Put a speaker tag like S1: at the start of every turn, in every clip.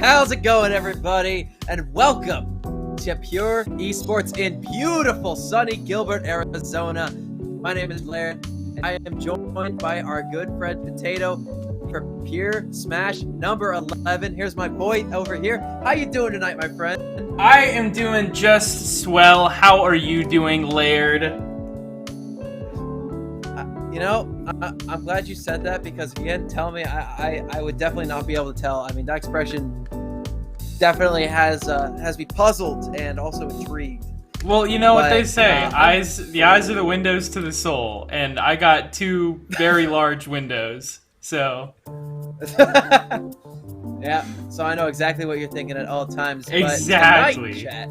S1: How's it going, everybody? And welcome to Pure Esports in beautiful, sunny Gilbert, Arizona. My name is Laird, and I am joined by our good friend Potato for Pure Smash number 11. Here's my boy over here. How you doing tonight, my friend?
S2: I am doing just swell. How are you doing, Laird?
S1: I'm glad you said that, because if you didn't tell me, I would definitely not be able to tell. I mean, that expression definitely has me puzzled and also intrigued.
S2: Well, you know what they say, the eyes are the windows to the soul, and I got two very large windows, so...
S1: Yeah, so I know exactly what you're thinking at all times.
S2: Exactly.
S1: But tonight, chat,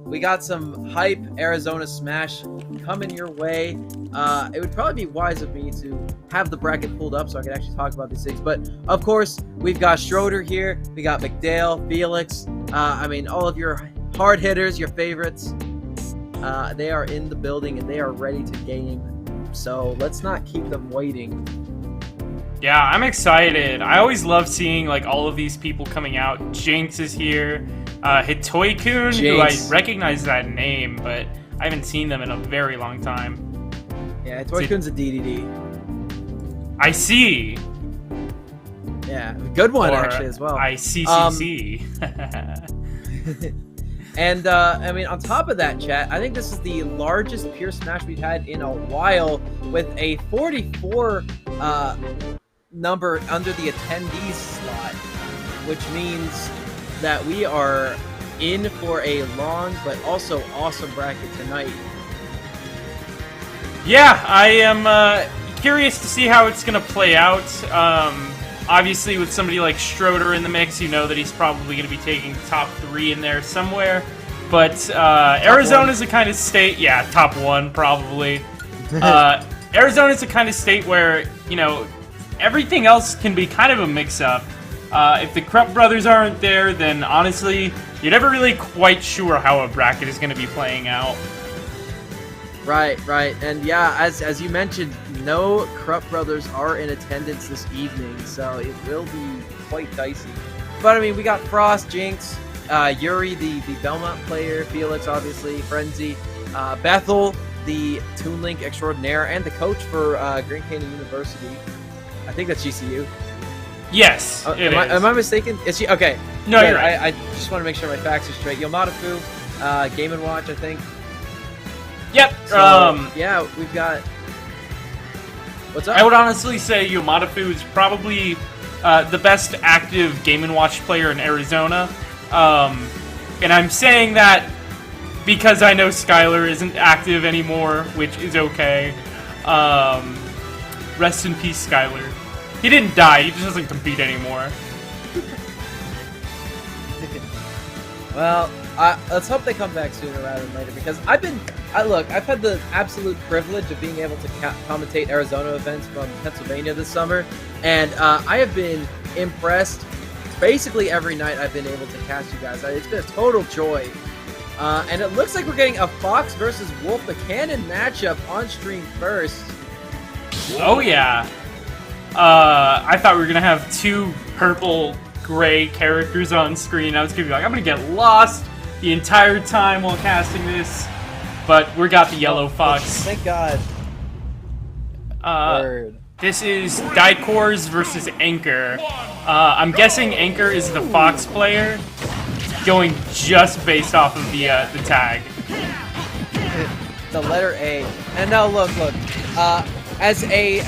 S1: we got some hype Arizona Smash coming your way. It would probably be wise of me to have the bracket pulled up so I can actually talk about these things. But of course, we've got Schroeder here, we got McDale, Felix. I mean, all of your hard hitters, your favorites. They are in the building and they are ready to game. So let's not keep them waiting.
S2: Yeah, I'm excited. I always love seeing like all of these people coming out. Jinx is here. Hitoy-kun, who I recognize that name, but I haven't seen them in a very long time.
S1: Yeah, Hitoy-kun's a DDD.
S2: I see.
S1: Yeah, good one
S2: Or
S1: actually as well.
S2: ICCC.
S1: And I mean, on top of that, chat, I think this is the largest Pure Smash we've had in a while, with a 44 number under the attendees slot, which means that we are in for a long but also awesome bracket tonight.
S2: Yeah, I am curious to see how it's going to play out. Obviously, with somebody like Schroeder in the mix, you know that he's probably going to be taking top 3 in there somewhere. But Arizona's the kind of state... Yeah, top 1, probably. Arizona's the kind of state where, you know, everything else can be kind of a mix-up. If the Krupp brothers aren't there, then honestly, you're never really quite sure how a bracket is going to be playing out.
S1: Right. And yeah, as you mentioned, no Krupp brothers are in attendance this evening, so it will be quite dicey. But I mean, we got Frost, Jinx, Yuri, the Belmont player, Felix, obviously, Frenzy, Bethel, the Toon Link extraordinaire, and the coach for Grand Canyon University. I think that's GCU.
S2: Yes,
S1: am I mistaken? Is she okay?
S2: No, you're right.
S1: I just want to make sure my facts are straight. Yomadafu, Game & Watch, I think.
S2: Yep.
S1: So, yeah, we've got... What's up?
S2: I would honestly say Yomadafu is probably the best active Game & Watch player in Arizona. And I'm saying that because I know Skylar isn't active anymore, which is okay. Rest in peace, Skylar. He didn't die, he just doesn't compete anymore.
S1: Well, let's hope they come back sooner rather than later, because I've had the absolute privilege of being able to commentate Arizona events from Pennsylvania this summer, and I have been impressed basically every night I've been able to cast you guys. It's been a total joy. And it looks like we're getting a Fox versus Wolf, the canon matchup on stream first.
S2: Oh yeah. I thought we were gonna have two purple gray characters on screen. I was gonna be like, I'm gonna get lost the entire time while casting this, but we got the yellow Fox.
S1: Thank God.
S2: This is Dicors versus Anchor. I'm guessing Anchor is the Fox player, going just based off of the tag.
S1: The letter A. And now look. As a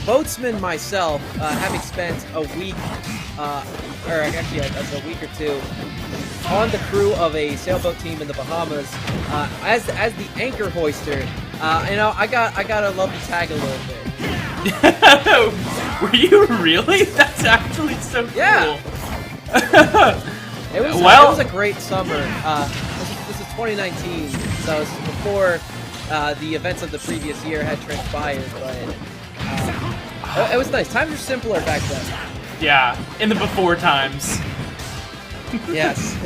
S1: boatsman myself, having spent a week, or actually a week or two, on the crew of a sailboat team in the Bahamas, as the anchor hoister, I gotta love the tag a little bit.
S2: Were you really? That's actually so cool.
S1: Yeah. It was a great summer. This is 2019, so this is before the events of the previous year had transpired, but it was nice. Times were simpler back then.
S2: Yeah, in the before times.
S1: Yes.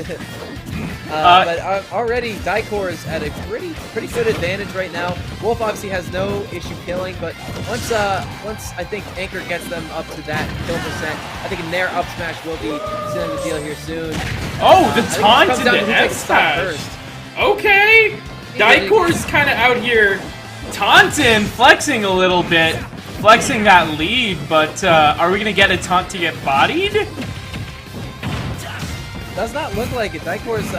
S1: But already Daikor's at a pretty good advantage right now. Wolf obviously has no issue killing, but once I think Anchor gets them up to that kill percent, I think Nair up smash will be sealing the deal here soon.
S2: Oh, the taunt into F smash. Okay, Daikor's kind of out here taunting, flexing a little bit, flexing that lead, but are we gonna get a taunt to get bodied?
S1: Does not look like it. Daikor's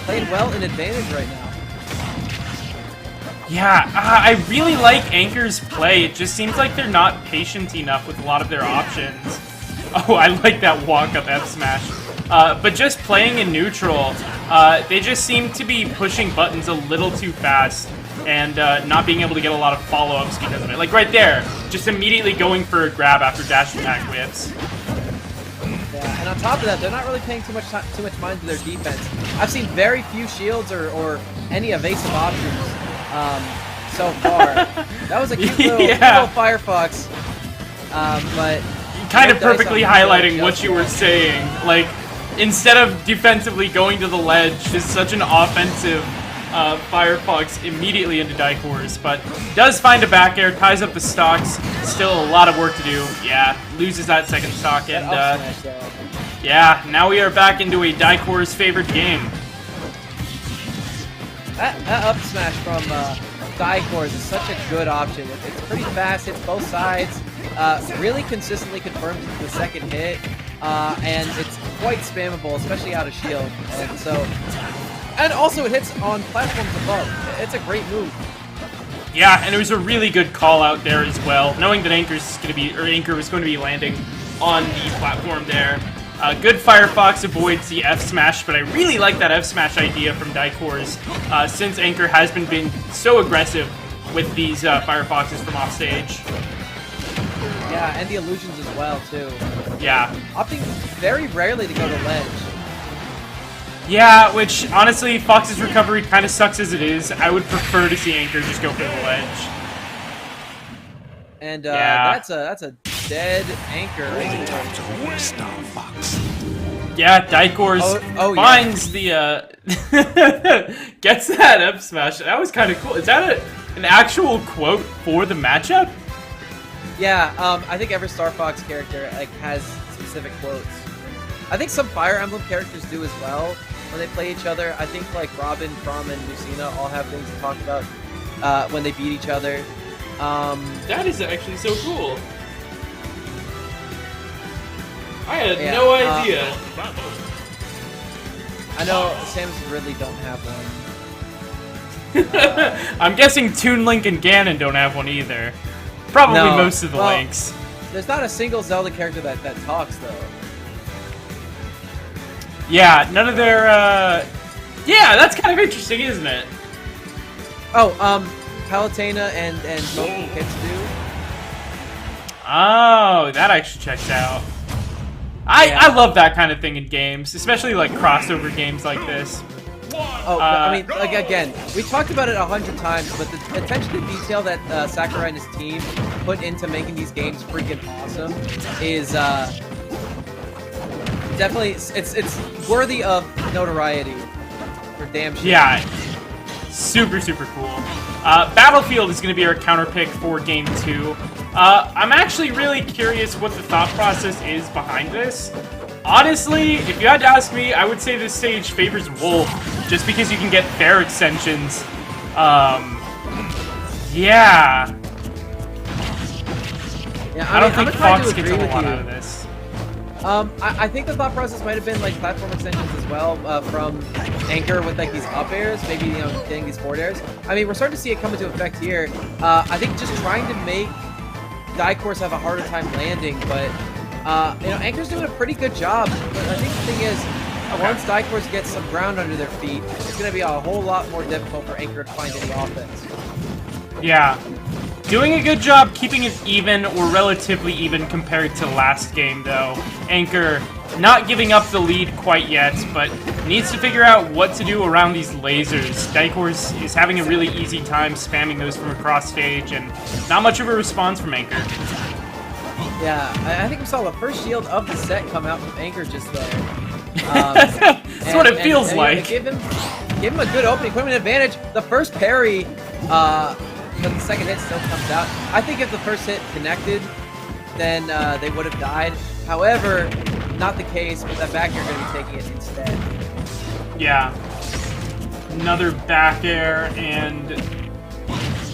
S1: playing well in advantage right now.
S2: Yeah, I really like Anchor's play. It just seems like they're not patient enough with a lot of their options. Oh, I like that walk-up F-smash. But just playing in neutral, they just seem to be pushing buttons a little too fast and not being able to get a lot of follow-ups because of it. Like right there, just immediately going for a grab after dash attack whiffs.
S1: Yeah, and on top of that, they're not really paying too much mind to their defense. I've seen very few shields or any evasive options so far. That was a cute little Firefox, but
S2: kind of perfectly highlighting what you were saying. Like, instead of defensively going to the ledge, just such an offensive Firefox immediately into Daikor's, but does find a back air, ties up the stocks. Still a lot of work to do. Yeah, loses that second stock, and yeah, now we are back into a Daikor's favorite game.
S1: That up smash from Daikor's is such a good option. It's pretty fast, hits both sides, really consistently confirms the second hit, and it's quite spammable, especially out of shield. And also it hits on platforms above. It's a great move.
S2: Yeah, and it was a really good call out there as well, knowing that Anchor was going to be landing on the platform there. Good Firefox avoids the F smash, but I really like that F smash idea from Daikor's, since Anchor has been so aggressive with these Firefoxes from offstage.
S1: Yeah, and the illusions as well too.
S2: Yeah.
S1: Opting very rarely to go to ledge.
S2: Yeah, which, honestly, Fox's recovery kind of sucks as it is. I would prefer to see Anchor just go for the ledge.
S1: And that's a dead Anchor right there.
S2: Yeah, Daikor's finds the, gets that up smash. That was kind of cool. Is that an actual quote for the matchup?
S1: Yeah, I think every Star Fox character has specific quotes. I think some Fire Emblem characters do as well when they play each other. I think like Robin, Prom, and Lucina all have things to talk about when they beat each other.
S2: That is actually so cool. I had no idea.
S1: I know Samus and Ridley don't have one.
S2: I'm guessing Toon Link and Ganon don't have one either. Probably most of the Links.
S1: There's not a single Zelda character that talks though.
S2: Yeah, none of their, yeah, that's kind of interesting, isn't it?
S1: Oh, Palutena and Moku Kids do.
S2: Oh, that actually checks out. I love that kind of thing in games, especially like crossover games like this.
S1: Oh, I mean, like again, we talked about it 100 times, but the attention to detail that Sakurai and his team put into making these games freaking awesome is definitely it's worthy of notoriety for damn sure.
S2: Yeah, super cool. Battlefield is going to be our counter pick for Game 2. I'm actually really curious what the thought process is behind this. Honestly, if you had to ask me, I would say this stage favors Wolf, just because you can get fair extensions. Yeah. I don't think Fox gets a lot out of this.
S1: I think the thought process might have been like platform extensions as well from Anchor with like these up airs, maybe getting these forward airs. I mean, we're starting to see it come into effect here. I think just trying to make Daikor's have a harder time landing, but Anchor's doing a pretty good job. But I think the thing is, once Daikor's gets some ground under their feet, it's going to be a whole lot more difficult for Anchor to find any offense.
S2: Yeah. Doing a good job keeping it even, or relatively even compared to last game, though. Anchor not giving up the lead quite yet, but needs to figure out what to do around these lasers. Daikor's is having a really easy time spamming those from across stage, and not much of a response from Anchor.
S1: Yeah, I think we saw the first shield of the set come out from Anchor just there.
S2: That's what it feels like.
S1: Give him a good opening, put him in advantage. The first parry, but the second hit still comes out. I think if the first hit connected, then they would have died. However, not the case. With that back air, going to be taking it instead.
S2: Yeah. Another back air, and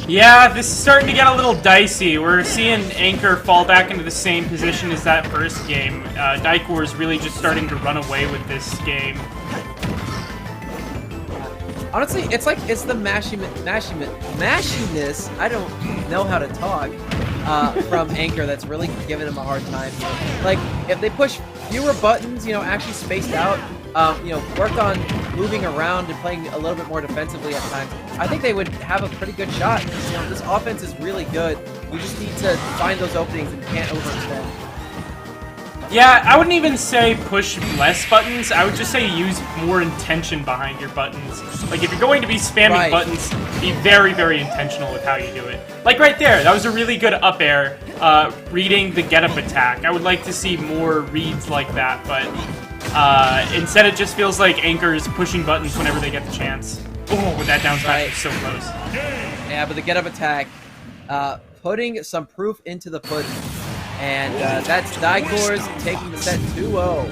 S2: yeah, this is starting to get a little dicey. We're seeing Anchor fall back into the same position as that first game. Dicor is really just starting to run away with this game.
S1: Honestly, it's the mashiness. I don't know how to talk. From Anchor that's really giving him a hard time. Like, if they push fewer buttons, actually spaced out, worked on moving around and playing a little bit more defensively at times, I think they would have a pretty good shot. This offense is really good. You just need to find those openings and can't overextend.
S2: Yeah, I wouldn't even say push less buttons. I would just say use more intention behind your buttons. Like, if you're going to be spamming buttons, be very, very intentional with how you do it. Like right there, that was a really good up air, reading the get-up attack. I would like to see more reads like that, but instead it just feels like Anchor is pushing buttons whenever they get the chance. Oh, with that down smash was so close.
S1: Yeah, but the get-up attack, putting some proof into the pudding. And that's Dicor's taking the set 2-0.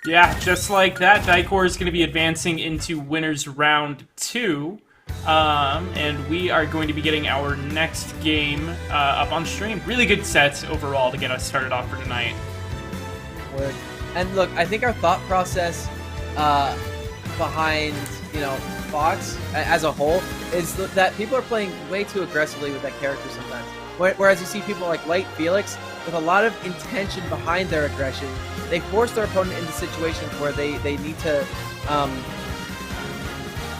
S2: Yeah, just like that, Dicor is going to be advancing into winners round 2. And we are going to be getting our next game up on stream. Really good sets overall to get us started off for tonight.
S1: Word. And look, I think our thought process behind, Fox as a whole is that people are playing way too aggressively with that character sometimes. Whereas you see people like Light Felix with a lot of intention behind their aggression, they force their opponent into situations where they need to,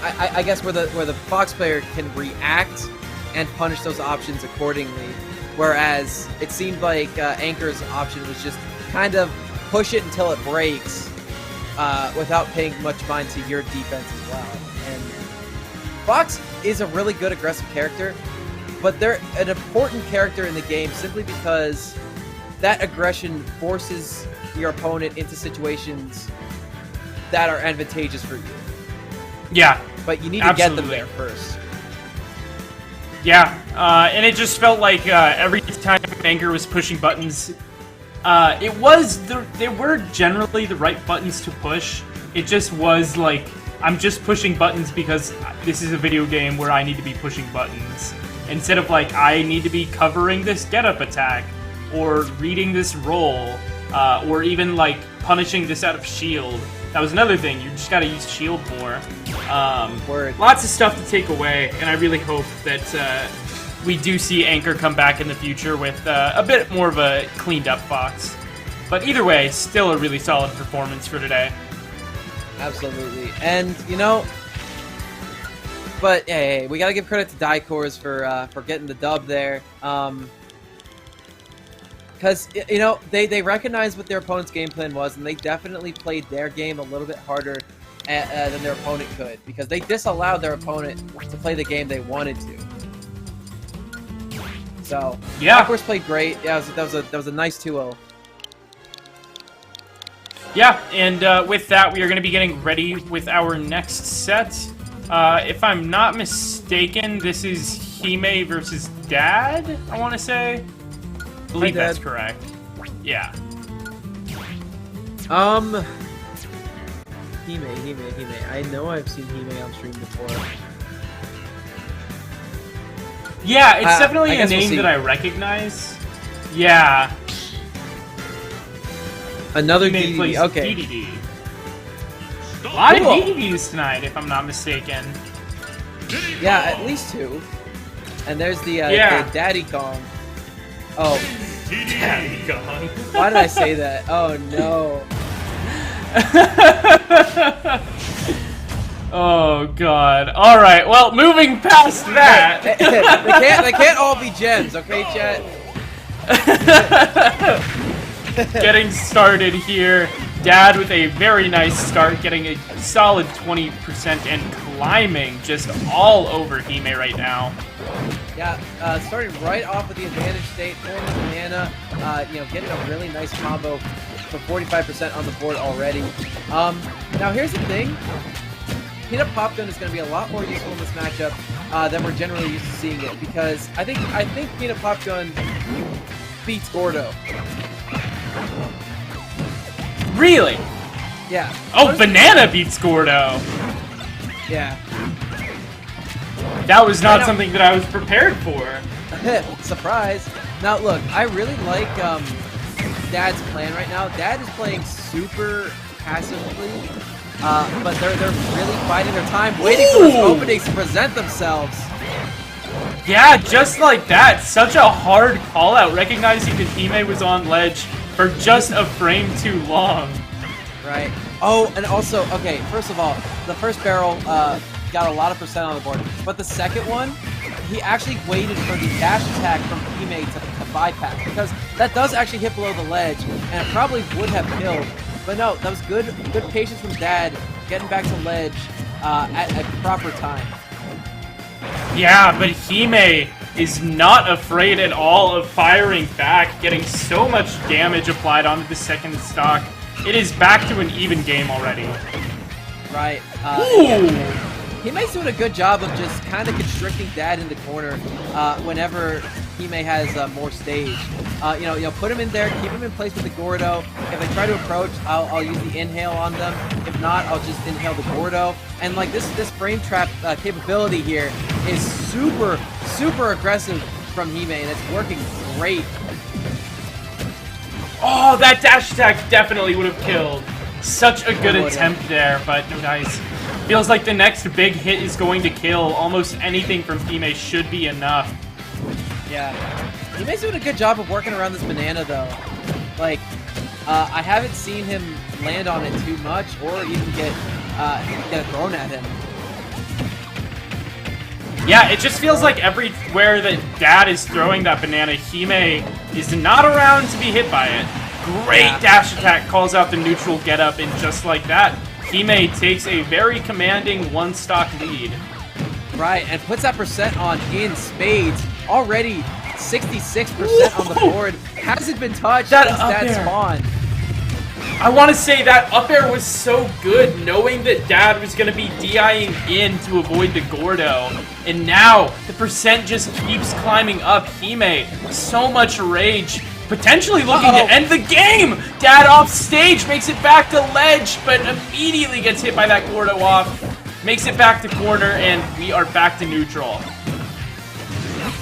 S1: I guess where the Fox player can react and punish those options accordingly. Whereas it seemed like Anchor's option was just kind of push it until it breaks without paying much mind to your defense as well. And Fox is a really good aggressive character, but they're an important character in the game simply because that aggression forces your opponent into situations that are advantageous for you.
S2: Yeah.
S1: But you need to get them there first.
S2: Yeah, and it just felt like every time Anchor was pushing buttons, they were generally the right buttons to push. It just was like, I'm just pushing buttons because this is a video game where I need to be pushing buttons. Instead of like, I need to be covering this get-up attack, or reading this roll, or even like punishing this out of shield. That was another thing, you just gotta use shield more. Lots of stuff to take away, and I really hope that we do see Anchor come back in the future with a bit more of a cleaned up Fox. But either way, still a really solid performance for today.
S1: Absolutely. And, but hey, we gotta give credit to Dicors for getting the dub there. Because, they recognized what their opponent's game plan was, and they definitely played their game a little bit harder than their opponent could, because they disallowed their opponent to play the game they wanted to. So,
S2: yeah,
S1: Dicors played great. Yeah, that was a nice 2-0.
S2: Yeah, and with that, we are going to be getting ready with our next set. If I'm not mistaken, this is Hime versus Dad, I want to say. I believe that's correct. Yeah.
S1: Hime. I know I've seen Hime on stream before.
S2: Yeah, it's definitely a name that I recognize. Yeah.
S1: Another DDD, okay.
S2: DDD. A lot of DDDs tonight, if I'm not mistaken.
S1: Yeah, at least 2. And there's the Daddy Kong. Oh.
S2: Daddy Kong.
S1: Why did I say that? Oh, no.
S2: Oh, God. All right, well, moving past that.
S1: they can't all be gems, okay, chat?
S2: Getting started here. Dad with a very nice start, getting a solid 20% and climbing just all over Hime right now.
S1: Yeah, starting right off with the advantage state, pulling the banana, getting a really nice combo for 45% on the board already. Now here's the thing. Peanut Pop Gun is going to be a lot more useful in this matchup than we're generally used to seeing it, because I think Peanut Pop Gun beats Gordo.
S2: Really?
S1: Yeah.
S2: Oh, Banana beats Gordo.
S1: Yeah.
S2: That was not something that I was prepared for.
S1: Surprise. Now look, I really like Dad's plan right now. Dad is playing super passively, but they're really biding their time, waiting for those openings to present themselves.
S2: Yeah, just like that. Such a hard call out, recognizing that Hime was on ledge for just a frame too long.
S1: Right. Oh, and also, okay, first of all, the first barrel got a lot of percent on the board, but the second one, he actually waited for the dash attack from Hime to bypass, because that does actually hit below the ledge, and it probably would have killed. But no, that was good patience from Dad, getting back to ledge at a proper time. Yeah,
S2: but Hime is not afraid at all of firing back, getting so much damage applied onto the second stock. It is back to an even game already.
S1: Right. Hime's doing a good job of just kind of constricting Dad in the corner whenever Hime has more stage. You know, put him in there, keep him in place with the Gordo. If they try to approach, I'll use the inhale on them. If not, I'll just inhale the Gordo. And like this frame trap capability here is super aggressive from Hime, and it's working great.
S2: Oh, that dash attack definitely would have killed. Such a good attempt there, but no dice. Feels like the next big hit is going to kill. Almost anything from Hime should be enough.
S1: Yeah. Hime's doing a good job of working around this banana, though. Like, I haven't seen him land on it too much, or even get it thrown at him.
S2: Yeah, it just feels like everywhere that Dad is throwing that banana, Hime is not around to be hit by it. Great dash attack calls out the neutral getup, and just like that, Hime takes a very commanding one-stock lead.
S1: Right, and puts that percent on in spades. Already 66% on the board. Hasn't been touched since Dad spawned.
S2: I want to say that up air was so good, knowing that Dad was going to be DIing in to avoid the Gordo. And now, the percent just keeps climbing up. Hime, so much rage, potentially looking to end the game! Dad off stage, makes it back to ledge, but immediately gets hit by that Gordo off. Makes it back to corner, and we are back to neutral.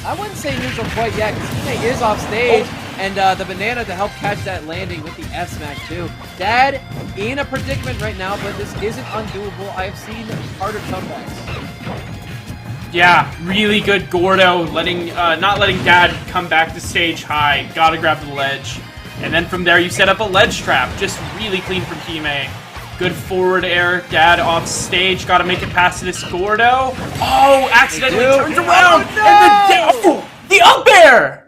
S1: I wouldn't say neutral quite yet, because Hime is off stage. And the banana to help catch that landing with the F smash too. Dad in a predicament right now, but this isn't undoable. I have seen harder comebacks.
S2: Yeah, really good Gordo, not letting Dad come back to stage high. Gotta grab the ledge. And then from there you set up a ledge trap. Just really clean from Hime. Good forward air. Dad off stage. Gotta make it past this Gordo. Oh, accidentally turns around.
S1: Oh, no!
S2: And the up air!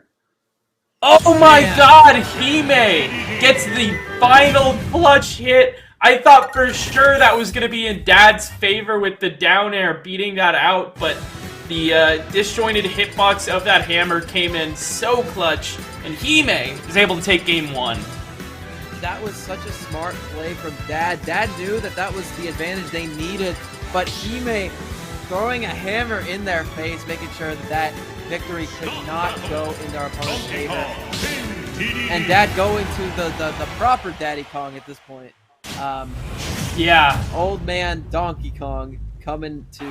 S2: Oh my god, Hime gets the final clutch hit. I thought for sure that was going to be in Dad's favor with the down air beating that out, but the disjointed hitbox of that hammer came in so clutch, and Hime is able to take game one.
S1: That was such a smart play from Dad. Dad knew that that was the advantage they needed, but Hime throwing a hammer in their face, making sure that that victory could not go in their opponent's favor. And Dad going to the proper Daddy Kong at this point.
S2: Yeah.
S1: Old man Donkey Kong coming to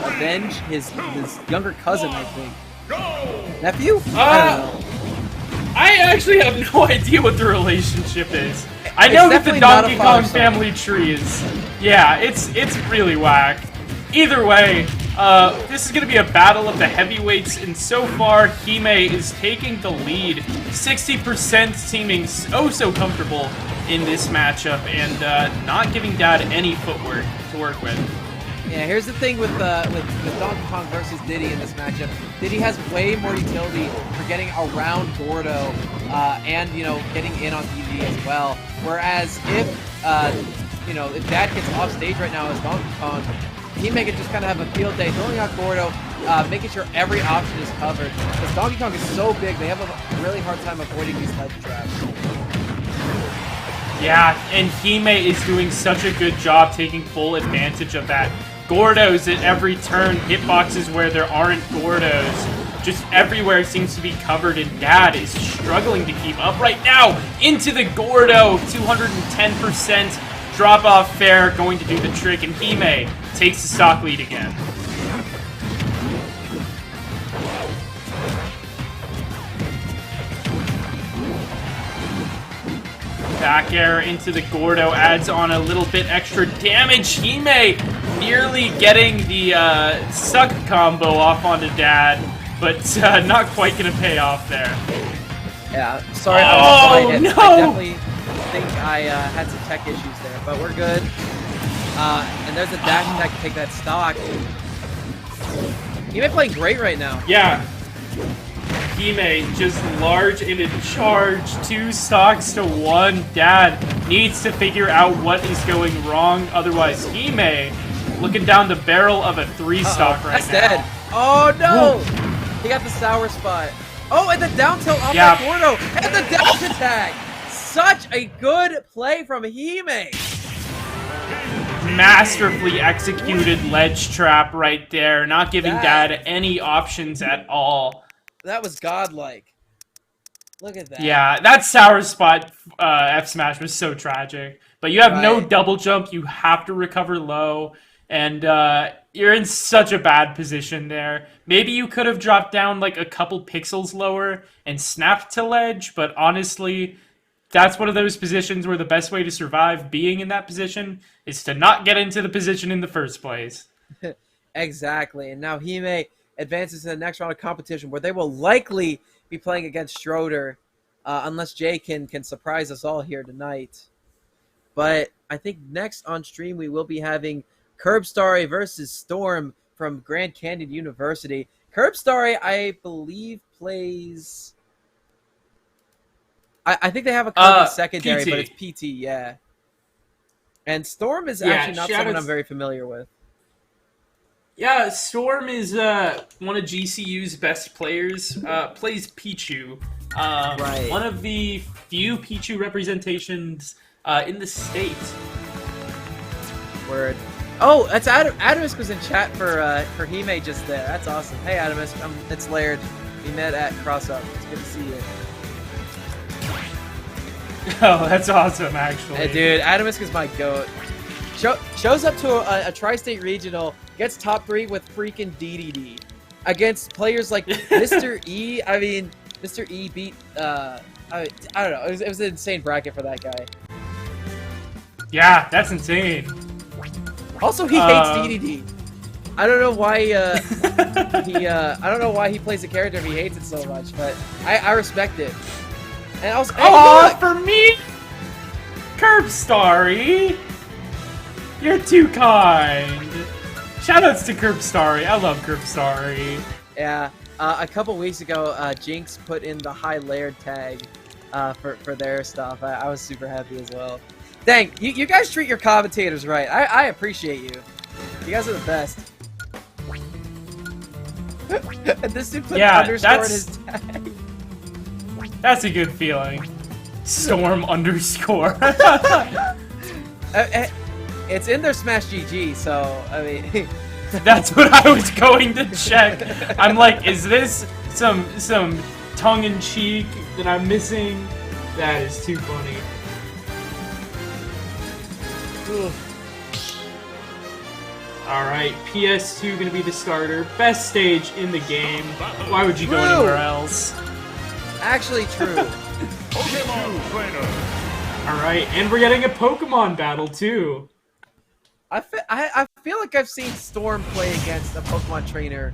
S1: avenge his younger cousin, I think. Nephew? I don't know.
S2: I actually have no idea what the relationship is. I know that the Donkey Kong family tree is... Yeah, it's really whack. Either way, this is going to be a battle of the heavyweights, and so far, Hime is taking the lead. 60% seeming so comfortable in this matchup, and not giving Dad any footwork to work with.
S1: Yeah, here's the thing with Donkey Kong versus Diddy in this matchup. Diddy has way more utility for getting around Gordo, and, you know, getting in on DD as well. Whereas if, you know, if Dad gets off stage right now as Donkey Kong, Hime can just kind of have a field day, throwing out Gordo, making sure every option is covered. Because Donkey Kong is so big, they have a really hard time avoiding these ledge traps.
S2: Yeah, and Hime is doing such a good job taking full advantage of that. Gordos at every turn, hitboxes where there aren't Gordos. Just everywhere seems to be covered, and Dad is struggling to keep up right now. Into the Gordo, 210% drop-off fair, going to do the trick, and Hime takes the stock lead again. Back air into the Gordo adds on a little bit extra damage. Hime nearly getting the suck combo off onto Dad, but not quite gonna pay off there.
S1: Yeah, sorry.
S2: Oh, no!
S1: I definitely think I had some tech issues there, but we're good. And there's a dash attack to take that stock. Hime playing great right now.
S2: Yeah. Hime just large and in charge. 2 stocks to 1. Dad needs to figure out what is going wrong. Otherwise, Hime looking down the barrel of a 3-stock right
S1: That's
S2: now.
S1: dead. Oh no! He got the sour spot. Oh, and the down tilt off that Gordo. And the dash attack. Such a good play from Hime.
S2: Masterfully executed ledge trap right there. Not giving Dad any options at all.
S1: That was godlike. Look at that.
S2: Yeah, that sour spot F smash was so tragic. But you have no double jump. You have to recover low. And you're in such a bad position there. Maybe you could have dropped down like a couple pixels lower and snapped to ledge. But honestly, that's one of those positions where the best way to survive being in that position is to not get into the position in the first place.
S1: Exactly. And now Hime advances to the next round of competition where they will likely be playing against Schroeder unless Jay can surprise us all here tonight. But I think next on stream we will be having Curbstarry versus Storm from Grand Canyon University. Curbstarry, I believe, plays... I think they have a card in secondary,
S2: PT.
S1: but it's PT, yeah. And Storm is actually not someone I'm very familiar with.
S2: Yeah, Storm is one of GCU's best players. Plays Pichu. One of the few Pichu representations in the state.
S1: Word. Oh, that's Adamus was in chat for Hime just there. That's awesome. Hey, Adamus, it's Laird. We met at Cross Up. It's good to see you.
S2: Oh, that's awesome, actually.
S1: Hey, dude, Adamus is my goat. Shows up to a tri-state regional, gets top 3 with freaking DDD against players like Mr. E. I mean, Mr. E beat I don't know. It was an insane bracket for that guy.
S2: Yeah, that's insane.
S1: Also, he hates DDD. I don't know why I don't know why he plays the character if he hates it so much, but I respect it. And also,
S2: for me, Curbstarry, you're too kind. Shoutouts to Curbstarry. I love Curbstarry.
S1: Yeah, a couple weeks ago, Jinx put in the high layered tag for their stuff. I was super happy as well. Dang, you guys treat your commentators right. I appreciate you. You guys are the best. And this dude put underscore in his tag.
S2: That's a good feeling. Storm underscore.
S1: It's in their SmashGG, so I mean.
S2: That's what I was going to check. I'm like, is this some tongue-in-cheek that I'm missing? That is too funny. Alright, PS2 gonna be the starter. Best stage in the game. Why would you go anywhere else?
S1: Actually true.
S2: Alright, and we're getting a Pokemon battle too.
S1: I feel like I've seen Storm play against a Pokemon trainer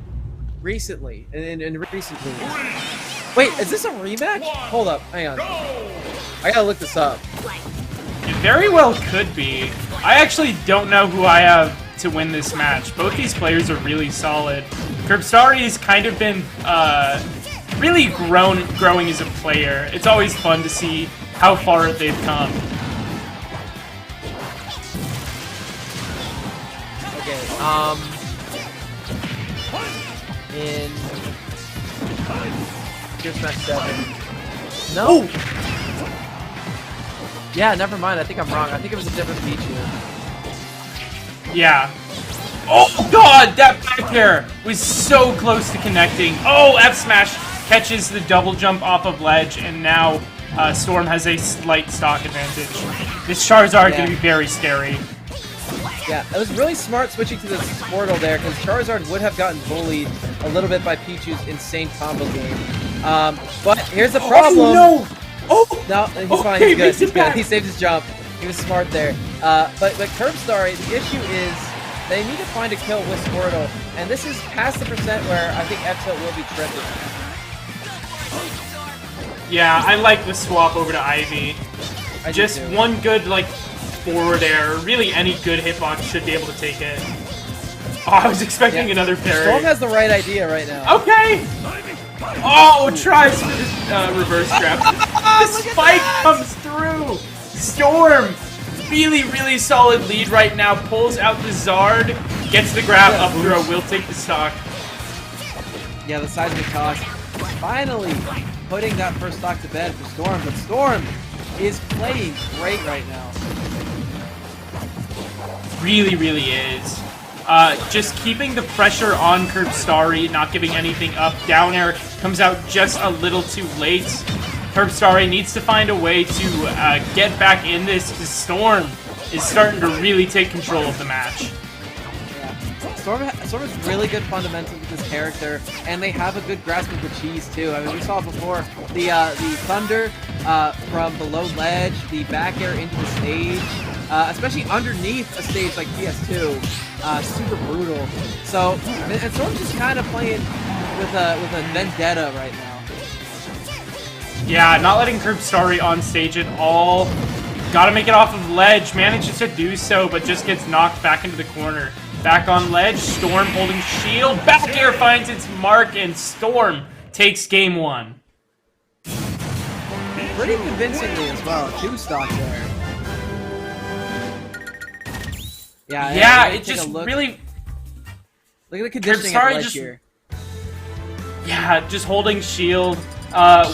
S1: recently, in recent moves. Wait, is this a rematch? Hold up, hang on. I gotta look this up.
S2: It very well could be. I actually don't know who I have to win this match. Both these players are really solid. Curbstarry has kind of been really growing as a player. It's always fun to see how far they've come.
S1: Okay, in Super Smash 7. No! Yeah, never mind. I think I'm wrong. I think it was a different Pichu.
S2: Yeah. Oh god, that back air was so close to connecting. Oh, F smash catches the double jump off of ledge, and now Storm has a slight stock advantage. This Charizard gonna be very scary.
S1: Yeah, it was really smart switching to the Squirtle there, because Charizard would have gotten bullied a little bit by Pichu's insane combo game. But here's the problem.
S2: Oh no! Oh!
S1: No, he's fine. He's good. He's good. He saved his jump. He was smart there. But Curbstar, the issue is they need to find a kill with Squirtle, and this is past the percent where I think F-Tilt will be tripping.
S2: Yeah, I like the swap over to Ivy. Just one good, like, forward air. Really, any good hitbox should be able to take it. Oh, I was expecting another parry.
S1: Storm has the right idea right now.
S2: Okay! Oh, tries for the reverse grab. The spike comes through! Storm! Really, really solid lead right now. Pulls out the Zard. Gets the grab, up throw. Will take the stock.
S1: Yeah, the seismic toss. Finally putting that first stock to bed for Storm. But Storm is playing great right now.
S2: Really, really is. Just keeping the pressure on Curbstari, not giving anything up. Down air comes out just a little too late. Curbstari needs to find a way to get back in this, because Storm is starting to really take control of the match.
S1: Yeah. Storm has really good fundamentals with this character, and they have a good grasp of the cheese too. I mean, we saw before the thunder from below ledge, the back air into the stage, especially underneath a stage like PS2, super brutal. So, and Storm's just kind of playing with a vendetta right now.
S2: Yeah, not letting Curbstari on stage at all. Gotta make it off of ledge. Manages to do so, but just gets knocked back into the corner. Back on ledge, Storm holding shield. Back air finds its mark, and Storm takes game one.
S1: Pretty convincingly as well. 2 stock there.
S2: Yeah, it just really...
S1: Look at the conditioning at ledge here.
S2: Yeah, just holding shield.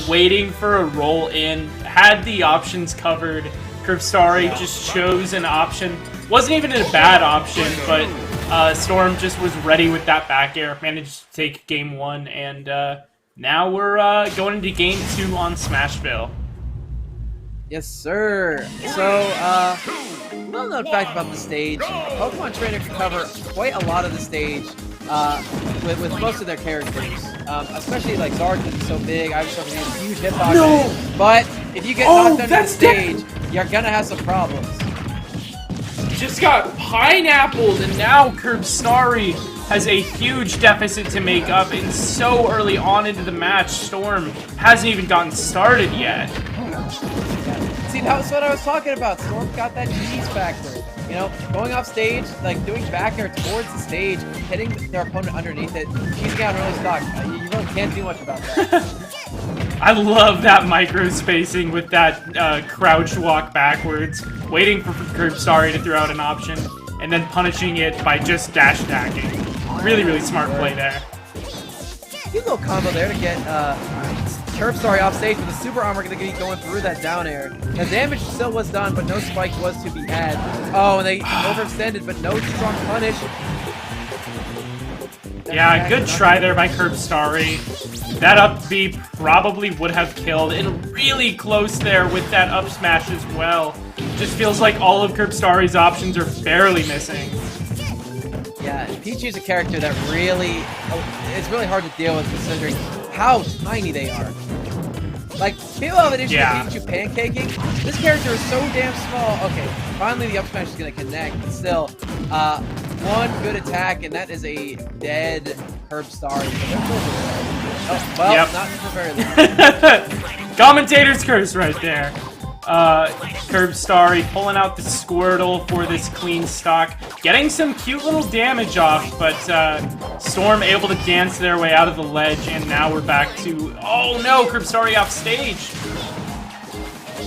S2: Waiting for a roll in, had the options covered. Curbstari just chose an option. Wasn't even a bad option, but Storm just was ready with that back air. Managed to take game one, and now we're going into game 2 on Smashville.
S1: Yes, sir. So, little known fact about the stage. Pokemon Trainer can cover quite a lot of the stage with most of their characters. Especially like Zard because he's so big. I was talking about huge hitbox. No! But if you get knocked under the stage, you're gonna have some problems.
S2: Just got pineappled, and now Curbstari has a huge deficit to make up, and so early on into the match, Storm hasn't even gotten started yet.
S1: See, that was what I was talking about. Storm got that cheese factor. You know, going off stage, like doing back air towards the stage, hitting their opponent underneath it, cheesing out really stock. You really can't do much about that.
S2: I love that micro spacing with that crouch walk backwards, waiting for Curbstari to throw out an option, and then punishing it by just dash attacking. Really, really smart play there.
S1: Cute little combo there to get Curbstari off stage with the super armor going to be going through that down air. The damage still was done, but no spike was to be had. Oh, and they overextended, but no strong punish.
S2: Yeah, good try there by Curbstari. That up B probably would have killed, and really close there with that up smash as well. Just feels like all of Curbstari's options are barely missing.
S1: Yeah, Pichu's a character that really, it's really hard to deal with considering how tiny they are. Like, people have an issue with Pichu pancaking. This character is so damn small. Okay, finally the up smash is going to connect, but still, one good attack, and that is a dead Curbstari. Oh, well, not for very long.
S2: Commentator's curse right there. Curbstari pulling out the Squirtle for this clean stock. Getting some cute little damage off, but Storm able to dance their way out of the ledge, and now we're back to... Oh no, Curbstari off stage!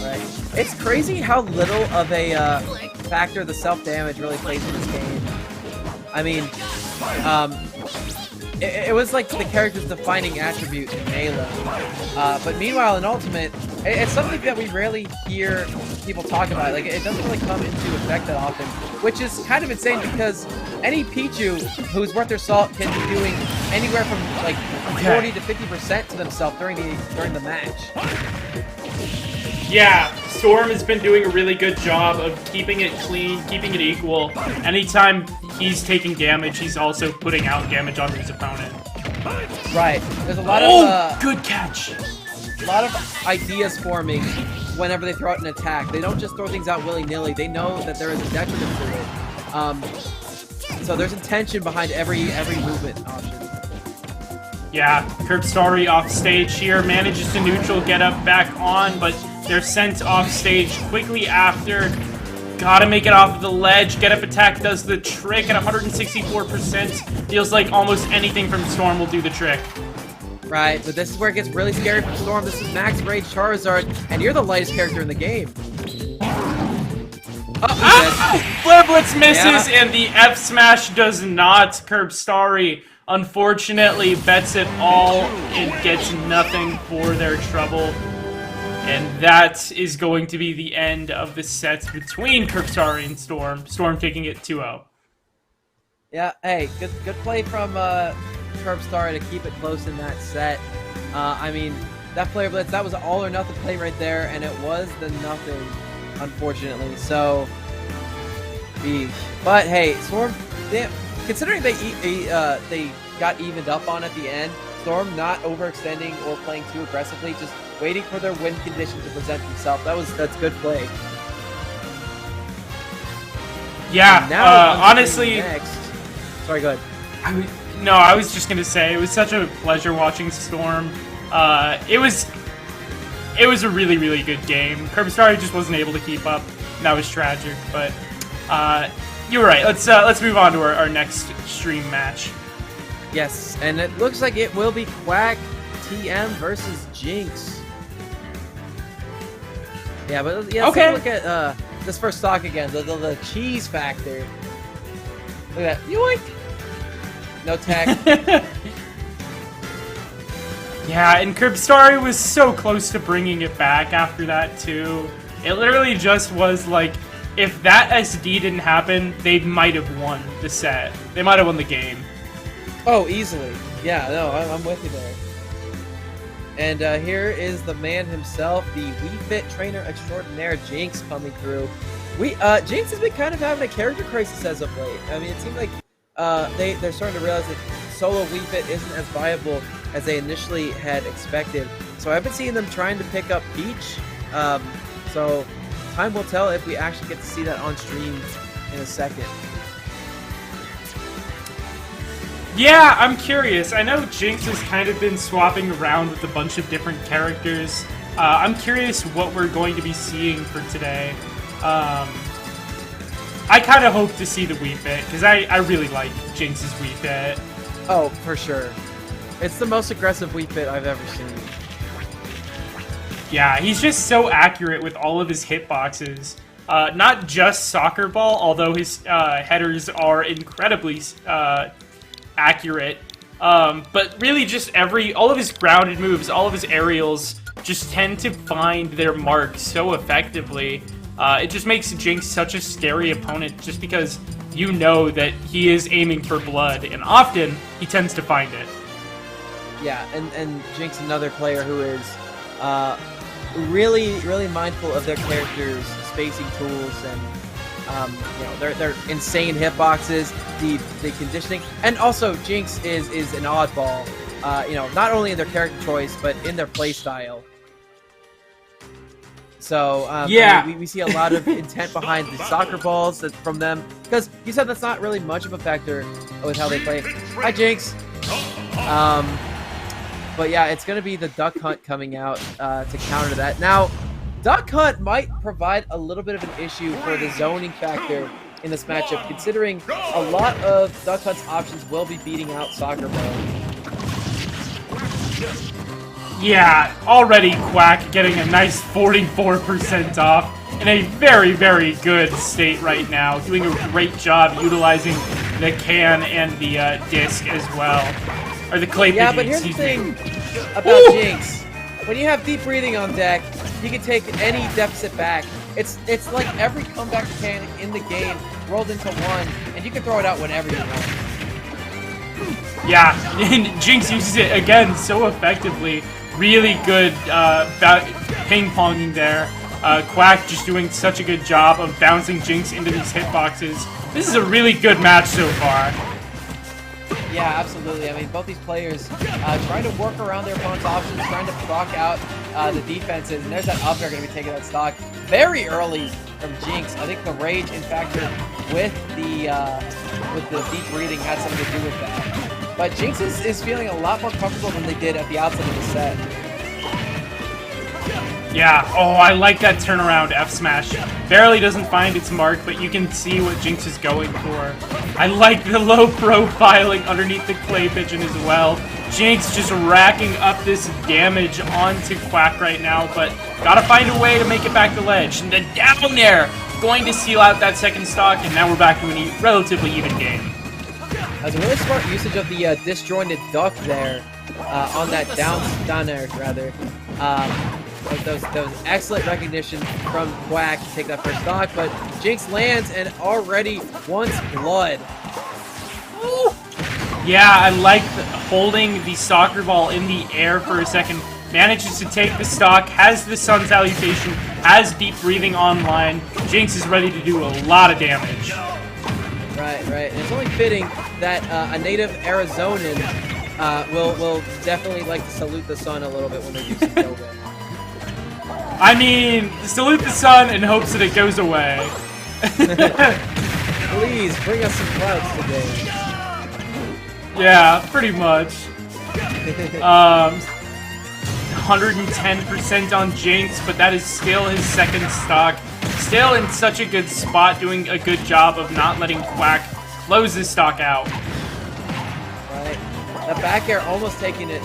S1: Right. It's crazy how little of a factor the self-damage really plays in this game. I mean, it was like the character's defining attribute in Melee. But meanwhile, in Ultimate, it's something that we rarely hear people talk about. Like, it doesn't really come into effect that often, which is kind of insane because any Pichu who's worth their salt can be doing anywhere from like 40 to 50% to themselves during the match.
S2: Yeah, Storm has been doing a really good job of keeping it clean, keeping it equal. Anytime he's taking damage, he's also putting out damage onto his opponent.
S1: Right. There's a lot of
S2: good catch.
S1: A lot of ideas forming whenever they throw out an attack. They don't just throw things out willy-nilly. They know that there is a detriment to it. So there's intention behind every movement option.
S2: Yeah, Curbstari off stage here, manages to neutral, get up back on, but they're sent off stage quickly after. Gotta make it off of the ledge. Get up attack does the trick at 164%. Feels like almost anything from Storm will do the trick.
S1: Right, but this is where it gets really scary for Storm. This is Max Rage Charizard, and you're the lightest character in the game.
S2: Flare Blitz misses, and the F Smash does not. Curbstari, unfortunately, bets it all and gets nothing for their trouble. And that is going to be the end of the set between Curbstari and Storm. Storm taking it 2-0.
S1: Yeah, hey, good play from Curbstari to keep it close in that set. I mean, that Flare Blitz, that was an all or nothing play right there, and it was the nothing, unfortunately. So, but hey, Storm, considering they got evened up on at the end, Storm not overextending or playing too aggressively, just waiting for their win condition to present themselves. That's good play.
S2: Yeah, honestly,
S1: next. Sorry, go ahead.
S2: I was just gonna say it was such a pleasure watching Storm. It was a really, really good game. Curbstari just wasn't able to keep up. And that was tragic, but you were right. Let's move on to our next stream match.
S1: Yes, and it looks like it will be Quack TM versus Jinx. Yeah, but yeah,
S2: okay.
S1: Let's look at this first stock again. The cheese factor. Look at that. Yoink! No tech.
S2: Yeah, and Curbstari was so close to bringing it back after that, too. It literally just was like, if that SD didn't happen, they might have won the set. They might have won the game.
S1: Oh, easily. Yeah, no, I'm with you there. And here is the man himself, the Wii Fit trainer extraordinaire, Jinx, coming through. Jinx has been kind of having a character crisis as of late. I mean, it seems like they're starting to realize that solo Wii Fit isn't as viable as they initially had expected. So I've been seeing them trying to pick up Peach. So time will tell if we actually get to see that on stream in a second.
S2: Yeah, I'm curious. I know Jinx has kind of been swapping around with a bunch of different characters. I'm curious what we're going to be seeing for today. I kind of hope to see the Wii Fit, because I really like Jinx's Wii Fit.
S1: Oh, for sure. It's the most aggressive Wii Fit I've ever seen.
S2: Yeah, he's just so accurate with all of his hitboxes. Not just soccer ball, although his headers are incredibly accurate. But really just all of his grounded moves, all of his aerials just tend to find their mark so effectively. It just makes Jinx such a scary opponent just because you know that he is aiming for blood, and often he tends to find it. Yeah,
S1: and Jinx, another player who is really, really mindful of their characters' spacing tools and their insane hitboxes, the conditioning, and also Jinx is an oddball. Not only in their character choice but in their play style. So
S2: yeah,
S1: we see a lot of intent behind the soccer balls from them, because you said that's not really much of a factor with how they play. Hi, Jinx. But yeah, it's going to be the Duck Hunt coming out to counter that. Now, Duck Hunt might provide a little bit of an issue for the zoning factor in this matchup, considering a lot of Duck Hunt's options will be beating out Soccer Ball.
S2: Yeah, already Quack getting a nice 44% off in a very, very good state right now. Doing a great job utilizing the can and the disc as well. Or the clay
S1: Yeah,
S2: pigeon,
S1: but here's the
S2: excuse
S1: thing
S2: me.
S1: about
S2: Ooh!
S1: Jinx. When you have deep breathing on deck, he can take any deficit back. It's like every comeback mechanic in the game rolled into one, and you can throw it out whenever you want.
S2: Yeah, and Jinx uses it again so effectively. Really good ping-ponging there. Quack just doing such a good job of bouncing Jinx into these hitboxes. This is a really good match so far.
S1: Yeah, absolutely. I mean, both these players trying to work around their opponent's options, trying to block out the defenses, and there's that up air going to be taking that stock very early from Jinx. I think the rage in factor with the deep breathing had something to do with that. But Jinx is feeling a lot more comfortable than they did at the outset of the set.
S2: Yeah, oh, I like that turnaround F smash. Barely doesn't find its mark, but you can see what Jinx is going for. I like the low profiling underneath the clay pigeon as well. Jinx just racking up this damage onto Quack right now, but gotta find a way to make it back to ledge. And the down air going to seal out that second stock, and now we're back to a relatively even game.
S1: That was a really smart usage of the disjointed duck there on that down air, rather. That was excellent recognition from Quack to take that first stock, but Jinx lands and already wants blood.
S2: Ooh. Yeah, I like holding the soccer ball in the air for a second. Manages to take the stock, has the sun salutation, has deep breathing online. Jinx is ready to do a lot of damage.
S1: Right. And it's only fitting that a native Arizonan will definitely like to salute the sun a little bit when they're using Yoga.
S2: I mean, salute the sun in hopes that it goes away.
S1: Please, bring us some clouds today.
S2: Yeah, pretty much. 110% on Jinx, but that is still his second stock. Still in such a good spot, doing a good job of not letting Quack close his stock out.
S1: Right. The back air almost taking it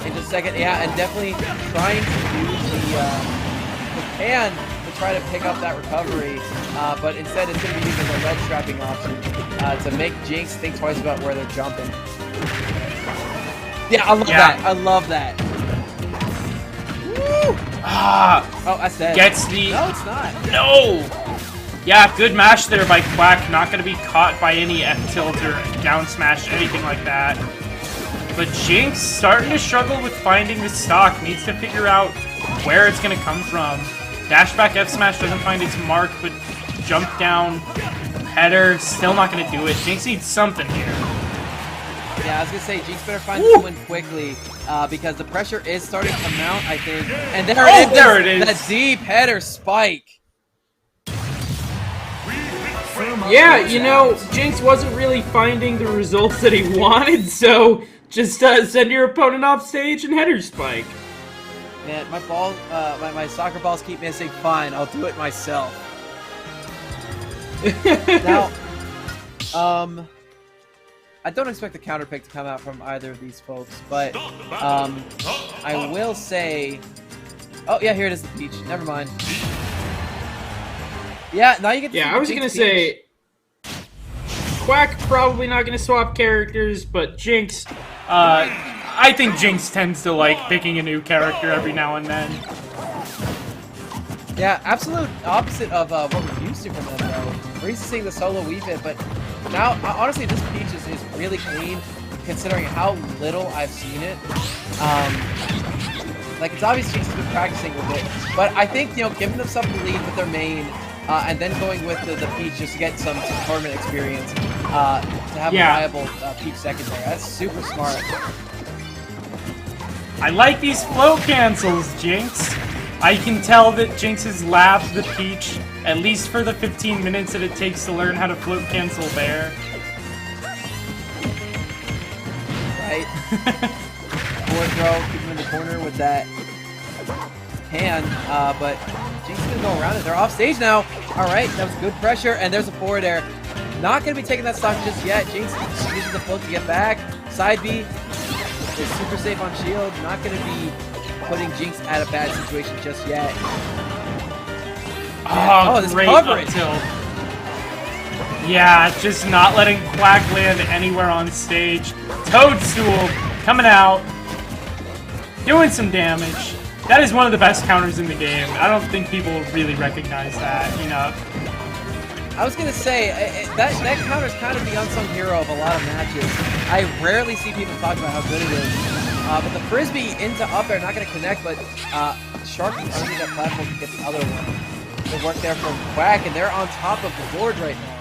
S1: into second. Yeah, and definitely trying to use the pan to try to pick up that recovery. But instead it's going to be using the ledge trapping option to make Jinx think twice about where they're jumping. Yeah, I love that. I love that. Woo! Oh, that's dead.
S2: Gets the...
S1: No, it's not.
S2: No! Yeah, good mash there by Quack. Not going to be caught by any F tilt or down smash, anything like that. But Jinx starting to struggle with finding the stock. Needs to figure out where it's going to come from. Dash back F smash doesn't find its mark, but jump down header still not going to do it. Jinx needs something here.
S1: Yeah, I was going to say, Jinx better find this win quickly because the pressure is starting to mount, I think. And there it is. That deep header spike.
S2: Yeah, you know, Jinx wasn't really finding the results that he wanted, so just send your opponent off stage and header spike.
S1: Man, my ball, my soccer balls keep missing. Fine, I'll do it myself. Now, I don't expect the counter pick to come out from either of these folks, but I will say, oh yeah, here it is, the Peach. Never mind. Yeah, now you get.
S2: Yeah, I was gonna say, Quack probably not gonna swap characters, but Jinx, I think Jinx tends to like picking a new character every now and then.
S1: Yeah, absolute opposite of what we're used to from them, though. We're used to seeing the solo weave it, but now, honestly, this Peach is really clean, considering how little I've seen it. Like, it's obvious Jinx has been practicing with it, but I think, you know, giving themselves the lead with their main, and then going with the Peach just to get some tournament experience, to have a viable Peach secondary. That's super smart.
S2: I like these float cancels, Jinx. I can tell that Jinx has lapped the Peach, at least for the 15 minutes that it takes to learn how to float cancel there.
S1: Right. Forward throw, keep him in the corner with that hand, but Jinx is going to go around it. They're off stage now. All right, that was good pressure, and there's a forward air. Not going to be taking that stock just yet. Jinx uses the float to get back. Side B is super safe on shield. Not going to be putting Jinx at a bad situation just yet.
S2: Oh,
S1: this
S2: great
S1: coverage.
S2: up tilt. Yeah, just not letting Quack land anywhere on stage. Toadstool coming out, doing some damage. That is one of the best counters in the game. I don't think people really recognize that, you know.
S1: I was gonna say that counter's kind of the unsung hero of a lot of matches. I rarely see people talk about how good it is. But the frisbee into up air not gonna connect, but Shark underneath that platform to get the other one. Good work there from Quack, and they're on top of the board right now.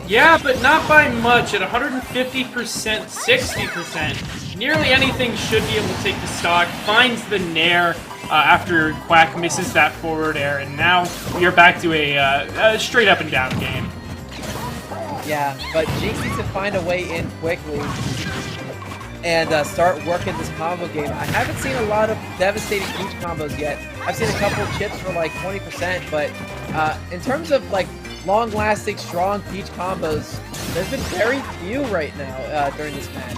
S2: Yeah, but not by much. At 150%, 60%. Nearly anything should be able to take the stock. Finds the nair after Quack misses that forward air, and now we are back to a straight up and down game.
S1: Yeah, but Jinx needs to find a way in quickly and start working this combo game. I haven't seen a lot of devastating Peach combos yet. I've seen a couple of chips for like 20%, but in terms of like long-lasting, strong Peach combos, there's been very few right now during this match.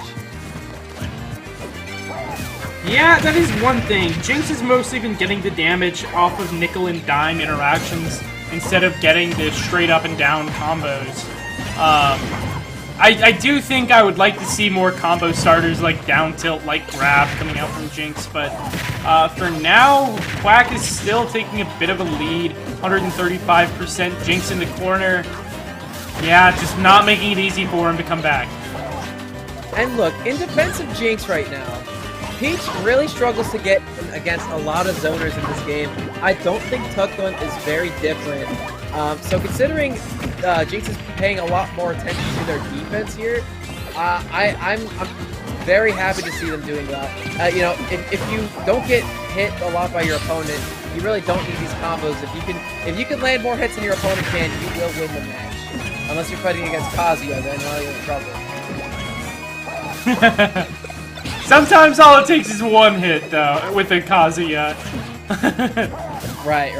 S2: Yeah, that is one thing. Jinx has mostly been getting the damage off of nickel and dime interactions instead of getting the straight up and down combos. I do think I would like to see more combo starters like down tilt, like grab coming out from Jinx, but for now, Quack is still taking a bit of a lead. 135%, Jinx in the corner. Yeah, just not making it easy for him to come back.
S1: And look, in defense of Jinx right now, Peach really struggles to get against a lot of zoners in this game. I don't think Tukgun is very different. So considering Jinx is paying a lot more attention to their defense here, I'm very happy to see them doing that. You know, if you don't get hit a lot by your opponent, you really don't need these combos. If you can land more hits than your opponent can, you will win the match. Unless you're fighting against Kazuya, then you're in trouble.
S2: Sometimes all it takes is one hit, though, with the Kazuya.
S1: Right.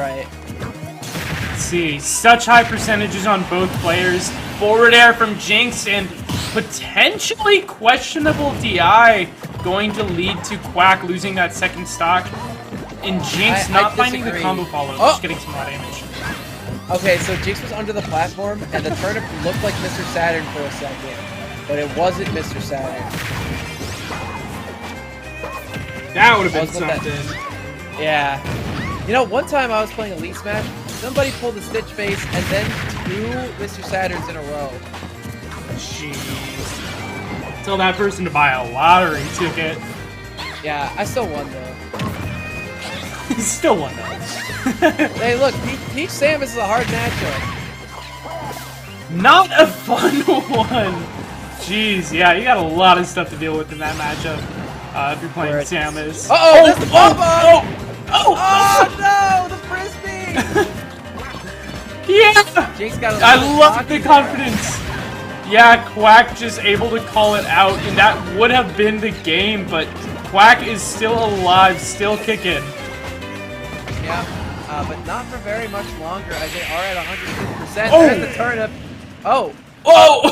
S2: Let's see, such high percentages on both players. Forward air from Jinx and potentially questionable DI going to lead to Quack losing that second stock. And Jinx not finding the combo follow, just getting some raw damage.
S1: Okay, so Jinx was under the platform, and the turnip looked like Mr. Saturn for a second, but it wasn't Mr. Saturn.
S2: That would have been something.
S1: Yeah. You know, one time I was playing Elite Smash, somebody pulled a Stitch face and then 2 Mr. Saturns in a row.
S2: Jeez. Tell that person to buy a lottery ticket.
S1: Yeah, I still won though.
S2: Still won though.
S1: Hey, look, Peach Samus is a hard matchup.
S2: Not a fun one. Jeez, yeah, you got a lot of stuff to deal with in that matchup. If you're playing Samus.
S1: Uh-oh, that's the bomb!
S2: Oh,
S1: no, the frisbee!
S2: Yeah!
S1: Jinx got
S2: I love the confidence. Yeah, Quack just able to call it out, and that would have been the game, but Quack is still alive, still kicking.
S1: Yeah, but not for very much longer as they are at 150%.
S2: Oh.
S1: There's the turnip. Oh!
S2: Oh!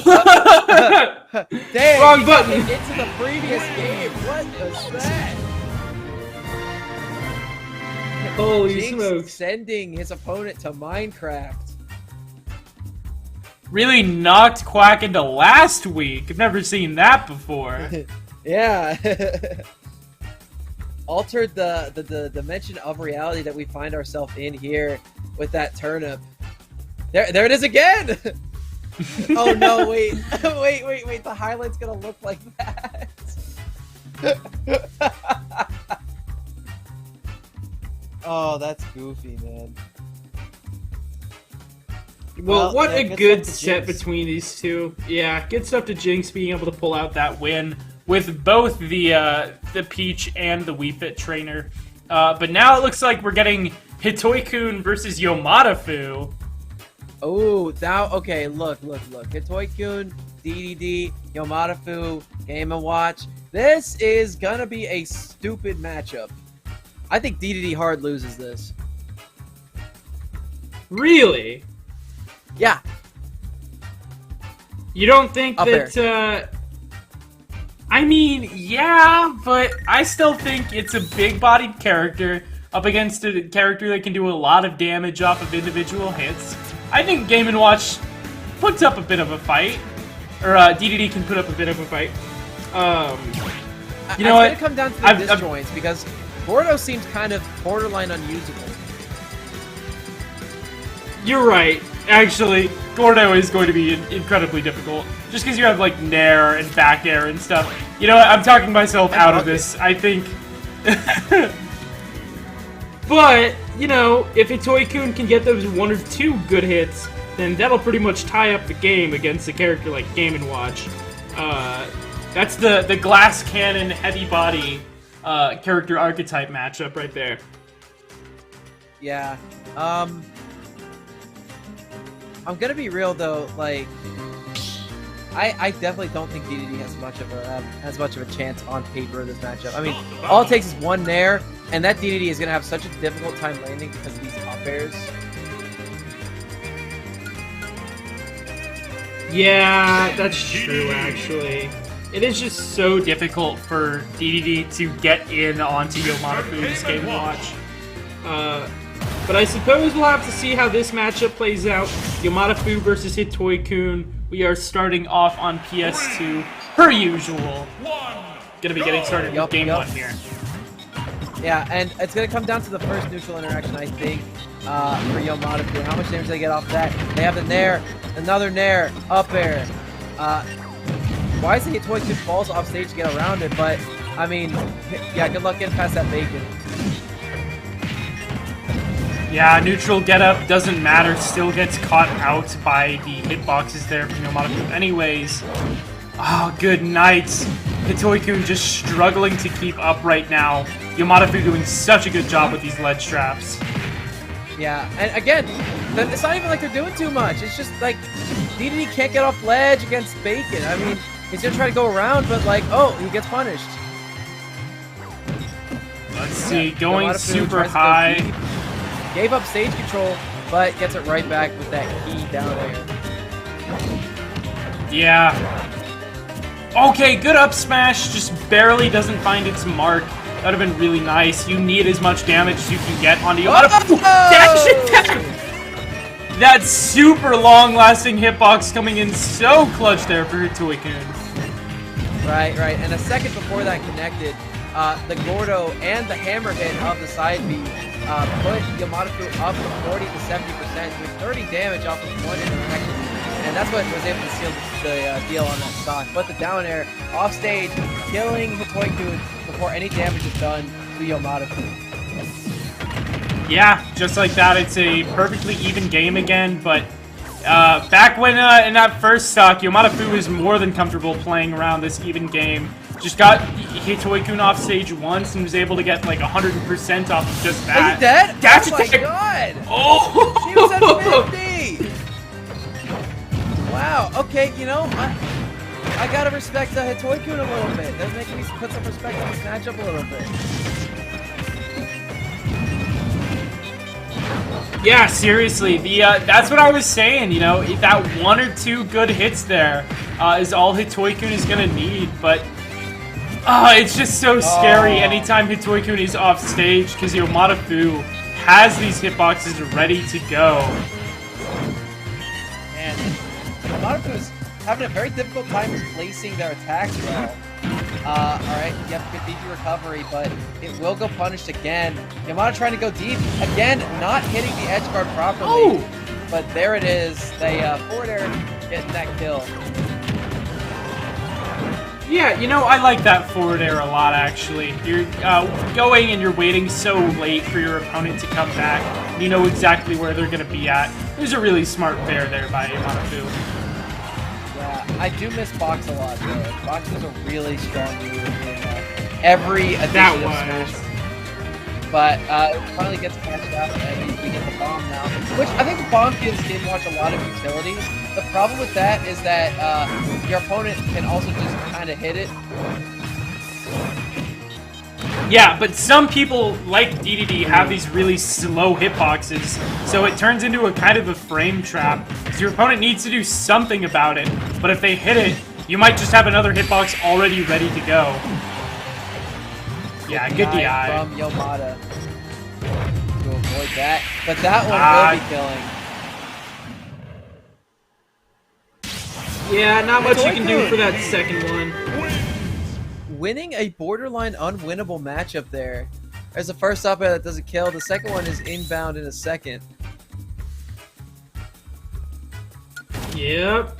S1: Dang,
S2: Wrong button.
S1: Into the previous game. What was that?
S2: Holy
S1: Jinx
S2: smokes.
S1: sending his opponent to Minecraft.
S2: Really knocked Quack into last week. I've never seen that before.
S1: Yeah. Altered the dimension of reality that we find ourselves in here with that turnip. There it is again! Oh no, wait. wait, the highlight's gonna look like that. Oh, that's goofy, man.
S2: Well, what
S1: yeah,
S2: a good set between these two. Yeah, good stuff to Jinx being able to pull out that win with both the Peach and the Wii Fit trainer. But now it looks like we're getting Hitoi-kun versus Yomadafu.
S1: Oh, okay, look. Hitoi-kun, DDD, Yomadafu, Game & Watch. This is gonna be a stupid matchup. I think DDD hard loses this.
S2: Really?
S1: Yeah.
S2: You don't think
S1: Up
S2: that, I mean, yeah, but I still think it's a big-bodied character up against a character that can do a lot of damage off of individual hits. I think Game & Watch puts up a bit of a fight. Or DDD can put up a bit of a fight. You know what?
S1: It's going to come down to the disjoints because Gordo seems kind of borderline unusable.
S2: You're right. Actually, Gordo is going to be incredibly difficult. Just because you have, like, Nair and back air and stuff. You know what? I'm talking myself out of this. I think... But, you know, if Hitoi-kun can get those 1 or 2 good hits, then that'll pretty much tie up the game against a character like Game & Watch. That's the glass cannon, heavy body character archetype matchup right there.
S1: Yeah. I'm gonna be real though, like I definitely don't think DDD has much of a chance on paper in this matchup. I mean, all it takes is 1 Nair, and that DDD is gonna have such a difficult time landing because of these up airs.
S2: Yeah, that's true actually. It is just so difficult for DDD to get in onto Yomadafu's Game & Watch. But I suppose we'll have to see how this matchup plays out. Yomadafu versus Hitoi-kun. We are starting off on PS2, per usual. Gonna be getting started with Game 1 here.
S1: Yeah, and it's gonna come down to the first neutral interaction, I think, for Yomadafu. How much damage do they get off that? They have the Nair, another Nair, up air. Why is the Hitoi-kun falls off stage to get around it? But, I mean, yeah, good luck getting past that bacon.
S2: Yeah, neutral getup doesn't matter, still gets caught out by the hitboxes there from Yomadafu anyways. Oh, good night. Hitoi-kun just struggling to keep up right now. Yomadafu doing such a good job with these ledge traps.
S1: Yeah, and again, it's not even like they're doing too much. It's just like, DDD can't get off ledge against bacon. I mean, he's gonna try to go around, but like, oh, he gets punished.
S2: Let's see, going super high.
S1: Gave up stage control, but gets it right back with that key down air.
S2: Yeah. Okay, good up smash, just barely doesn't find its mark. That would have been really nice. You need as much damage as you can get onto Yomadafu. That super long-lasting hitbox coming in so clutch there for Hitoi-kun.
S1: Right, and a second before that connected, the Gordo and the hammer hit of the side B put Yomadafu up from 40 to 70% with 30 damage off of 1 interaction. And that's what was able to seal the deal on that stock. But the down air off stage, killing Hitoi-kun before any damage is done to Yomadafu.
S2: Yeah, just like that, it's a perfectly even game again, but back when in that first stock, Yomadafu was more than comfortable playing around this even game. Just got Hitoi-kun off stage once and was able to get like 100% off of just that.
S1: Is he dead?
S2: Dash
S1: oh
S2: attack!
S1: My god!
S2: Oh!
S1: She was at 50! Wow, okay, you know, I gotta respect Hitoi-kun a little bit. That's making me put some respect on this matchup a little bit.
S2: Yeah, seriously, that's what I was saying, you know, that 1 or 2 good hits there is all Hitoi-kun is gonna need, but it's just so scary anytime Hitoi-kun is off stage, because Yomadafu has these hitboxes ready to go.
S1: And Yomadafu's having a very difficult time placing their attacks well. Alright, you have to get DP recovery, but it will go punished again. Yamada trying to go deep. Again, not hitting the edge guard properly.
S2: Oh!
S1: But there it is. They forward air getting that kill.
S2: Yeah, you know, I like that forward air a lot, actually. You're going and you're waiting so late for your opponent to come back. You know exactly where they're going to be at. There's a really smart pair there by Yomadafu.
S1: Yeah, I do miss Box a lot, though. Box was a really strong move in every edition of Smash. But it finally gets patched out, and we get the bomb now. Which, I think the bomb gives Game & Watch a lot of utility. The problem with that is that your opponent can also just kind of hit it.
S2: Yeah, but some people, like DDD, have these really slow hitboxes, so it turns into a kind of a frame trap. So your opponent needs to do something about it, but if they hit it, you might just have another hitbox already ready to go. Yeah, good DI.
S1: From Yomada. avoid that. But that one will be killing.
S2: Yeah, not much you can do for that second one.
S1: Winning a borderline unwinnable matchup there. There's the first up air that doesn't kill. The second one is inbound in a second.
S2: Yep.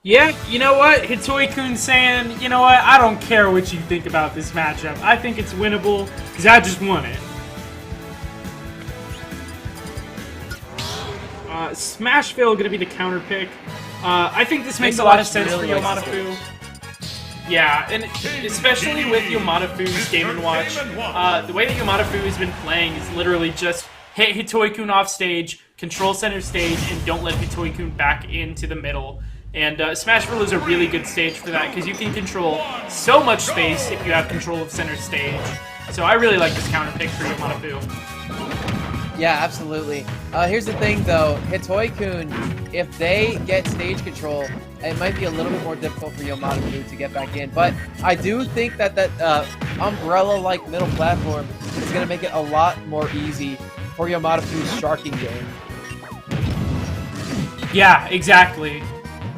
S2: Yeah, you know what? Hitoi-kun saying, you know what? I don't care what you think about this matchup. I think it's winnable because I just won it. Smashville going to be the counter pick. I think this makes a lot of sense for Yomadafu. Yeah, and especially with Yomadafu's Game & Watch, the way that Yomadafu has been playing is literally just hit Hitoi-kun off stage, control center stage, and don't let Hitoi-kun back into the middle. And Smashville is a really good stage for that, because you can control so much space if you have control of center stage. So I really like this counter pick for Yomadafu.
S1: Yeah, absolutely. Here's the thing, though. Hitoi-kun, if they get stage control, it might be a little bit more difficult for Yomadafu to get back in. But I do think that umbrella-like middle platform is going to make it a lot more easy for Yomadafu's sharking game.
S2: Yeah, exactly.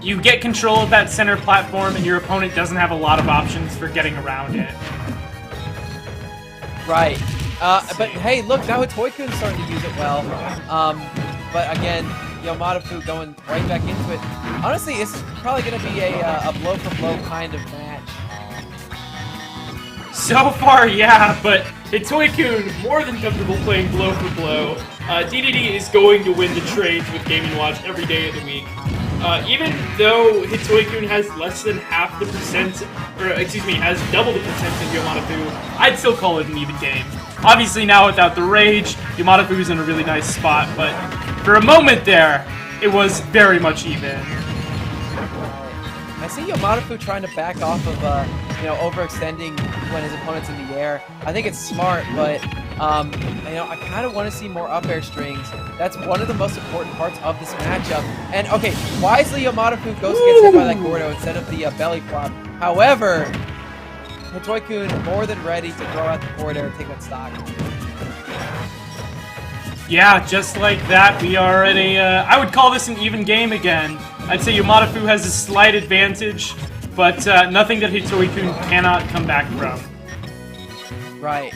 S2: You get control of that center platform, and your opponent doesn't have a lot of options for getting around it.
S1: Right. But hey, look, now Hitoi-kun's starting to use it well. But again, Yomadafu going right back into it. Honestly, it's probably going to be a blow-for-blow kind of match.
S2: So far, yeah, but Hitoi-kun more than comfortable playing blow-for-blow. DDD is going to win the trades with Game & Watch every day of the week. Even though Hitoi-kun has less than half the percent, or excuse me, has double the percent of Yomadafu, I'd still call it an even game. Obviously now without the rage, Yomadafu's in a really nice spot, but for a moment there, it was very much even.
S1: I see Yomadafu trying to back off of, overextending when his opponent's in the air. I think it's smart, but, I kind of want to see more up air strings. That's one of the most important parts of this matchup. And, okay, wisely Yomadafu goes and gets hit by that Gordo instead of the belly flop. However, Hitoi-kun more than ready to throw out the forward air and take that stock.
S2: Yeah, just like that, we are at I would call this an even game again. I'd say Yomadafu has a slight advantage, but nothing that Hitoi-kun cannot come back from.
S1: Right.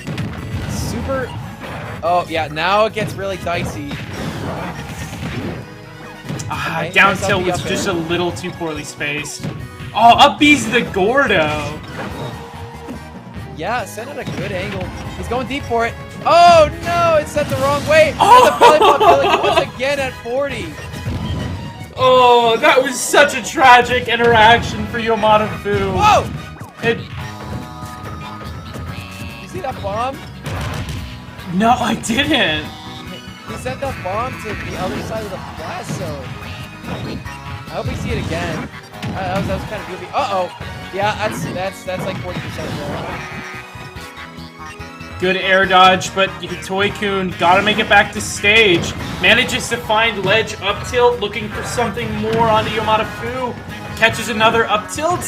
S1: Super... Oh, yeah, now it gets really dicey.
S2: Okay, down tilt was just a little too poorly spaced. Oh, up B's the Gordo!
S1: Yeah, sent at a good angle. He's going deep for it. Oh, no! It's set the wrong way! Oh! And the belly flop killing once again at 40.
S2: Oh, that was such a tragic interaction for Yomadafu.
S1: Whoa! You see that bomb?
S2: No, I didn't.
S1: He sent that bomb to the other side of the blast zone. I hope we see it again. That was kind of goofy. Uh-oh. Yeah, that's like 40% there.
S2: Good air dodge, but Hitoi-kun gotta make it back to stage. Manages to find ledge up tilt, looking for something more onto Yomadafu. Catches another up tilt.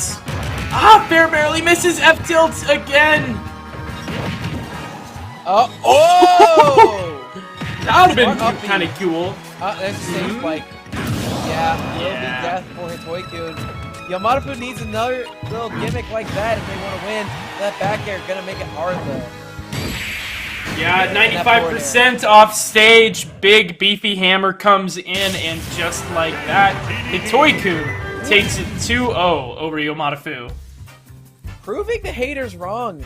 S2: Ah, Fair barely misses F tilt again.
S1: Oh!
S2: That would have been kind of cool.
S1: That's the same spike. Yeah, will be death for Hitoi-kun. Yomadafu needs another little gimmick like that if they want to win. That back air gonna make it hard though.
S2: Yeah, 95% off stage. Big beefy hammer comes in, and just like that, Hitoi-kun takes it 2-0 over Yomadafu.
S1: Proving the haters wrong.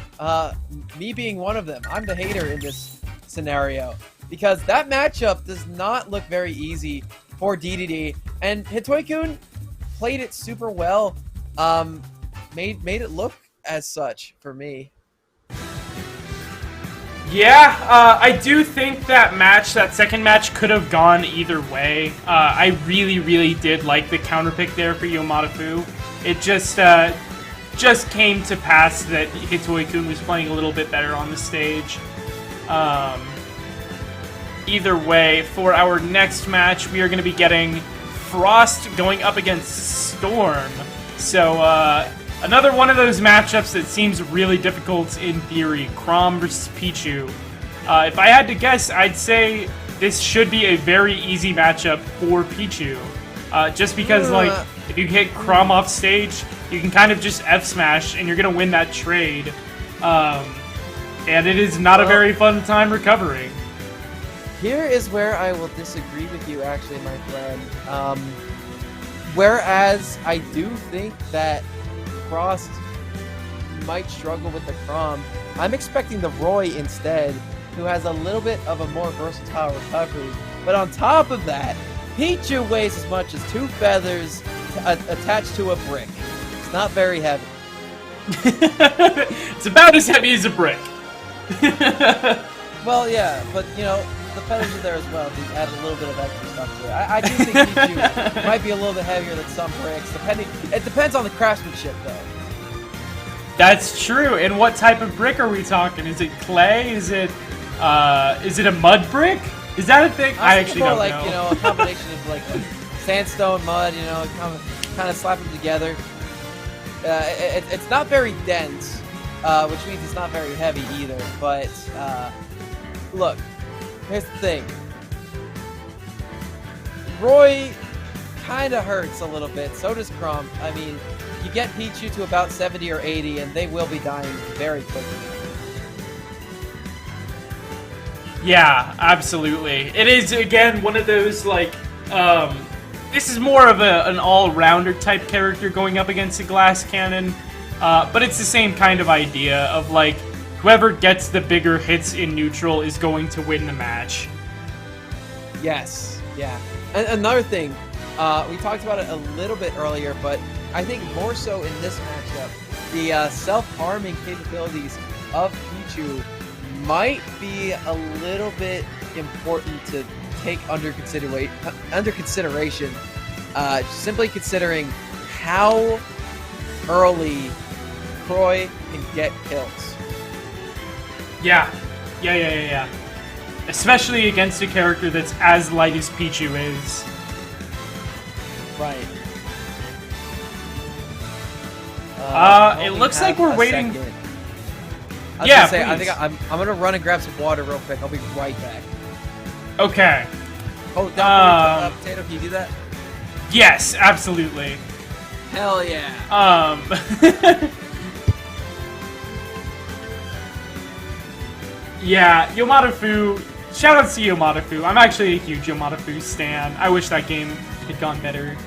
S1: Me being one of them. I'm the hater in this scenario. Because that matchup does not look very easy for DDD. And Hitoi-kun played it super well. Made it look as such for me.
S2: Yeah, I do think that second match could have gone either way. I really, really did like the counter pick there for Yomadafu. It just came to pass that Hitoi-kun was playing a little bit better on the stage. Either way, for our next match, we are going to be getting Frost going up against Storm. So, Another one of those matchups that seems really difficult in theory, Chrom versus Pichu. If I had to guess, I'd say this should be a very easy matchup for Pichu. Just because, like, if you hit Chrom off stage, you can kind of just F-smash, and you're going to win that trade. And it is not a very fun time recovering.
S1: Here is where I will disagree with you, actually, my friend. Whereas I do think that Frost might struggle with the Chrom, I'm expecting the Roy instead, who has a little bit of a more versatile recovery. But on top of that, Pichu weighs as much as 2 feathers attached to a brick. It's not very heavy.
S2: It's about as heavy as a brick.
S1: Well, yeah, but you know, the feathers are there as well to add a little bit of extra stuff to it. I do think Pichu might be a little bit heavier than some bricks, depending. It depends on the craftsmanship, though.
S2: That's true. And what type of brick are we talking? Is it clay? Is it a mud brick? Is that a thing? I actually don't know.
S1: You know, a combination of like sandstone, mud. You know, kind of slap them together. It's not very dense, which means it's not very heavy either. But look, here's the thing. Roy kind of hurts a little bit. So does Chrom. I mean, you get Pichu to about 70 or 80, and they will be dying very quickly.
S2: Yeah, absolutely. It is, again, one of those, like, this is more of an all-rounder type character going up against a glass cannon, but it's the same kind of idea of, like, whoever gets the bigger hits in neutral is going to win the match.
S1: Yes, yeah. And another thing, we talked about it a little bit earlier, but I think more so in this matchup, the self-harming capabilities of Pichu might be a little bit important to take under consideration, simply considering how early Croy can get kills.
S2: Yeah. Especially against a character that's as light as Pichu is.
S1: Right.
S2: It looks like we're waiting.
S1: Second. I think I'm gonna run and grab some water real quick. I'll be right back.
S2: Okay.
S1: Oh, down potato. Can you do that?
S2: Yes, absolutely.
S1: Hell yeah.
S2: Yeah, Yomadafu. Shout out to Yomadafu. I'm actually a huge Yomadafu stan. I wish that game had gone better.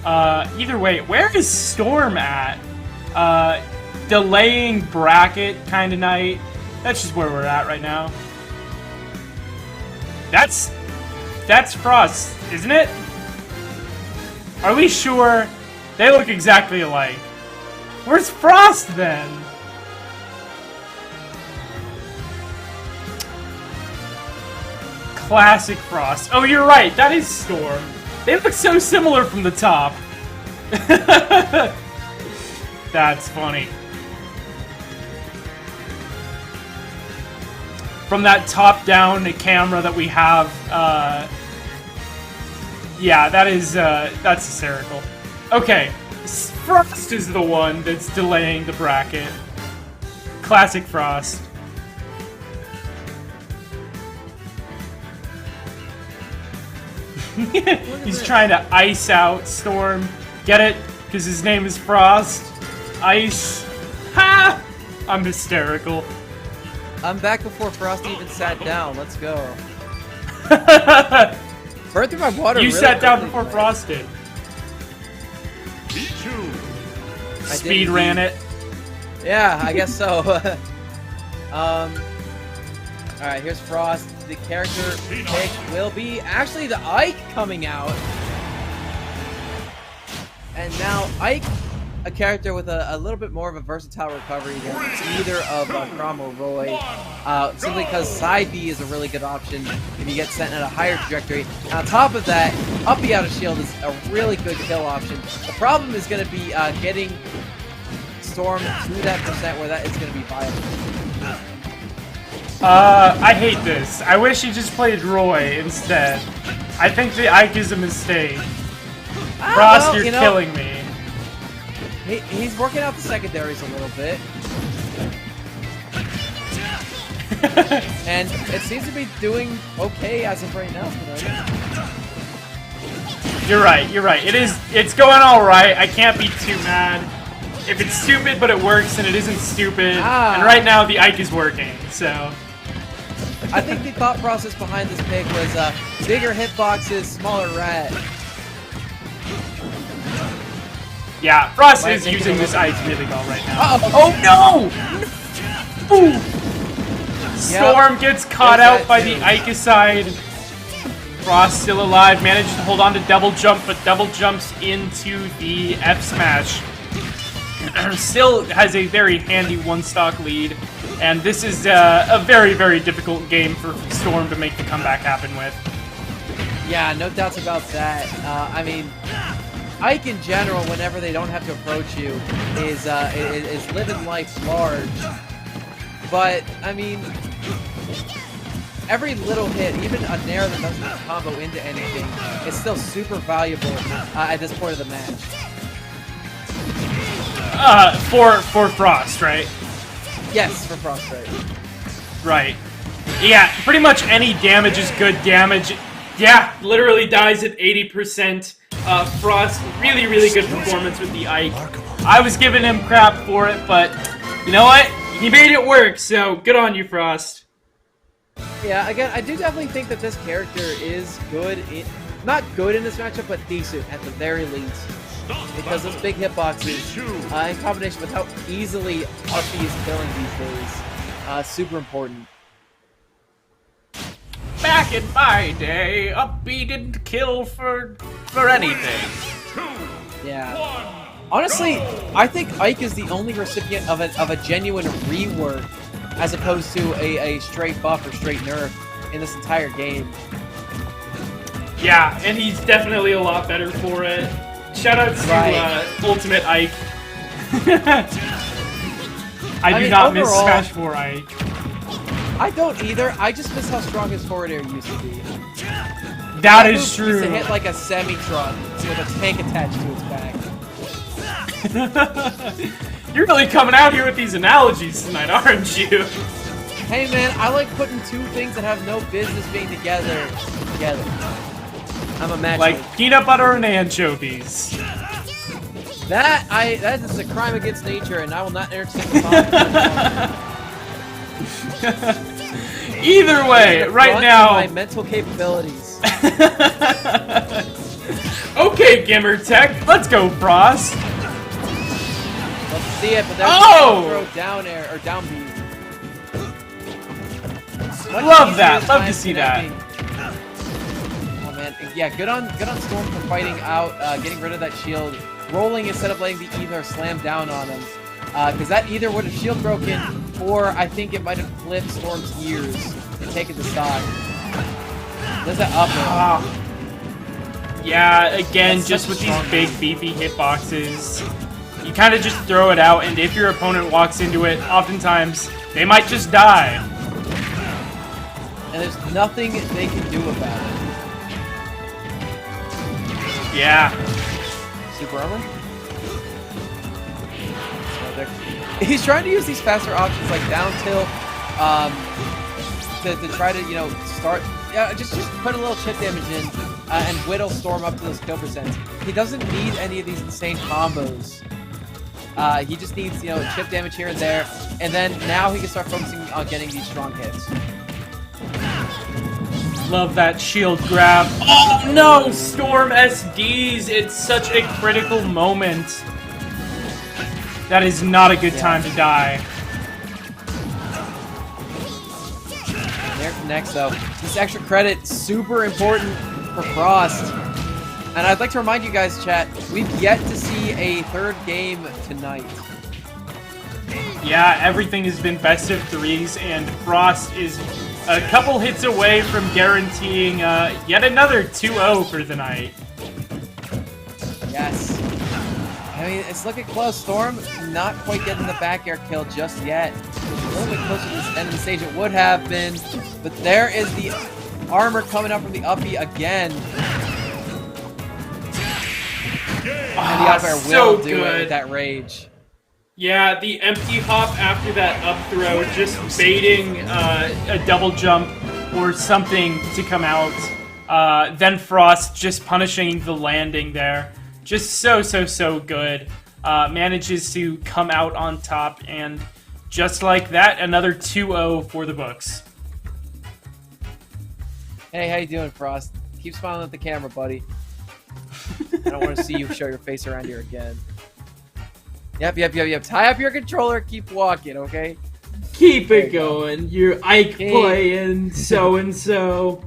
S2: Either way, where is Storm at? Delaying bracket kind of night. That's just where we're at right now. That's Frost, isn't it? Are we sure? They look exactly alike. Where's Frost then? Classic Frost. Oh, you're right. That is Storm. They look so similar from the top. That's funny. From that top-down camera that we have, yeah, that's hysterical. Okay, Frost is the one that's delaying the bracket. Classic Frost. He's trying to ice out Storm. Get it? Because his name is Frost. Ice. Ha! I'm hysterical.
S1: I'm back before Frost even sat down. Let's go. Burn through my water.
S2: You
S1: really
S2: sat down
S1: quickly,
S2: before Frost did. Speed ran it.
S1: Yeah, I guess so. Alright, here's Frost. The character pick will be actually the Ike coming out. And now Ike, a character with a little bit more of a versatile recovery than either of Chrom or Roy. Simply because side B is a really good option if you get sent at a higher trajectory. And on top of that, up B out of shield is a really good kill option. The problem is going to be getting Storm to that percent where that is going to be viable.
S2: I hate this. I wish he just played Roy instead. I think the Ike is a mistake. Frost, you're killing me.
S1: He's working out the secondaries a little bit. And it seems to be doing okay as of right now.
S2: You're right, you're right. It's going alright. I can't be too mad. If it's stupid but it works, then it isn't stupid. And right now the Ike is working, so.
S1: I think the thought process behind this pick was bigger hitboxes, smaller rat.
S2: Yeah, Frost is using this Ike really well right now. Oh no! Boom! Storm gets caught out by the Ike side. Frost still alive, managed to hold on to double jump, but double jumps into the F smash. Still has a very handy one-stock lead, and this is a very, very difficult game for Storm to make the comeback happen with.
S1: Yeah, no doubts about that. I mean, Ike in general, whenever they don't have to approach you, is living life large. But, I mean, every little hit, even a nair that doesn't combo into anything, is still super valuable at this point of the match.
S2: For Frost, right?
S1: Yes, for Frost, right.
S2: Right. Yeah, pretty much any damage is good damage. Yeah, literally dies at 80%. Frost, really, really good performance with the Ike. I was giving him crap for it, but you know what? He made it work, so good on you, Frost.
S1: Yeah, again, I do definitely think that this character is good. Not good in this matchup, but decent at the very least. Because those big hitboxes, in combination with how easily Uppy is killing these days, super important.
S2: Back in my day, Uppy didn't kill for anything.
S1: Yeah. Honestly, I think Ike is the only recipient of a genuine rework, as opposed to a straight buff or straight nerf in this entire game.
S2: Yeah, and he's definitely a lot better for it. Shout out to Ultimate Ike. I do not miss Smash 4 Ike.
S1: I don't either. I just miss how strong his forward air used to be.
S2: That is true.
S1: Used to hit like a semi-truck with a tank attached to its back.
S2: You're really coming out here with these analogies tonight, aren't you?
S1: Hey man, I like putting two things that have no business being together. I'm a match.
S2: Like peanut butter and anchovies.
S1: That is a crime against nature, and I will not entertain the thought.
S2: Either way, right now.
S1: My mental capabilities.
S2: Okay, Gimmer Tech, let's go, Frost.
S1: Let's see it, but there's throw down air or down B.
S2: Love that. Love to see that.
S1: Oh man, yeah, good on Storm for fighting out, getting rid of that shield, rolling instead of letting the ether slam down on him. Because that either would have shield broken, or I think it might have flipped Storm's ears and taken the stock. There's that up.
S2: Yeah, again, just with these big beefy hitboxes, you kind of just throw it out, and if your opponent walks into it, oftentimes they might just die.
S1: And there's nothing they can do about it.
S2: Yeah.
S1: Super armor? He's trying to use these faster options like down tilt to try to, you know, start. Yeah, just put a little chip damage in and whittle Storm up to those kill percents. He doesn't need any of these insane combos. He just needs, you know, chip damage here and there, and then now he can start focusing on getting these strong hits.
S2: Love that shield grab. Oh no, Storm SDs. It's such a critical moment. That is not a good time to die.
S1: There connects though. This extra credit, super important for Frost. And I'd like to remind you guys, chat, we've yet to see a third game tonight.
S2: Yeah, everything has been best of threes, and Frost is a couple hits away from guaranteeing yet another 2-0 for the night.
S1: Yes. I mean, it's looking close. Storm not quite getting the back air kill just yet. A little bit closer to the end of the stage it would have been. But there is the armor coming up from the uppy again. And the up air will do it with that rage.
S2: Yeah, the empty hop after that up throw, just baiting a double jump or something to come out. Then Frost just punishing the landing there. Just so good. Manages to come out on top, and just like that, another 2-0 for the books.
S1: Hey, how you doing, Frost? Keep smiling at the camera, buddy. I don't want to see you show your face around here again. Yep. Tie up your controller, keep walking, okay?
S2: Keep it going. You're Ike playing so-and-so.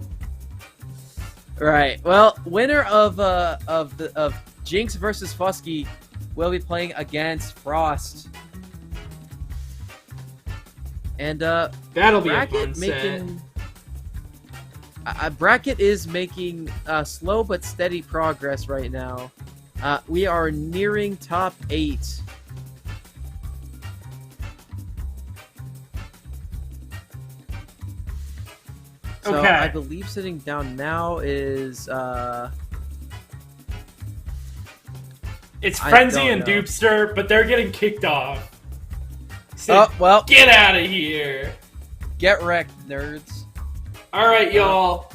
S1: Right. Well, winner of Jinx versus Fusky will be playing against Frost. And
S2: that'll be a fun set.
S1: Bracket is making slow but steady progress right now. We are nearing top 8. So
S2: okay.
S1: I believe sitting down now is
S2: it's Frenzy and Dupster, but they're getting kicked off.
S1: So well,
S2: get out of here.
S1: Get wrecked, nerds.
S2: Alright, y'all.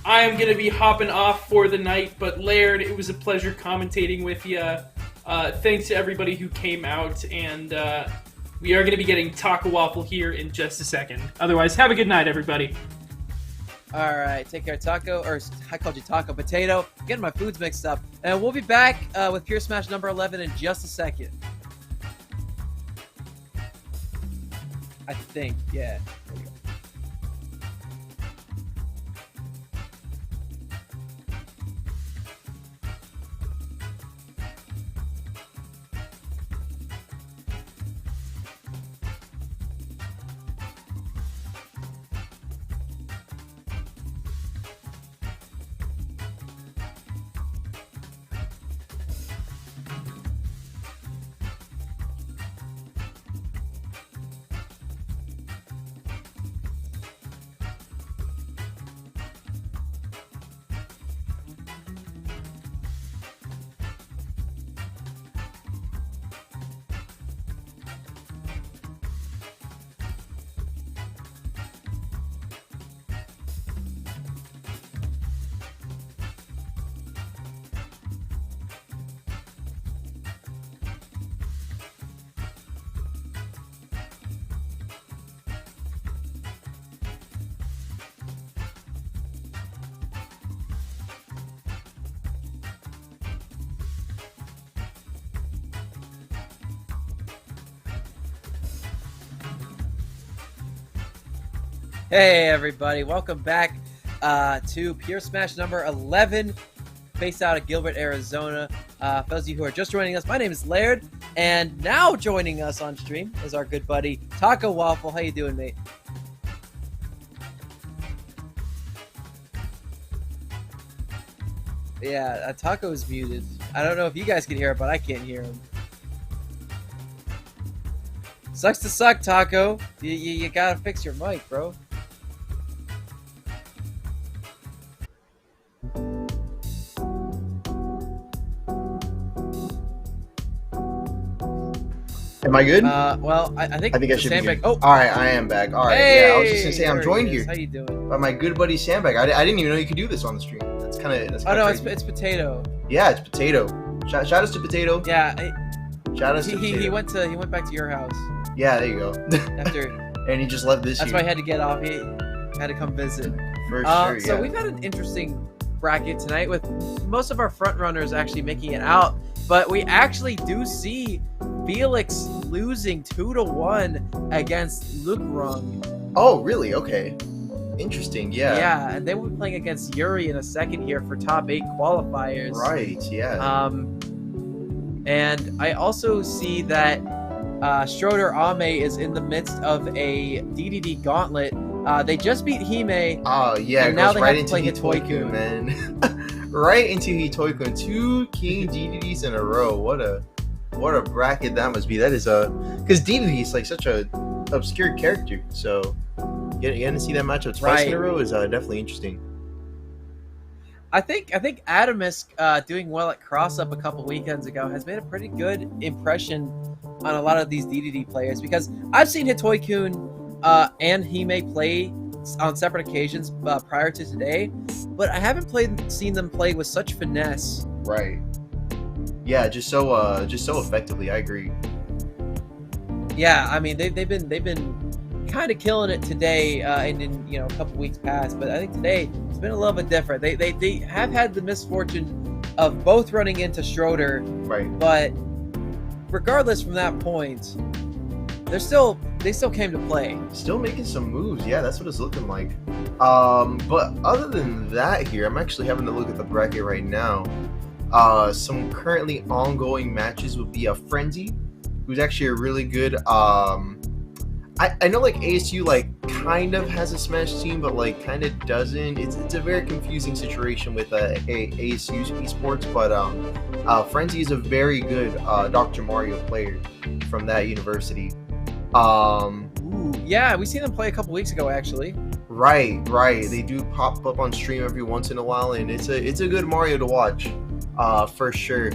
S2: I am going to be hopping off for the night, but Laird, it was a pleasure commentating with you. Thanks to everybody who came out, and we are going to be getting Taco Waffle here in just a second. Otherwise, have a good night, everybody.
S1: Alright, take care, Taco, or I called you Taco Potato. I'm getting my foods mixed up. And we'll be back with Pure Smash number 11 in just a second. I think, yeah. There we go. Hey everybody, welcome back to Pure Smash number 11, based out of Gilbert, Arizona. For those of you who are just joining us, my name is Laird, and now joining us on stream is our good buddy Taco Waffle. How you doing, mate? Yeah, Taco is muted. I don't know if you guys can hear it, but I can't hear him. Sucks to suck, Taco. You gotta fix your mic, bro.
S3: Am I good?
S1: Well, I think
S3: I should be
S1: Sandbag.
S3: good.
S1: Oh,
S3: all right, I am back. All right,
S1: hey,
S3: yeah, I was just gonna say I'm joined here
S1: How you doing?
S3: by my good buddy Sandbag. I didn't even know you could do this on the stream. That's kind of.
S1: Oh no, it's Potato.
S3: Yeah, it's Potato. Shout us to Potato.
S1: Yeah,
S3: shout us to Potato.
S1: He went back to your house.
S3: Yeah, there you go.
S1: After.
S3: And he just left this.
S1: That's why I had to get off. He had to come visit.
S3: For sure.
S1: So
S3: yeah.
S1: we've had an interesting bracket tonight with most of our front runners actually making it out, but we actually do see Felix losing 2-1 against Luke Rung.
S3: Oh, really? Okay. Interesting. Yeah.
S1: Yeah, and then we're playing against Yuri in a second here for top 8 qualifiers.
S3: Right. Yeah.
S1: And I also see that Schroeder Ame is in the midst of a DDD gauntlet. They just beat Hime.
S3: Oh yeah,
S1: and
S3: it
S1: now
S3: goes
S1: they
S3: right
S1: have to
S3: into
S1: play
S3: Hitoiku, man. Right into Hitoiku. 2 King DDDs in a row. What a bracket that must be. That is because DDD is like such a obscure character. So getting to see that matchup twice in a row is definitely interesting.
S1: I think Adamus doing well at Cross Up a couple weekends ago has made a pretty good impression on a lot of these DDD players, because I've seen Hitoy-kun and Hime play on separate occasions prior to today, but I haven't seen them play with such finesse.
S3: Right. Yeah, just so effectively. I agree.
S1: Yeah, I mean they've been kind of killing it today, and in a couple weeks past, but I think today it's been a little bit different. They have had the misfortune of both running into Schroeder,
S3: Right.
S1: but regardless from that point, they still came to play.
S3: Still making some moves. Yeah, that's what it's looking like. But other than that, here I'm actually having to look at the bracket right now. Some currently ongoing matches would be a Frenzy, who's actually a really good. I know like ASU like kind of has a Smash team, but like kind of doesn't. It's a very confusing situation with ASU's esports, but Frenzy is a very good Dr. Mario player from that university.
S1: Ooh, yeah, we seen them play a couple weeks ago actually.
S3: Right. They do pop up on stream every once in a while, and it's a good Mario to watch, for sure.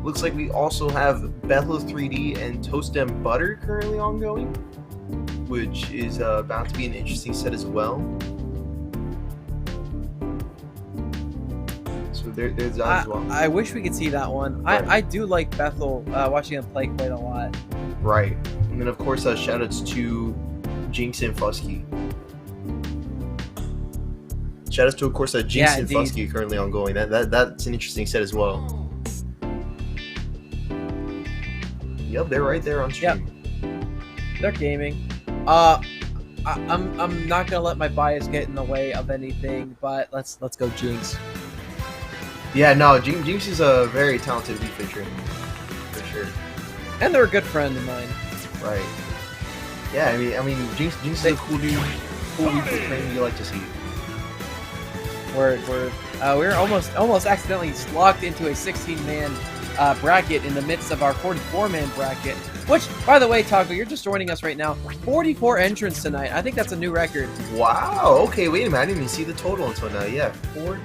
S3: Looks like we also have Bethel 3D and Toast and Butter currently ongoing, which is about to be an interesting set as well. So there's that as well.
S1: I wish we could see that one.
S3: Right.
S1: I do like Bethel, watching them play quite a lot.
S3: Right. And then of course shoutouts to Jinx and Fusky. Shoutouts to of course Jinx
S1: Yeah,
S3: and
S1: indeed.
S3: Fusky currently ongoing. That's an interesting set as well. Yep, they're right there on stream.
S1: They're gaming. I'm not gonna let my bias get in the way of anything, but let's go Jinx.
S3: Yeah, no, Jinx is a very talented Wii Fit for sure.
S1: And they're a good friend of mine.
S3: Right. Yeah, I mean, Jinx is a cool dude. Cool Wii Fit trainer you like to see.
S1: We're almost accidentally locked into a 16-man bracket in the midst of our 44-man bracket. Which, by the way, Taco, you're just joining us right now. 44 entrants tonight. I think that's a new record.
S3: Wow. Okay, wait a minute. I didn't even see the total until now. Yeah, 40.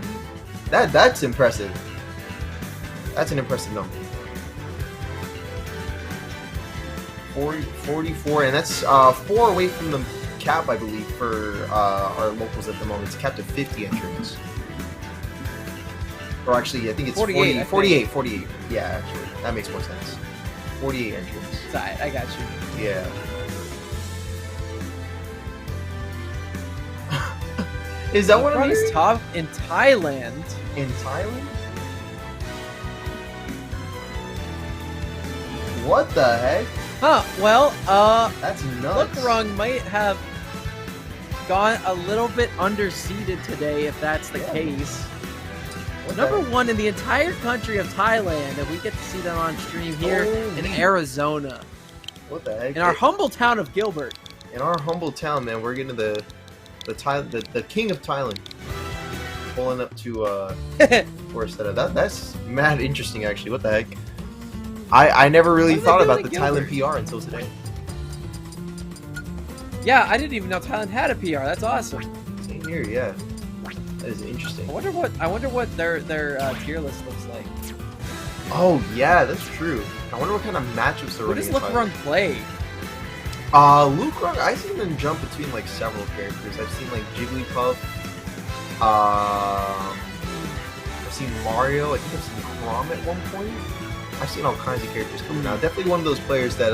S3: That's impressive. That's an impressive number. 44, and that's 4 away from the cap, I believe, for our locals at the moment. It's capped at 50 entrants. Or actually, I think it's
S1: 48,
S3: 48. Yeah, actually. That makes more sense. 48 entrants.
S1: Side, I got you.
S3: Yeah. Is that one of
S1: LeBron is
S3: these?
S1: top in Thailand.
S3: In Thailand? What the heck?
S1: Huh, well,
S3: That's nuts.
S1: Lookrung might have gone a little bit underseeded today, if that's the case.
S3: What the
S1: Number
S3: heck?
S1: 1 in the entire country of Thailand, and we get to see them on stream here in
S3: Holy.
S1: Arizona,
S3: What the heck?
S1: in our humble town of Gilbert.
S3: In our humble town, man, we're getting the king of Thailand pulling up to for a setup. That's mad interesting, actually. What the heck? I never really
S1: What are they
S3: thought
S1: doing
S3: about the
S1: in
S3: Thailand
S1: Gilbert?
S3: PR until today.
S1: Yeah, I didn't even know Thailand had a PR. That's awesome.
S3: Same here, yeah. That is interesting.
S1: I wonder what their tier list looks like.
S3: Oh yeah, that's true. I wonder what kind of matchups they're
S1: Who
S3: running.
S1: does
S3: in
S1: Lookrung
S3: Thailand.
S1: play?
S3: Luke Rung, I've seen them jump between like several characters. I've seen like Jigglypuff. I've seen Mario. I think I've seen Chrom at one point. I've seen all kinds of characters coming out. Definitely one of those players that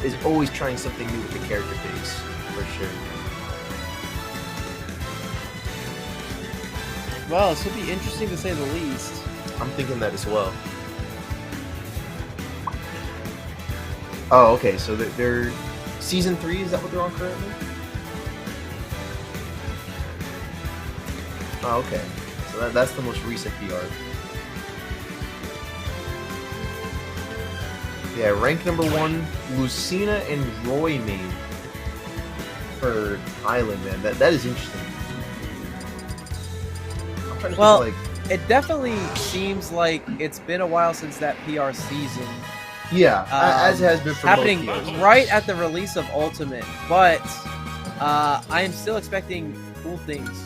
S3: is always trying something new with the character base, for sure.
S1: Well, this will be interesting to say the least.
S3: I'm thinking that as well. Oh, okay. So they're season 3. Is that what they're on currently? Oh, okay. So that's the most recent PR. Yeah, rank number 1, Lucina and Roy made for Thailand, man. That is interesting. I'm trying to
S1: Well,
S3: think,
S1: it definitely seems like it's been a while since that PR season.
S3: yeah, as it has been for
S1: happening
S3: most PRs.
S1: right at the release of Ultimate, but I am still expecting cool things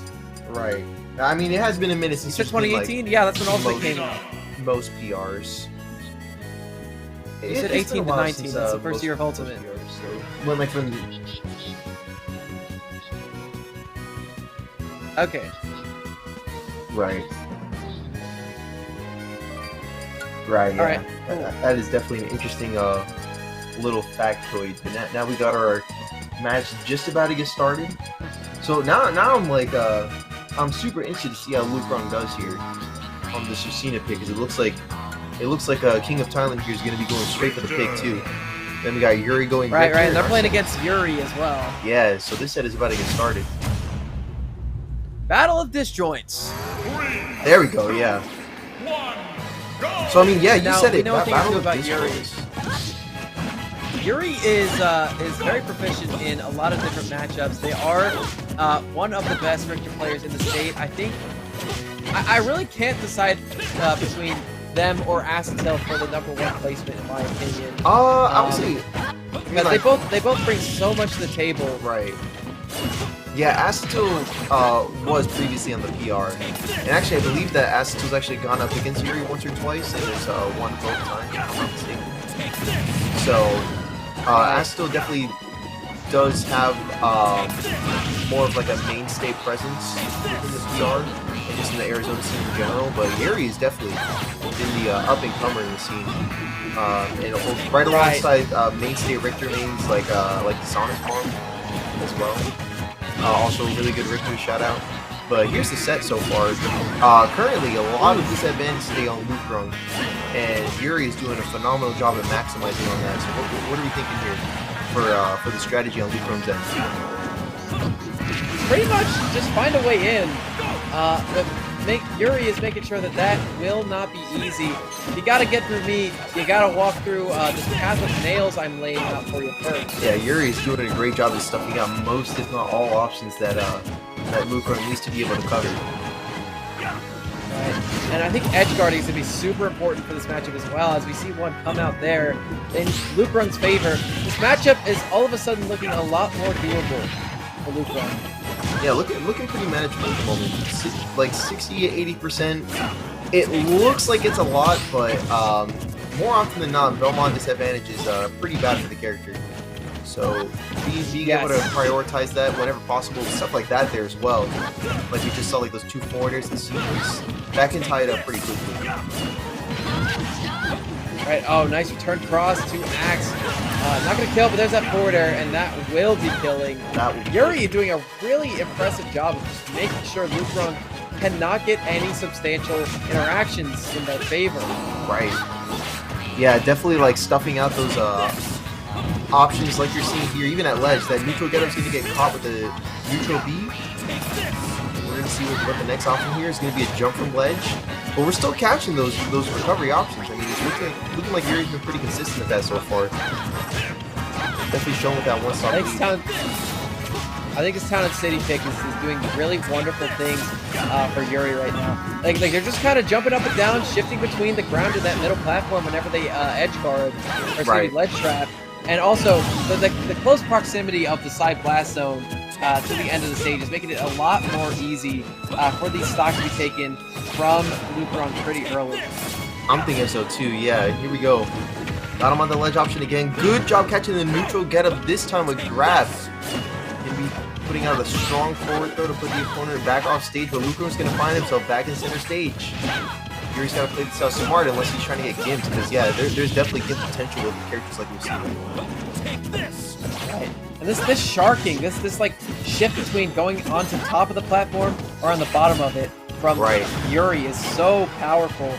S3: Right. I mean, it has been a minute since
S1: Since
S3: there's been,
S1: 2018? Yeah, that's when Ultimate
S3: most-
S1: came out.
S3: most PRs.
S1: You said
S3: It's been
S1: 18
S3: a
S1: to
S3: while
S1: 19.
S3: since,
S1: That's the first
S3: most-
S1: year of
S3: most
S1: Ultimate.
S3: PRs, so. When, like, from...
S1: Okay.
S3: Right. Right, yeah.
S1: All right, cool.
S3: That is definitely an interesting little factoid. But now we got our match just about to get started. So now I'm like I'm super interested to see how Lucron does here on the Susina pick, because it looks like King of Thailand here is going to be going straight for the pick too. Then we got Yuri going
S1: Right,
S3: Victor,
S1: right. And they're
S3: our
S1: playing
S3: second-
S1: against Yuri as well.
S3: Yeah, so this set is about to get started.
S1: Battle of Disjoints.
S3: There we go. Yeah. So I mean, yeah, you
S1: Now,
S3: said
S1: we
S3: it.
S1: know a thing or
S3: Battle
S1: two
S3: of
S1: about Yuri.
S3: Discords.
S1: Yuri is very proficient in a lot of different matchups. They are one of the best Richter players in the state. I think I really can't decide between them or Acetel for the #1 placement, in my opinion.
S3: I would say
S1: Because they both bring so much to the table.
S3: right. Yeah, Acetil was previously on the PR, and actually I believe that Acetil's actually gone up against Yuri once or twice, and there's won both times, if I'm not mistaken. So Acetil definitely does have more of like a mainstay presence within the PR and just in the Arizona scene in general. But Yuri is definitely in the up and comer in the scene, and right alongside mainstay Richter mains like the Sonic Bomb as well. Also, really good Richter shout out. But here's the set so far. Currently, a lot of disadvantage stay on Lucron, and Yuri is doing a phenomenal job at maximizing on that. So what are we thinking here for the strategy on Lucron's end?
S1: Pretty much just find a way in. Yuri is making sure that will not be easy. You gotta get through me. You gotta walk through this path of nails I'm laying out for you first.
S3: Yeah, Yuri is doing a great job of stuffing out most, if not all, options that Lucron needs to be able to cover.
S1: Right. And I think edge guarding is going to be super important for this matchup as well, as we see one come out there in Lucron's favor. This matchup is all of a sudden looking a lot more doable for Lucron.
S3: Yeah, looking pretty manageable at the moment. Like 60 to 80%. It looks like it's a lot, but more often than not, Belmont disadvantage is pretty bad for the character. So being able to prioritize that whenever possible, stuff like that there as well. Like you just saw, like those two forwarders in sequence, that can tie it up pretty quickly.
S1: Right, oh, nice return cross to Axe. Not going to kill, but there's that forwarder, and that will be killing. Yuri doing a really impressive job of just making sure Lucron cannot get any substantial interactions in their favor.
S3: Right. Yeah, definitely like stuffing out those options like you're seeing here, even at ledge. That neutral getup's going to get caught with the neutral B. We're going to see what the next option here is going to be a jump from ledge. But we're still catching those recovery options. I mean, it's looking like Yuri's been pretty consistent at that so far. Definitely shown with that one stop.
S1: I think his Town and City pick is doing really wonderful things for Yuri right now. Like they're just kind of jumping up and down, shifting between the ground and that middle platform whenever they edge guard or ledge trap. And also, the close proximity of the side blast zone to the end of the stage is making it a lot more easy for these stocks to be taken from Lucron pretty early.
S3: I'm thinking so too, yeah. Here we go. Got him on the ledge option again. Good job catching the neutral getup this time with grabs. Gonna be putting out a strong forward throw to put the opponent back off stage, but Lucron's gonna find himself back in center stage. Yuri's gotta play this out smart unless he's trying to get gimped, because yeah, there's definitely gimp potential with characters like we've seen.
S1: Right. And this sharking, this like shift between going onto top of the platform or on the bottom of it from Yuri is so powerful.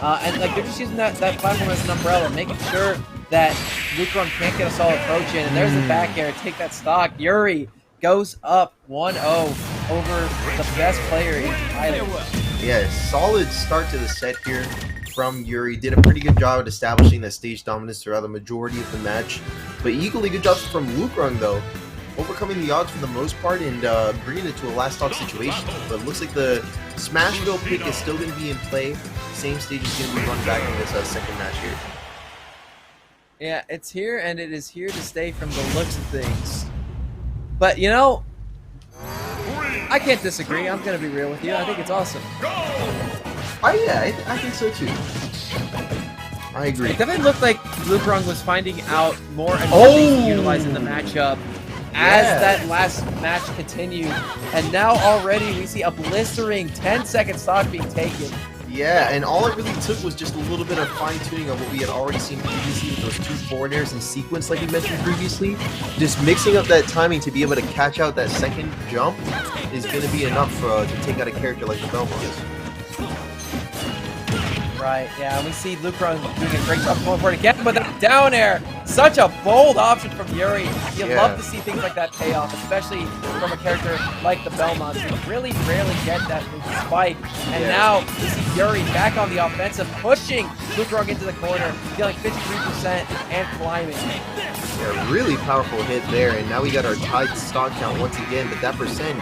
S1: And like they're just using that platform as an umbrella, making sure that Lucron can't get a solid approach in. And there's the back air, take that stock. Yuri goes up 1-0 over the best player in Thailand.
S3: Yeah, solid start to the set here from Yuri. Did a pretty good job at establishing that stage dominance throughout the majority of the match. But equally good job from Lucron, though, overcoming the odds for the most part and bringing it to a last stock situation. But it looks like the Smashville pick is still going to be in play. Same stage is going to be run back in this second match here.
S1: Yeah, it's here, and it is here to stay from the looks of things. But, you know, I can't disagree. I'm gonna be real with you. I think it's awesome.
S3: Yeah, I think so too. I agree.
S1: It definitely looked like Lubrung was finding out more and more things to utilize in the matchup as that last match continued. And now already we see a blistering 10-second stock being taken.
S3: Yeah, and all it really took was just a little bit of fine-tuning of what we had already seen previously with those 2 forward airs in sequence like you mentioned previously. Just mixing up that timing to be able to catch out that second jump is going to be enough to take out a character like the Belmonts.
S1: Right, yeah, and we see Lubrung doing a great job going for it again, but that down air, such a bold option from Yuri. You love to see things like that pay off, especially from a character like the Belmonts, who really rarely get that spike. And now we see Yuri back on the offensive, pushing Lubrung into the corner, dealing 53% and climbing.
S3: Yeah, really powerful hit there, and now we got our tied stock count once again, but that percent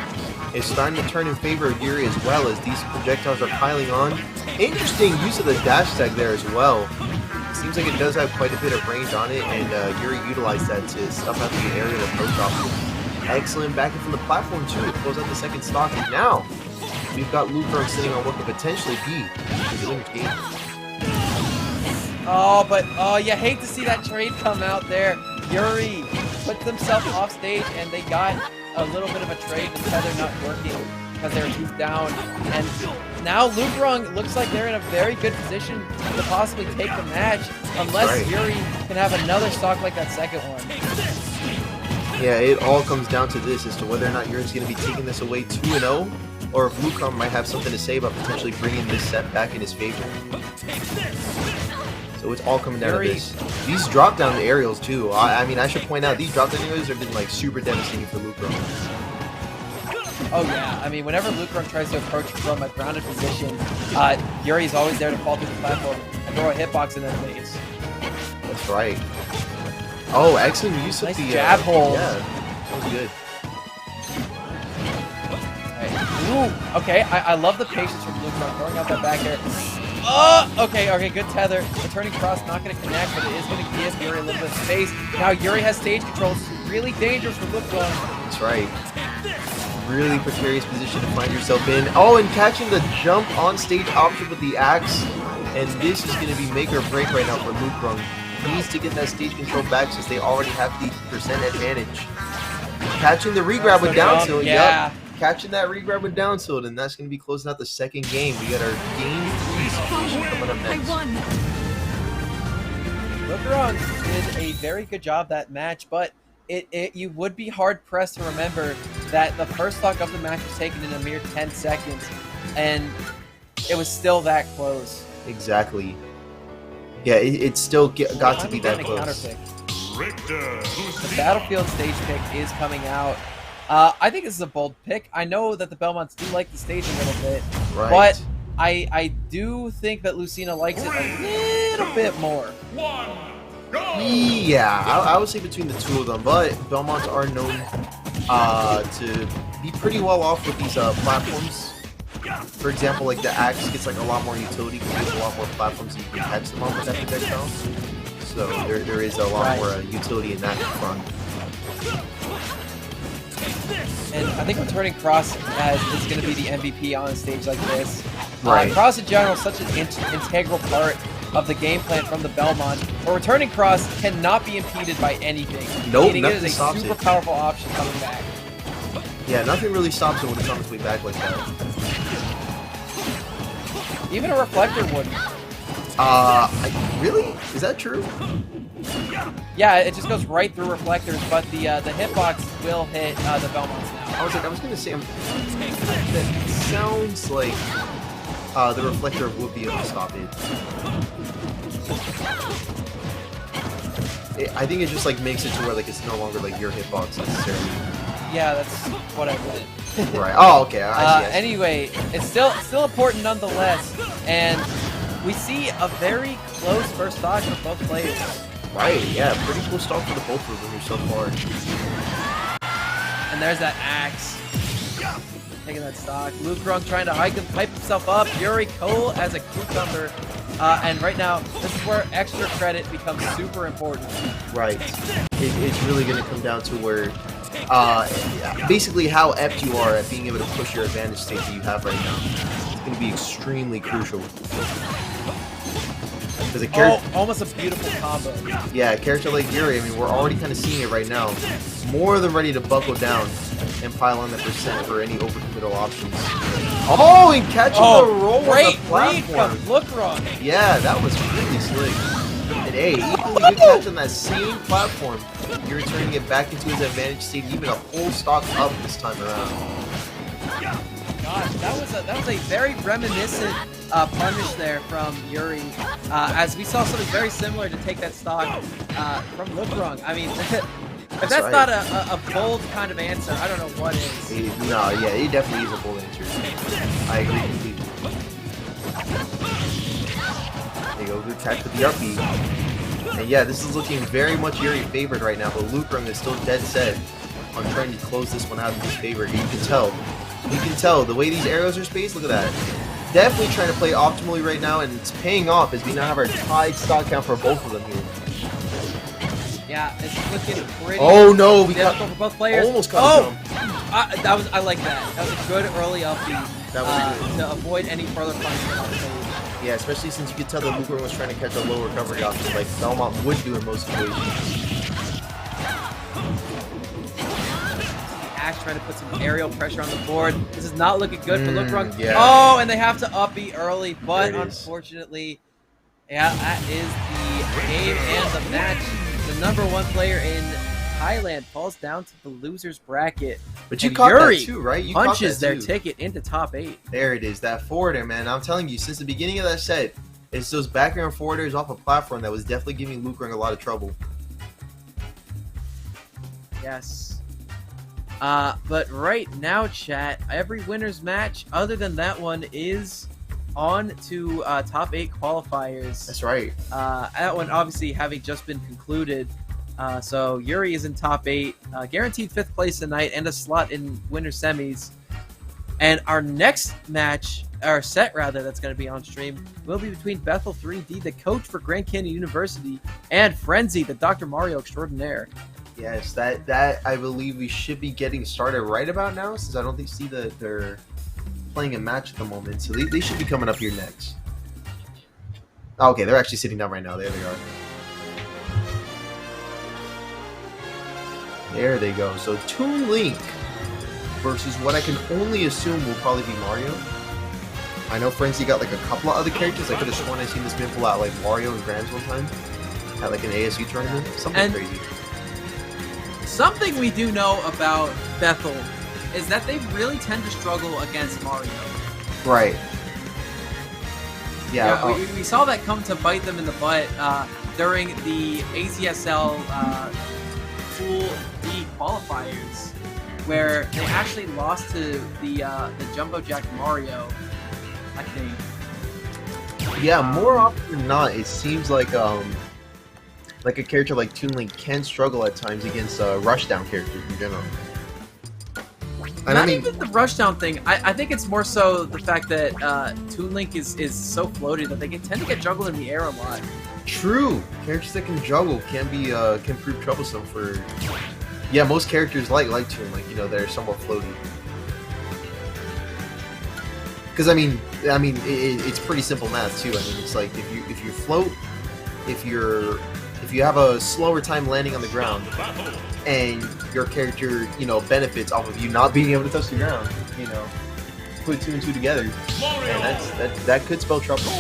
S3: is starting to turn in favor of Yuri as well as these projectiles are piling on. Interesting use of the dash tag there as well. Seems like it does have quite a bit of range on it, and Yuri utilized that to stuff out the aerial approach option. Excellent backing from the platform too. It close out the second stock, and now we've got Lubrung sitting on what could potentially be the winner's game.
S1: Oh, you hate to see that trade come out there. Yuri put themselves off stage, and they got a little bit of a trade, the tether not working because they were too down. And now Lubrung looks like they're in a very good position to possibly take the match, unless Yuri can have another stock like that second one.
S3: Yeah, it all comes down to this as to whether or not Yuri's going to be taking this away 2-0, or if Lubrung might have something to say about potentially bringing this set back in his favor. So it's all coming down to this. These drop down aerials too. I mean, I should point out these drop down aerials have been like super devastating for Lubrung.
S1: Oh yeah, I mean, whenever Lubrung tries to approach from a grounded position, Yuri's always there to fall through the platform and throw a hitbox in their face.
S3: That's right. Oh, excellent use of
S1: nice
S3: the
S1: jab hold.
S3: Yeah, that was good.
S1: Ooh, okay, I love the patience from Lubrung throwing out that back air. Oh, okay, good tether. The turning cross not going to connect, but it is going to give Yuri a little bit of space. Now Yuri has stage control, so really dangerous for Lubrung.
S3: That's right. Really precarious position to find yourself in. Oh, and catching the jump on stage option with the axe. And this is going to be make or break right now for Lubrung. He needs to get that stage control back since they already have the percent advantage. Catching the regrab with down tilt. Yep. Catching that regrab with down tilt, and that's going to be closing out the second game. We got our game 3 situation coming up next.
S1: Lubrung did a very good job that match, but you would be hard pressed to remember that the first stock of the match was taken in a mere 10 seconds, and it was still that close.
S3: Exactly. Yeah, it still got to be that close.
S1: The Battlefield stage pick is coming out. I think this is a bold pick. I know that the Belmonts do like the stage a little bit, but I do think that Lucina likes it a little bit more.
S3: Yeah, I would say between the two of them, but Belmonts are known to be pretty well off with these platforms. For example, like the axe gets like a lot more utility because there's a lot more platforms that you can catch them on with that projectile. So there is a lot more utility in that front.
S1: And I think returning cross is going to be the MVP on a stage like this. Cross in general is such an integral part of the game plan from the Belmont, but returning cross cannot be impeded by anything.
S3: Nope,
S1: meaning it is a super powerful option coming back.
S3: Yeah, nothing really stops it when it's on its way back like that.
S1: Even a reflector wouldn't.
S3: Really? Is that true?
S1: Yeah, it just goes right through reflectors, but the hitbox will hit the Belmonts now.
S3: I was gonna say, that sounds like the reflector would be able to stop it. I think it just like makes it to where like it's no longer like your hitbox necessarily.
S1: Yeah, that's what I meant.
S3: Right. Oh, okay. I see.
S1: Anyway, it's still important nonetheless, and we see a very close first stock for both players.
S3: Right. Yeah. Pretty cool start for the both of them here so far.
S1: And there's that axe. Taking that stock. Lubrung trying to hype himself up. Yuri cool as a cucumber. And right now, this is where extra credit becomes super important.
S3: Right. It's really going to come down to where basically how apt you are at being able to push your advantage state that you have right now. It's going to be extremely crucial. Because a character,
S1: almost a beautiful combo.
S3: yeah, a character like Yuri, I mean, we're already kind of seeing it right now. More than ready to buckle down and pile on the percent for any overcommittal options. Oh, and catching the roll
S1: great
S3: on the
S1: read
S3: platform.
S1: from Look Wrong.
S3: Yeah, that was really slick. And hey, equally good catch on that same platform. You're turning it back into his advantage state, even a whole stock up this time around.
S1: God, that was a very reminiscent punish there from Yuri, as we saw something very similar to take that stock from Look Wrong. I mean, if that's
S3: right.
S1: not a bold kind of answer, I don't know what is.
S3: No, yeah, it definitely is a bold answer. I agree completely. There you go, good catch with the up B. And yeah, this is looking very much Yuri favored right now, but Luke Rung is still dead set on trying to close this one out in his favor. You can tell. You can tell the way these arrows are spaced. Look at that. Definitely trying to play optimally right now, and it's paying off as we now have our tied stock count for both of them here.
S1: Yeah, it's looking pretty.
S3: Oh no, we got
S1: difficult for both players.
S3: almost caught him.
S1: I like that. That was a good early up B
S3: That was good.
S1: to avoid any further punishment on stage.
S3: Yeah, especially since you could tell that Luke Rung was trying to catch a low recovery option like Belmont would do in most situations.
S1: Ash trying to put some aerial pressure on the board. This is not looking good for Look Wrong.
S3: Yeah.
S1: Oh, and they have to up B early, but
S3: There it is.
S1: unfortunately, yeah, that is the game and the match. The number one player in Thailand falls down to the loser's bracket.
S3: But you
S1: And
S3: caught
S1: Yuri
S3: that too, right? You caught
S1: punches
S3: that
S1: their
S3: too.
S1: ticket into top 8.
S3: There it is, that forwarder, man. I'm telling you, since the beginning of that set, it's those background forwarders off a platform that was definitely giving Luke Rung a lot of trouble.
S1: Yes. But right now, chat, every winner's match, other than that one, is on to top 8 qualifiers.
S3: That's right.
S1: That one obviously having just been concluded. So Yuri is in top 8, guaranteed 5th place tonight, and a slot in winner semis. And our next match, or set rather, that's going to be on stream, will be between Bethel 3D, the coach for Grand Canyon University, and Frenzy, the Dr. Mario extraordinaire.
S3: Yes, that I believe we should be getting started right about now, since I don't think see that they're playing a match at the moment. So they should be coming up here next. Okay, they're actually sitting down right now. There they are. There they go. So Toon Link versus what I can only assume will probably be Mario. I know Frenzy got like a couple of other characters. I could have sworn I seen this man pull out like Wario and Grands one time at like an ASU tournament. Something crazy.
S1: Something we do know about Bethel is that they really tend to struggle against Mario.
S3: Right. Yeah.
S1: We saw that come to bite them in the butt during the AZSL Pool D qualifiers, where they actually lost to the Jumbo Jack Mario, I think.
S3: Yeah, more often than not, it seems like a character like Toon Link can struggle at times against rushdown characters in general. And
S1: Not even the rushdown thing. I think it's more so the fact that Toon Link is so floaty that they can tend to get juggled in the air a lot.
S3: True, characters that can juggle can prove troublesome for most characters like Toon Link. You know, they're somewhat floaty. Because I mean, it's pretty simple math too. I mean, it's like if you float, if you have a slower time landing on the ground, and your character, benefits off of you not being able to touch the ground, put 2 and 2 together, and that could spell trouble. You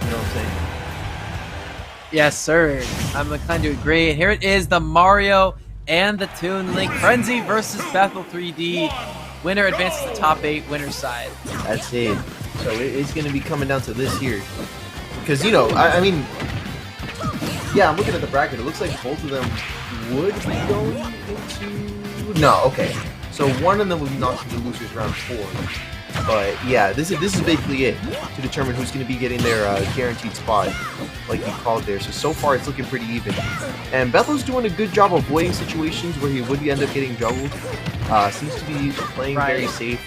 S3: know what I'm saying?
S1: Yes, sir. I'm inclined to agree. Here it is, the Mario and the Toon Link Frenzy versus Bethel 3D. Winner advances to top 8, winner's side.
S3: That's it. So it's going to be coming down to this here. Because, I mean, yeah, I'm looking at the bracket. It looks like both of them would be going into... No, okay. So one of them will be knocked into losers round 4. But yeah, this is basically it to determine who's going to be getting their guaranteed spot, like you called there. So far it's looking pretty even. And Bethel's doing a good job avoiding situations where he would end up getting juggled. Seems to be playing very safe,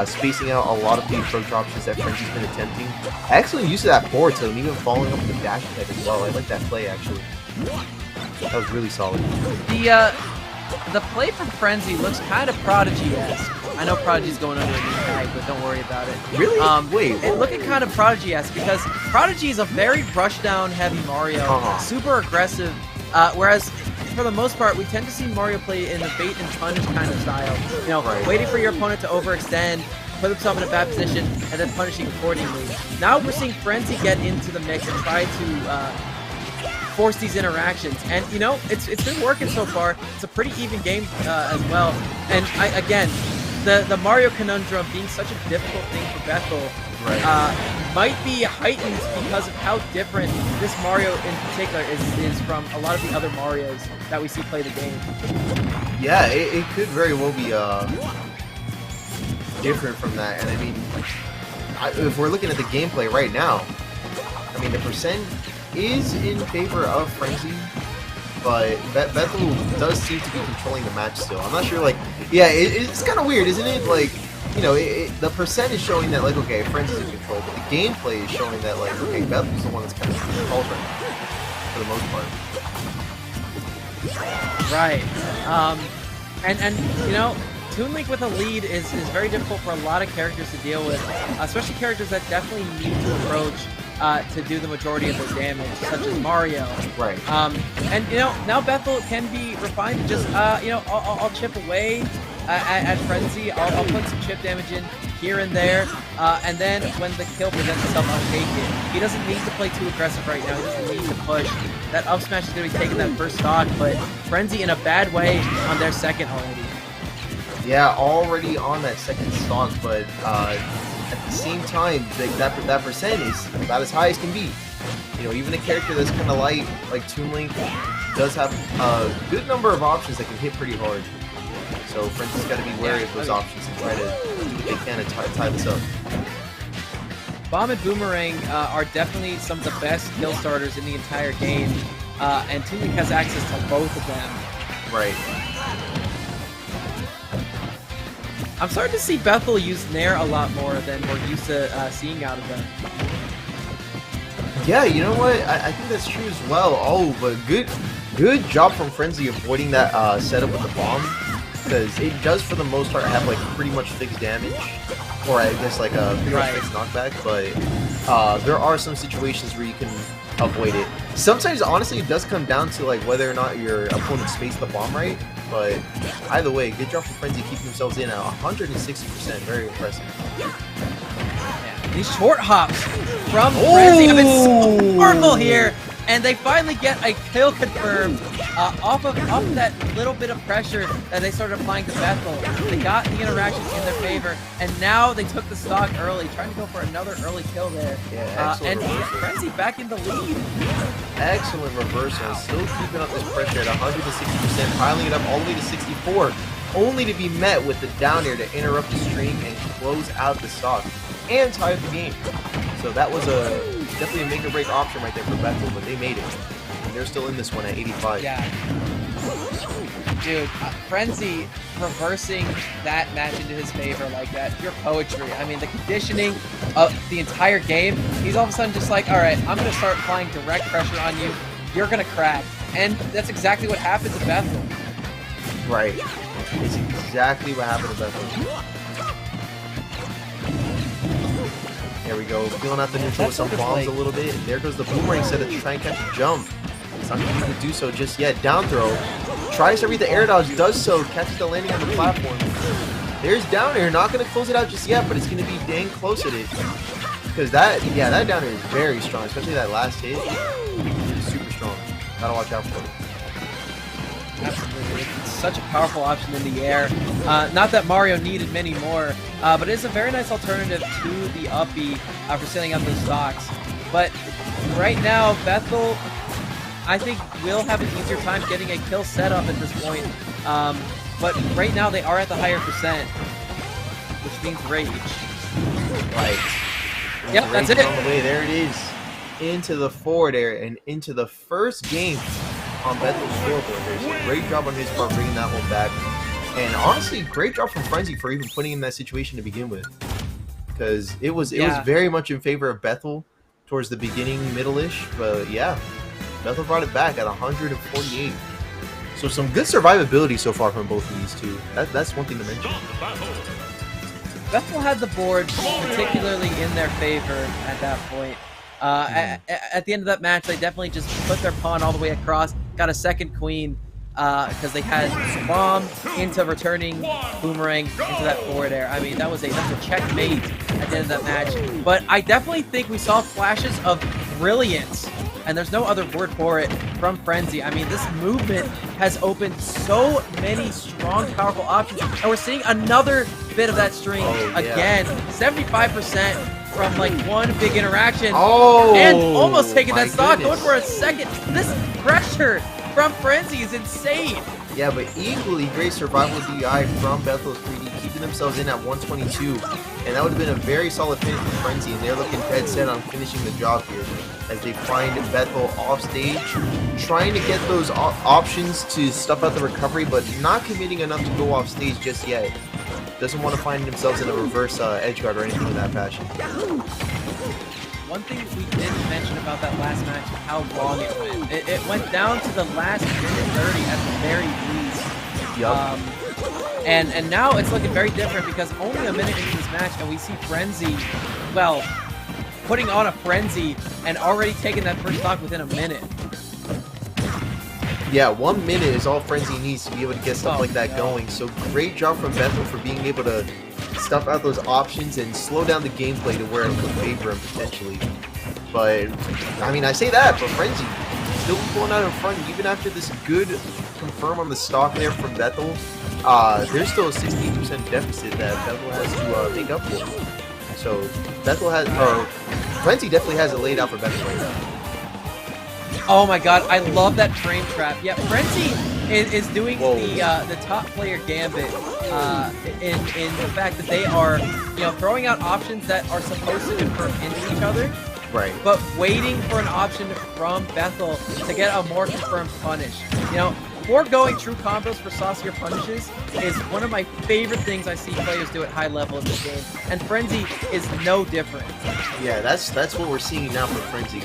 S3: spacing out a lot of the approach options that Frenzy's been attempting. Excellent use of that forward tilt, and even following up with the dash attack as well. I like that play, actually. That was really solid.
S1: The play from Frenzy looks kind of Prodigy-esque. I know Prodigy's going under a new tag, but don't worry about it.
S3: Really? Wait.
S1: It looking kind of Prodigy-esque because Prodigy is a very rushdown heavy Mario, super aggressive, whereas for the most part we tend to see Mario play in the bait and punish kind of style. You know, waiting for your opponent to overextend, put himself in a bad position, and then punishing accordingly. Now we're seeing Frenzy get into the mix and try to force these interactions, and you know it's been working so far. It's a pretty even game as well, and again the Mario conundrum being such a difficult thing for Bethel might be heightened because of how different this Mario in particular is from a lot of the other Marios that we see play the game.
S3: Yeah, it could very well be different from that, and I mean, if we're looking at the gameplay right now, I mean the percent is in favor of Frenzy, but Bethel does seem to be controlling the match still. I'm not sure, like, yeah, it's kind of weird, isn't it? Like, you know, the percent is showing that, like, okay, Frenzy's in control, but the gameplay is showing that, like, okay, Bethel's the one that's kind of controlled right now, for the most part.
S1: Right. And you know, Toon Link with a lead is very difficult for a lot of characters to deal with, especially characters that definitely need to approach to do the majority of their damage, such as Mario.
S3: Right.
S1: And you know, now Bethel can be refined to just, you know, I'll chip away at Frenzy. I'll put some chip damage in here and there, and then when the kill presents itself, I'll take it. He doesn't need to play too aggressive right now. He doesn't need to push. That up smash is going to be taking that first stock, but Frenzy in a bad way on their second already.
S3: Yeah, already on that second stock, but at the same time, that percent is about as high as can be. You know, even a character that's kind of light, like Toon Link, does have a good number of options that can hit pretty hard. So Frenzy's got to be wary of those options and try to do what they can to tie this up.
S1: Bomb and Boomerang are definitely some of the best kill starters in the entire game, and Toon Link has access to both of them.
S3: Right.
S1: I'm starting to see Bethel use Nair a lot more than we're used to seeing out of them.
S3: Yeah, you know what? I think that's true as well. Oh, but good job from Frenzy avoiding that setup with the bomb, because it does for the most part have like pretty much fixed damage, or I guess like a pretty much fixed knockback. But there are some situations where you can avoid it. Sometimes, honestly, it does come down to like whether or not your opponent spaced the bomb right. But either way, good job from Frenzy keeping themselves in at 160%. Very impressive.
S1: Yeah. These short hops from Frenzy have been so powerful here, and they finally get a kill confirmed off of that little bit of pressure that they started applying to Bethel. They got the interaction in their favor, and now they took the stock early, trying to go for another early kill there.
S3: Yeah,
S1: and Frenzy back in the lead.
S3: Excellent reversal, still keeping up this pressure at 160%, piling it up all the way to 64, only to be met with the down air to interrupt the streak and close out the stock and tie up the game. So that was definitely a make or break option right there for Bethel, but they made it. And they're still in this one at 85.
S1: Yeah. Dude, Frenzy reversing that match into his favor like that, pure poetry. I mean, the conditioning of the entire game, he's all of a sudden just like, all right, I'm going to start applying direct pressure on you. You're going to crack. And that's exactly what happened to Bethel.
S3: Right. It's exactly what happened to Bethel. There we go, feeling out the neutral with some bombs a little bit. And there goes the boomerang set to try and catch a jump. It's not going to be able to do so just yet. Down throw. Tries to read the air dodge, does so, catches the landing on the platform. There's down air, not going to close it out just yet, but it's going to be dang close at it. Because that down air is very strong, especially that last hit. It's super strong. Gotta watch out for it.
S1: Absolutely. It's such a powerful option in the air. Not that Mario needed many more, but it is a very nice alternative to the up B for setting up those stocks. But right now, Bethel, I think, will have an easier time getting a kill set up at this point. But right now, they are at the higher percent, which means rage.
S3: Right.
S1: Yep, that's it.
S3: On the way. There it is. Into the forward air and into the first game on Bethel's scoreboard. There's a great job on his part bringing that one back. And honestly, great job from Frenzy for even putting him in that situation to begin with. Because it was very much in favor of Bethel towards the beginning, middle-ish. But yeah, Bethel brought it back at 148. So some good survivability so far from both of these two. That's one thing to mention.
S1: Bethel had the board particularly in their favor at that point. At the end of that match, they definitely just put their pawn all the way across, got a second queen, because they had bomb into returning boomerang into that forward air. I mean, that's a checkmate at the end of that match. But I definitely think we saw flashes of brilliance, and there's no other word for it, from Frenzy. I mean, this movement has opened so many strong, powerful options, and we're seeing another bit of that string again. 75% from like one big interaction, and almost taking that stock, going for a second. This pressure from Frenzy is insane.
S3: Yeah, but equally great survival DI from Bethel 3D, keeping themselves in at 122, and that would have been a very solid finish for Frenzy, and they're looking dead set on finishing the job here as they find Bethel off stage, trying to get those options to stuff out the recovery, but not committing enough to go off stage just yet. Doesn't want to find themselves in a reverse edge guard or anything of that fashion.
S1: One thing we didn't mention about that last match is how long it went. It went down to the last minute 30 at the very least.
S3: Yup.
S1: And now it's looking very different because only a minute into this match and we see Frenzy, well, putting on a Frenzy and already taking that first stock within a minute.
S3: Yeah, 1 minute is all Frenzy needs to be able to get stuff like that going. So great job from Bethel for being able to stuff out those options and slow down the gameplay to where it could favor him potentially. But, I mean, I say that, but Frenzy still going out in front even after this good confirm on the stock there from Bethel. There's still a 68% deficit that Bethel has to make up for. So, Bethel has, or Frenzy definitely has it laid out for Bethel right now.
S1: Oh my god, I love that frame trap. Yeah, Frenzy is doing the top player gambit in the fact that they are, throwing out options that are supposed to confirm into each other.
S3: Right.
S1: But waiting for an option from Bethel to get a more confirmed punish. Foregoing true combos for saucier punishes is one of my favorite things I see players do at high level in this game. And Frenzy is no different.
S3: Yeah, that's what we're seeing now from Frenzy.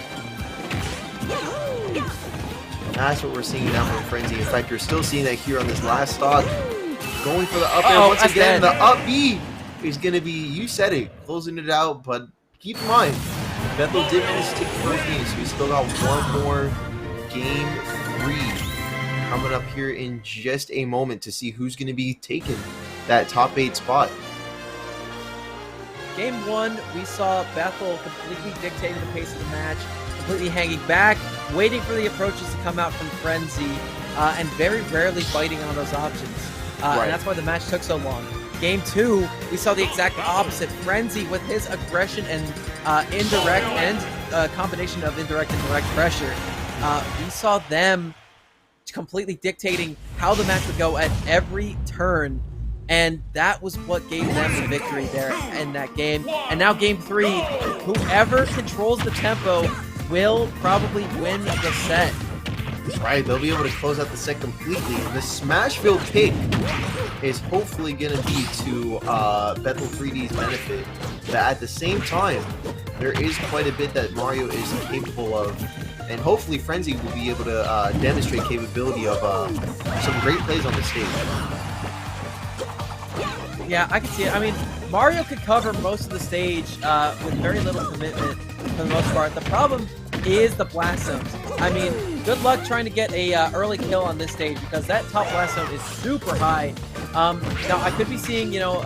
S3: That's what we're seeing now from Frenzy. In fact, you're still seeing that here on this last stock. Going for the up air once again. The up B is going to be, you said it, closing it out. But keep in mind, Bethel did manage to take the first game, so we still got one more game 3 coming up here in just a moment to see who's going to be taking that top 8 spot.
S1: Game 1, we saw Bethel completely dictating the pace of the match, completely hanging back, waiting for the approaches to come out from Frenzy, and very rarely biting on those options. And that's why the match took so long. Game 2, we saw the exact opposite. Frenzy with his aggression and indirect and combination of indirect and direct pressure. We saw them completely dictating how the match would go at every turn. And that was what gave them the victory there in that game. And now game 3, whoever controls the tempo will probably win the set.
S3: Right, they'll be able to close out the set completely. The Smashville pick is hopefully going to be to Bethel 3D's benefit. But at the same time, there is quite a bit that Mario is capable of. And hopefully Frenzy will be able to demonstrate capability of some great plays on the stage.
S1: Yeah, I can see it. I mean, Mario could cover most of the stage with very little commitment for the most part. The problem is the blast zones. I mean, good luck trying to get a early kill on this stage because that top blast zone is super high. Now I could be seeing up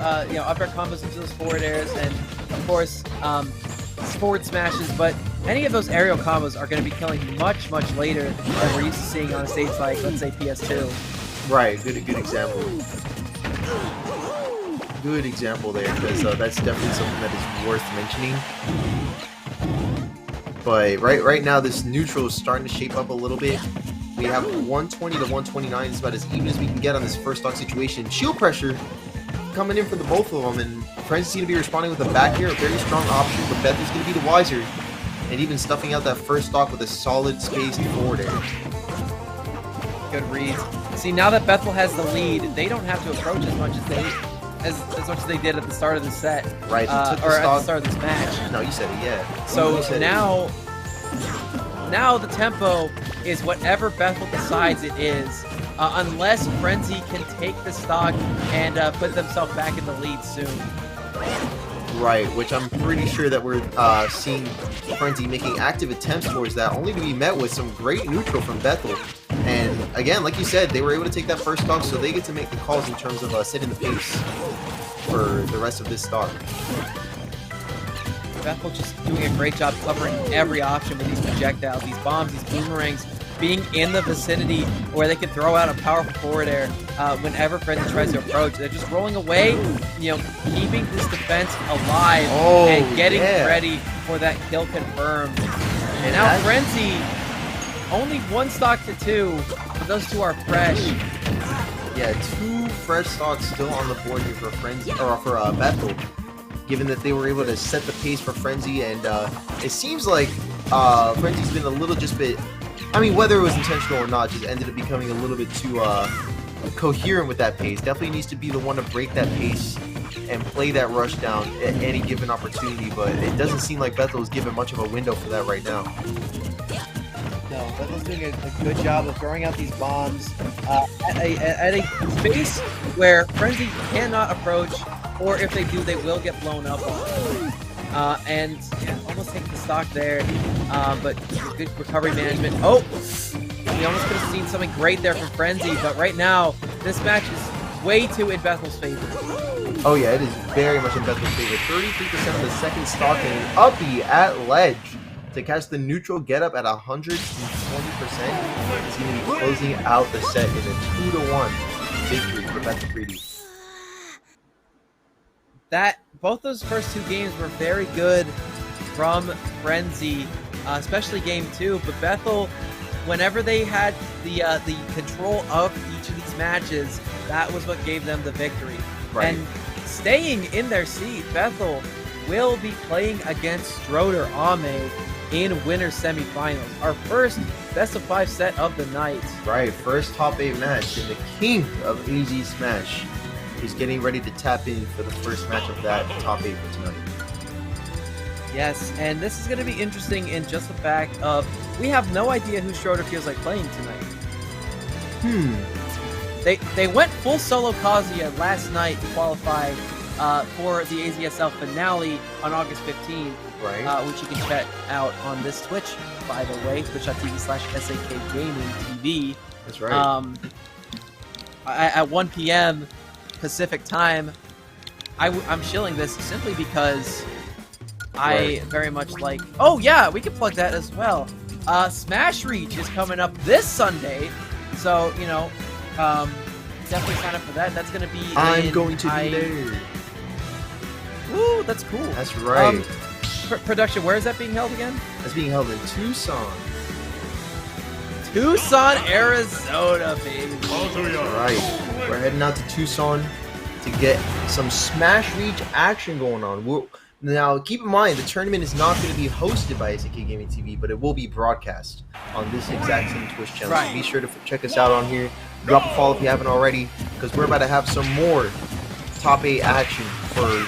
S1: air combos into those forward airs and of course forward smashes, but any of those aerial combos are going to be killing much later than we're used to seeing on a stage like, let's say, PS2.
S3: Right, good example. Good example there, because that's definitely something that is worth mentioning. But right now, this neutral is starting to shape up a little bit. We have 120 to 129. It's about as even as we can get on this first stock situation. Shield pressure coming in for the both of them, and Frenzy seem to be responding with a back air, a very strong option, but Bethel's going to be the wiser, and even stuffing out that first stock with a solid spaced forward air.
S1: Good reads. See, now that Bethel has the lead, they don't have to approach as much as they did at the start of the set.
S3: Right,
S1: or at the start of this match.
S3: No, you said it, yeah.
S1: So now now the tempo is whatever Bethel decides it is, unless Frenzy can take the stock and put themselves back in the lead soon.
S3: Right, which I'm pretty sure that we're seeing Frenzy making active attempts towards that, only to be met with some great neutral from Bethel. And again, like you said, they were able to take that first stock, so they get to make the calls in terms of setting the pace for the rest of this stock.
S1: Bethel just doing a great job covering every option with these projectiles, these bombs, these boomerangs, being in the vicinity where they can throw out a powerful forward air whenever Frenzy tries to approach. They're just rolling away, keeping this defense alive and getting ready for that kill confirmed. And now Frenzy, only 1 stock to 2, but those 2 are fresh.
S3: Yeah, 2 fresh stocks still on the board here for Frenzy, or for Bethel, given that they were able to set the pace for Frenzy, and it seems like Frenzy's been a little bit, I mean, whether it was intentional or not, just ended up becoming a little bit too coherent with that pace. Definitely needs to be the one to break that pace and play that rush down at any given opportunity, but it doesn't seem like Bethel is given much of a window for that right now.
S1: No, Bethel's doing a good job of throwing out these bombs at a space where Frenzy cannot approach, or if they do, they will get blown up. And yeah, almost taking the stock there, but good recovery management. Oh, we almost could have seen something great there from Frenzy, but right now, this match is way too in Bethel's favor.
S3: Oh yeah, it is very much in Bethel's favor. 33% of the second stock and an uppie at ledge to catch the neutral get up at 120%. It's going to be closing out the set in a 2-1 victory for Bethel 3D.
S1: Both those first 2 games were very good from Frenzy, especially game 2. But Bethel, whenever they had the control of each of these matches, that was what gave them the victory.
S3: Right.
S1: And staying in their seat, Bethel will be playing against Stroder Ame in winter semifinals. Our first best of 5 set of the night.
S3: Right, first top 8 match, and the king of AZ Smash is getting ready to tap in for the first match of that top 8 for tonight.
S1: Yes, and this is going to be interesting in just the fact of we have no idea who Stroder feels like playing tonight. They went full solo Kazuya last night to qualify for the AZSL finale on August 15th,
S3: right?
S1: Which you can check out on this Twitch, by the way, twitch.tv/SAK Gaming TV.
S3: That's right.
S1: At 1 p.m. Pacific time. I'm shilling this simply because I very much like... Oh, yeah, we can plug that as well. Smash Reach is coming up this Sunday, so, definitely sign up for that. That's going to be
S3: I'm going to be there.
S1: Woo, that's cool.
S3: That's right.
S1: Production, where is that being held again?
S3: That's being held in Tucson.
S1: Tucson, Arizona, baby.
S3: Right. We're heading out to Tucson to get some Smash Reach action going on. Now, keep in mind, the tournament is not going to be hosted by SAK Gaming TV, but it will be broadcast on this exact same Twitch channel.
S1: Right.
S3: So be sure to check us out on here. Drop a follow if you haven't already, because we're about to have some more top 8 action for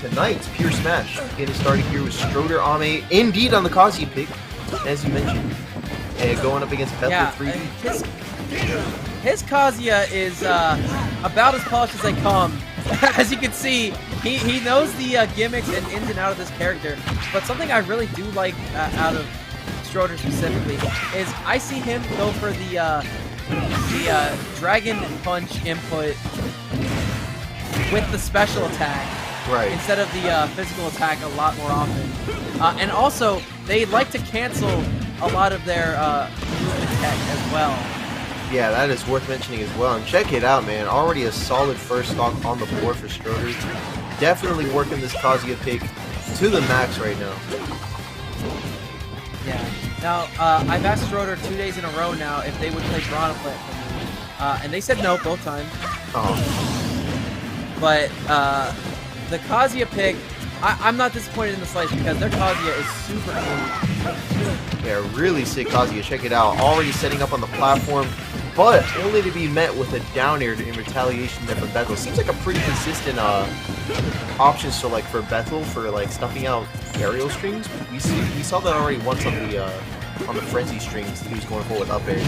S3: tonight's Pure Smash. Getting started here with Stroder Ame, indeed on the Kazuya pick, as you mentioned, and going up against Bethel 3D.
S1: His Kazuya is about as polished as they come. As you can see, he knows the gimmicks and ins and out of this character. But something I really do like out of Stroder specifically is I see him go for the Dragon Punch input with the special attack,
S3: right,
S1: instead of the physical attack a lot more often. And also, they like to cancel a lot of their movement tech as well.
S3: Yeah, that is worth mentioning as well. And check it out, man. Already a solid first stock on the board for Stroder. Definitely working this Kazuya pick to the max right now.
S1: Yeah. Now, I've asked Stroder 2 days in a row now if they would play Piranha Plant for me. And they said no both times.
S3: Oh.
S1: But the Kazuya pick, I'm not disappointed in the slice because their Kazuya is super cool.
S3: Yeah, really sick Kazuya. Check it out. Already setting up on the platform, but only to be met with a down air in retaliation there from Bethel. Seems like a pretty consistent option. So like for Bethel, for like stuffing out aerial strings, we saw that already once on the on the frenzy strings. He was going for with up air.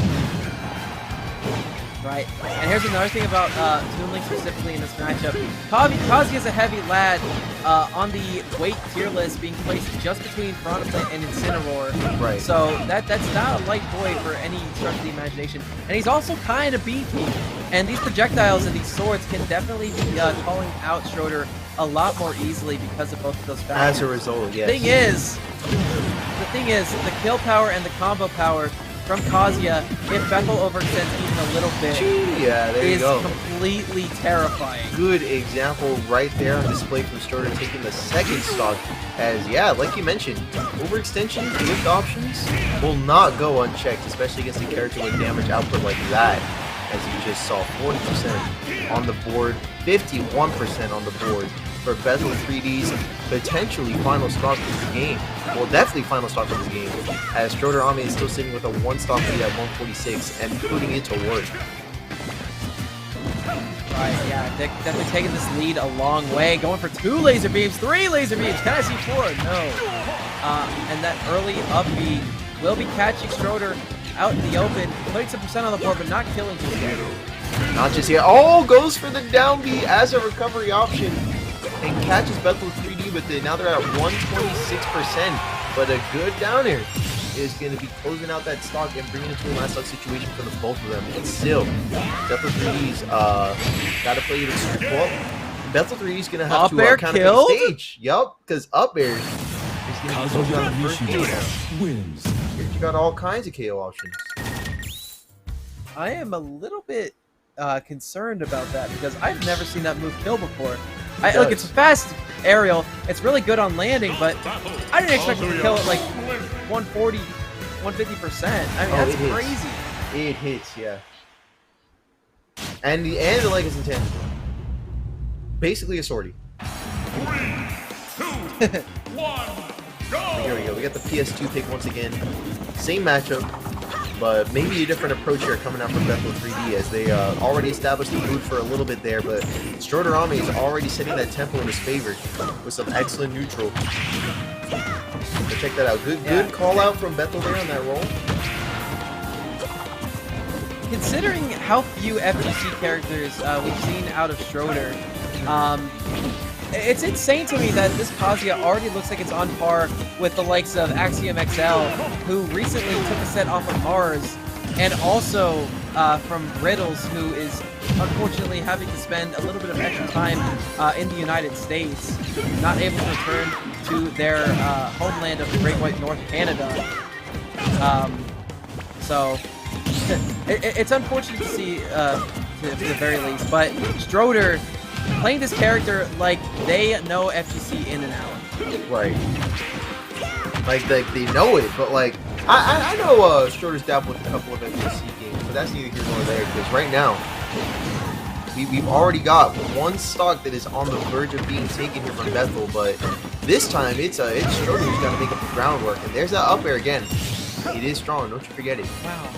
S1: Right. And here's another thing about Toon Link specifically in this matchup. Kazuya is a heavy lad on the weight tier list, being placed just between Frontlet and Incineroar.
S3: Right.
S1: So that's not a light boy for any stretch of the imagination. And he's also kind of beefy. And these projectiles and these swords can definitely be calling out Schroeder a lot more easily because of both of those factors.
S3: As a result, yes.
S1: The thing is, the kill power and the combo power from Kazuya, if Bethel overextends even a little bit,
S3: yeah, there you go.
S1: Is completely terrifying.
S3: Good example right there on display from Schroeder taking the second stock. As, yeah, like you mentioned, overextension, lift options will not go unchecked, especially against a character with damage output like that. As you just saw, 40% on the board, 51% on the board for Bethel 3D's potentially final stock of the game. Well, definitely final stock of the game, as Schroeder Ame is still sitting with a one-stock lead at 146 and putting it to work.
S1: Right, yeah, definitely taking this lead a long way, going for 2 laser beams, 3 laser beams, can I see 4? No. And that early up B will be catching Schroeder out in the open, putting some percent on the board, but not killing just yet.
S3: Not just yet. Oh, goes for the down B as a recovery option. And catches Bethel 3D with it. Now they're at 126%. But a good down air is going to be closing out that stock and bringing it to a last stock situation for the both of them. But still, Bethel 3D's got to play it extremely well. Bethel 3D's going to have to counter the stage. Yup, because up air is going to be closing out the first KO. Wins. Here you got all kinds of KO options.
S1: I am a little bit concerned about that because I've never seen that move kill before. Look, it's a fast aerial. It's really good on landing, but I didn't expect it to kill at like 140, 150%. I mean, that's crazy.
S3: It hits, yeah. And the leg is intangible. Basically a sortie.
S2: 3, 2, 1, go!
S3: Here we go. We got the PS2 pick once again. Same matchup, but maybe a different approach here coming out from Bethel 3D as they already established the mood for a little bit there, but Schroeder Ame is already setting that tempo in his favor with some excellent neutral. So check that out. Good call out from Bethel there on that roll.
S1: Considering how few FGC characters we've seen out of Schroeder, it's insane to me that this Kazuya already looks like it's on par with the likes of Axiom XL, who recently took a set off of Mars, and also from Riddles, who is unfortunately having to spend a little bit of extra time in the United States, not able to return to their homeland of the Great White North, Canada. So it's unfortunate to see, to the very least, but Schroeder playing this character like they know FGC in and out.
S3: Right. Like they know it, but like I know Schroeder's dabbled with a couple of FGC games, but that's neither here nor there because right now we've already got one stock that is on the verge of being taken here from Bethel, but this time it's Schroeder who's got to make up the groundwork, and there's that up air again. It is strong, don't you forget it.
S1: Wow.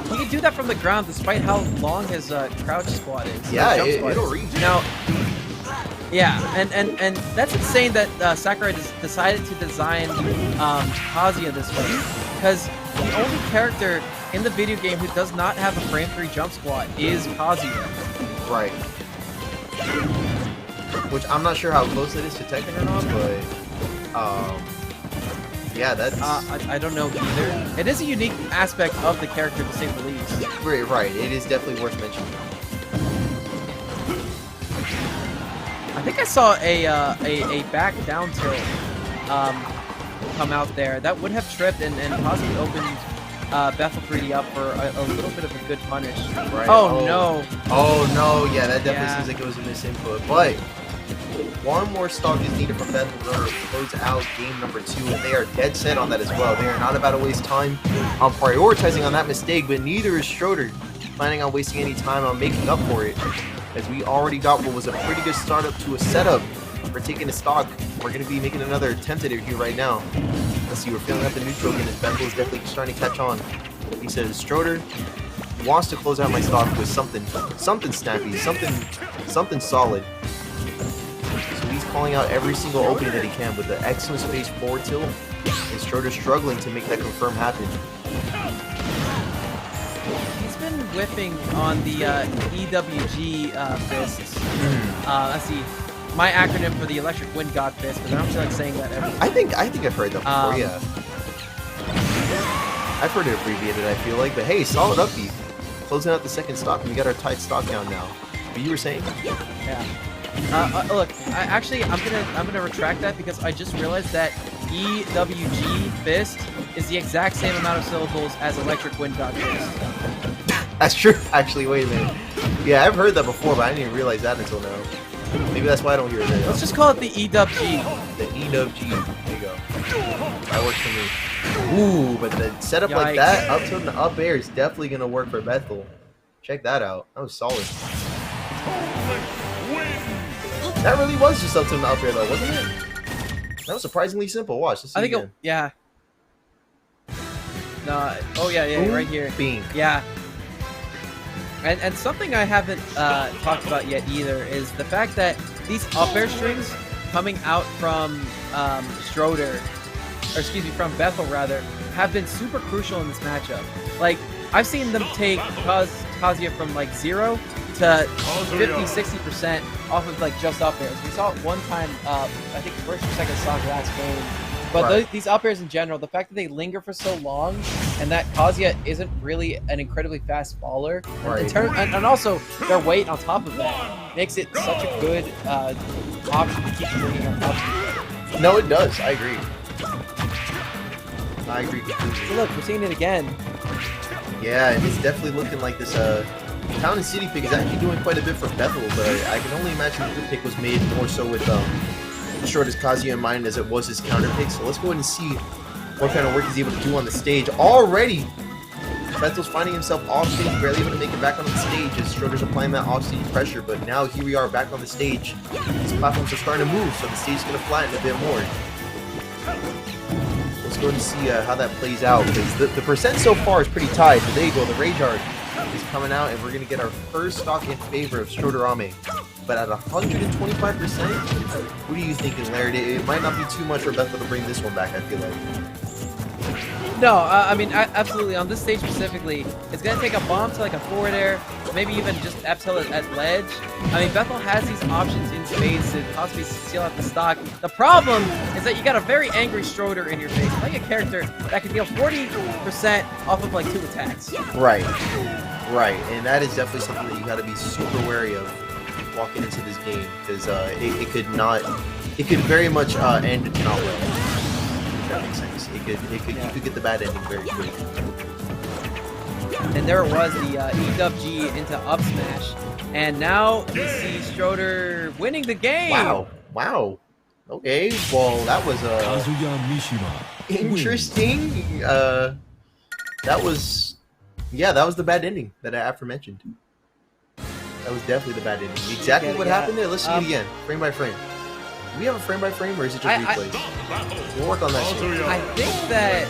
S1: He can do that from the ground despite how long his crouch squat is.
S3: Yeah, it'll reach.
S1: Now, yeah, and that's insane that Sakurai decided to design Kazuya this way, because the only character in the video game who does not have a frame 3 jump squat is Kazuya.
S3: Right. Which I'm not sure how close it is to Tekken or not, but yeah, that's...
S1: I don't know either. It is a unique aspect of the character, to say the least.
S3: Right. It is definitely worth mentioning.
S1: I think I saw a back down tilt come out there. That would have tripped and possibly opened Bethel 3D up for a little bit of a good punish.
S3: Right.
S1: Oh no.
S3: Oh no, yeah, that definitely seems like it was a misinput. But one more stock is needed from Bethel in order to close out game number 2, and they are dead set on that as well. They are not about to waste time on prioritizing on that mistake, but neither is Schroeder planning on wasting any time on making up for it, as we already got what was a pretty good startup to a setup for taking a stock. We're going to be making another attempt at it here right now. Let's see, we're filling up the neutral again, as Bethel is definitely starting to catch on. He says, Schroeder wants to close out my stock with something snappy, something solid. So he's calling out every single opening that he can with the excellent space forward tilt. And Schroeder struggling to make that confirm happen.
S1: He's been whipping on the EWG fists. Let's see. My acronym for the Electric Wind God fist, because I don't feel like saying that ever.
S3: I think I've heard that before, yeah. I've heard it abbreviated, I feel like, but hey, solid upbeat. Closing out the second stock, and we got our tight stock down now. But you were saying?
S1: Yeah. Look, I'm gonna retract that because I just realized that EWG fist is the exact same amount of syllables as Electric Wind God fist.
S3: That's true. Actually, wait a minute. Yeah, I've heard that before, but I didn't even realize that until now. Maybe that's why I don't hear it very often.
S1: Let's just call it the EWG.
S3: The EWG. There you go. That works for me. Ooh, but the setup like that, up tilt and up air is definitely gonna work for Bethel. Check that out. That was solid. That really was just up tilt and up air though, wasn't it? That was surprisingly simple. Watch. Let's see again.
S1: Yeah. No. Oh yeah,
S3: Boom,
S1: right here.
S3: Bing.
S1: Yeah. And something I haven't talked about yet either is the fact that these up air strings coming out from Schroeder, or excuse me, from Bethel rather, have been super crucial in this matchup. Like, I've seen them take Kazuya from like 0 to 50-60% off of like just up airs. We saw it one time, I think first or second stock last game. But these up airs in general, the fact that they linger for so long, and that Kazuya isn't really an incredibly fast faller, and also their weight on top of that makes it such a good option to keep bringing on top.
S3: No, it does. I agree. I agree completely.
S1: So look, we're seeing it again.
S3: Yeah, and it's definitely looking like this Town and City pick is actually doing quite a bit for Bethel, but I can only imagine the pick was made more so with Schroeder's Kazuya in mind as it was his counter pick. So let's go ahead and see what kind of work he's able to do on the stage. Already, Bethel's finding himself off stage, barely able to make it back on the stage as Schroeder's applying that off-stage pressure. But now here we are back on the stage. These platforms are starting to move, so the stage is going to flatten a bit more. Let's go ahead and see how that plays out, because the percent so far is pretty tight. But there you go, the Rage Art is coming out, and we're going to get our first stock in favor of Schroeder Ame. But at 125%, what are you thinking, Laird? It might not be too much for Bethel to bring this one back, I feel like.
S1: No, I mean, absolutely. On this stage specifically, it's going to take a bomb to like a forward air, maybe even just F tilt at ledge. I mean, Bethel has these options in space to possibly seal out the stock. The problem is that you got a very angry Schroeder in your face, playing a character that can deal 40% off of like 2 attacks.
S3: Right, and that is definitely something that you got to be super wary of walking into this game, because it could very much end not well. If that makes sense. You could get the bad ending very quick.
S1: And there it was, the EWG into up smash, and now we see Schroeder winning the game.
S3: Wow. Okay, well that was interesting. That was the bad ending that I aforementioned. That was definitely the bad ending. Exactly what happened there. Let's see it again, frame by frame. Do we have a frame by frame, or is it just replays? We'll work on that soon.
S1: I think that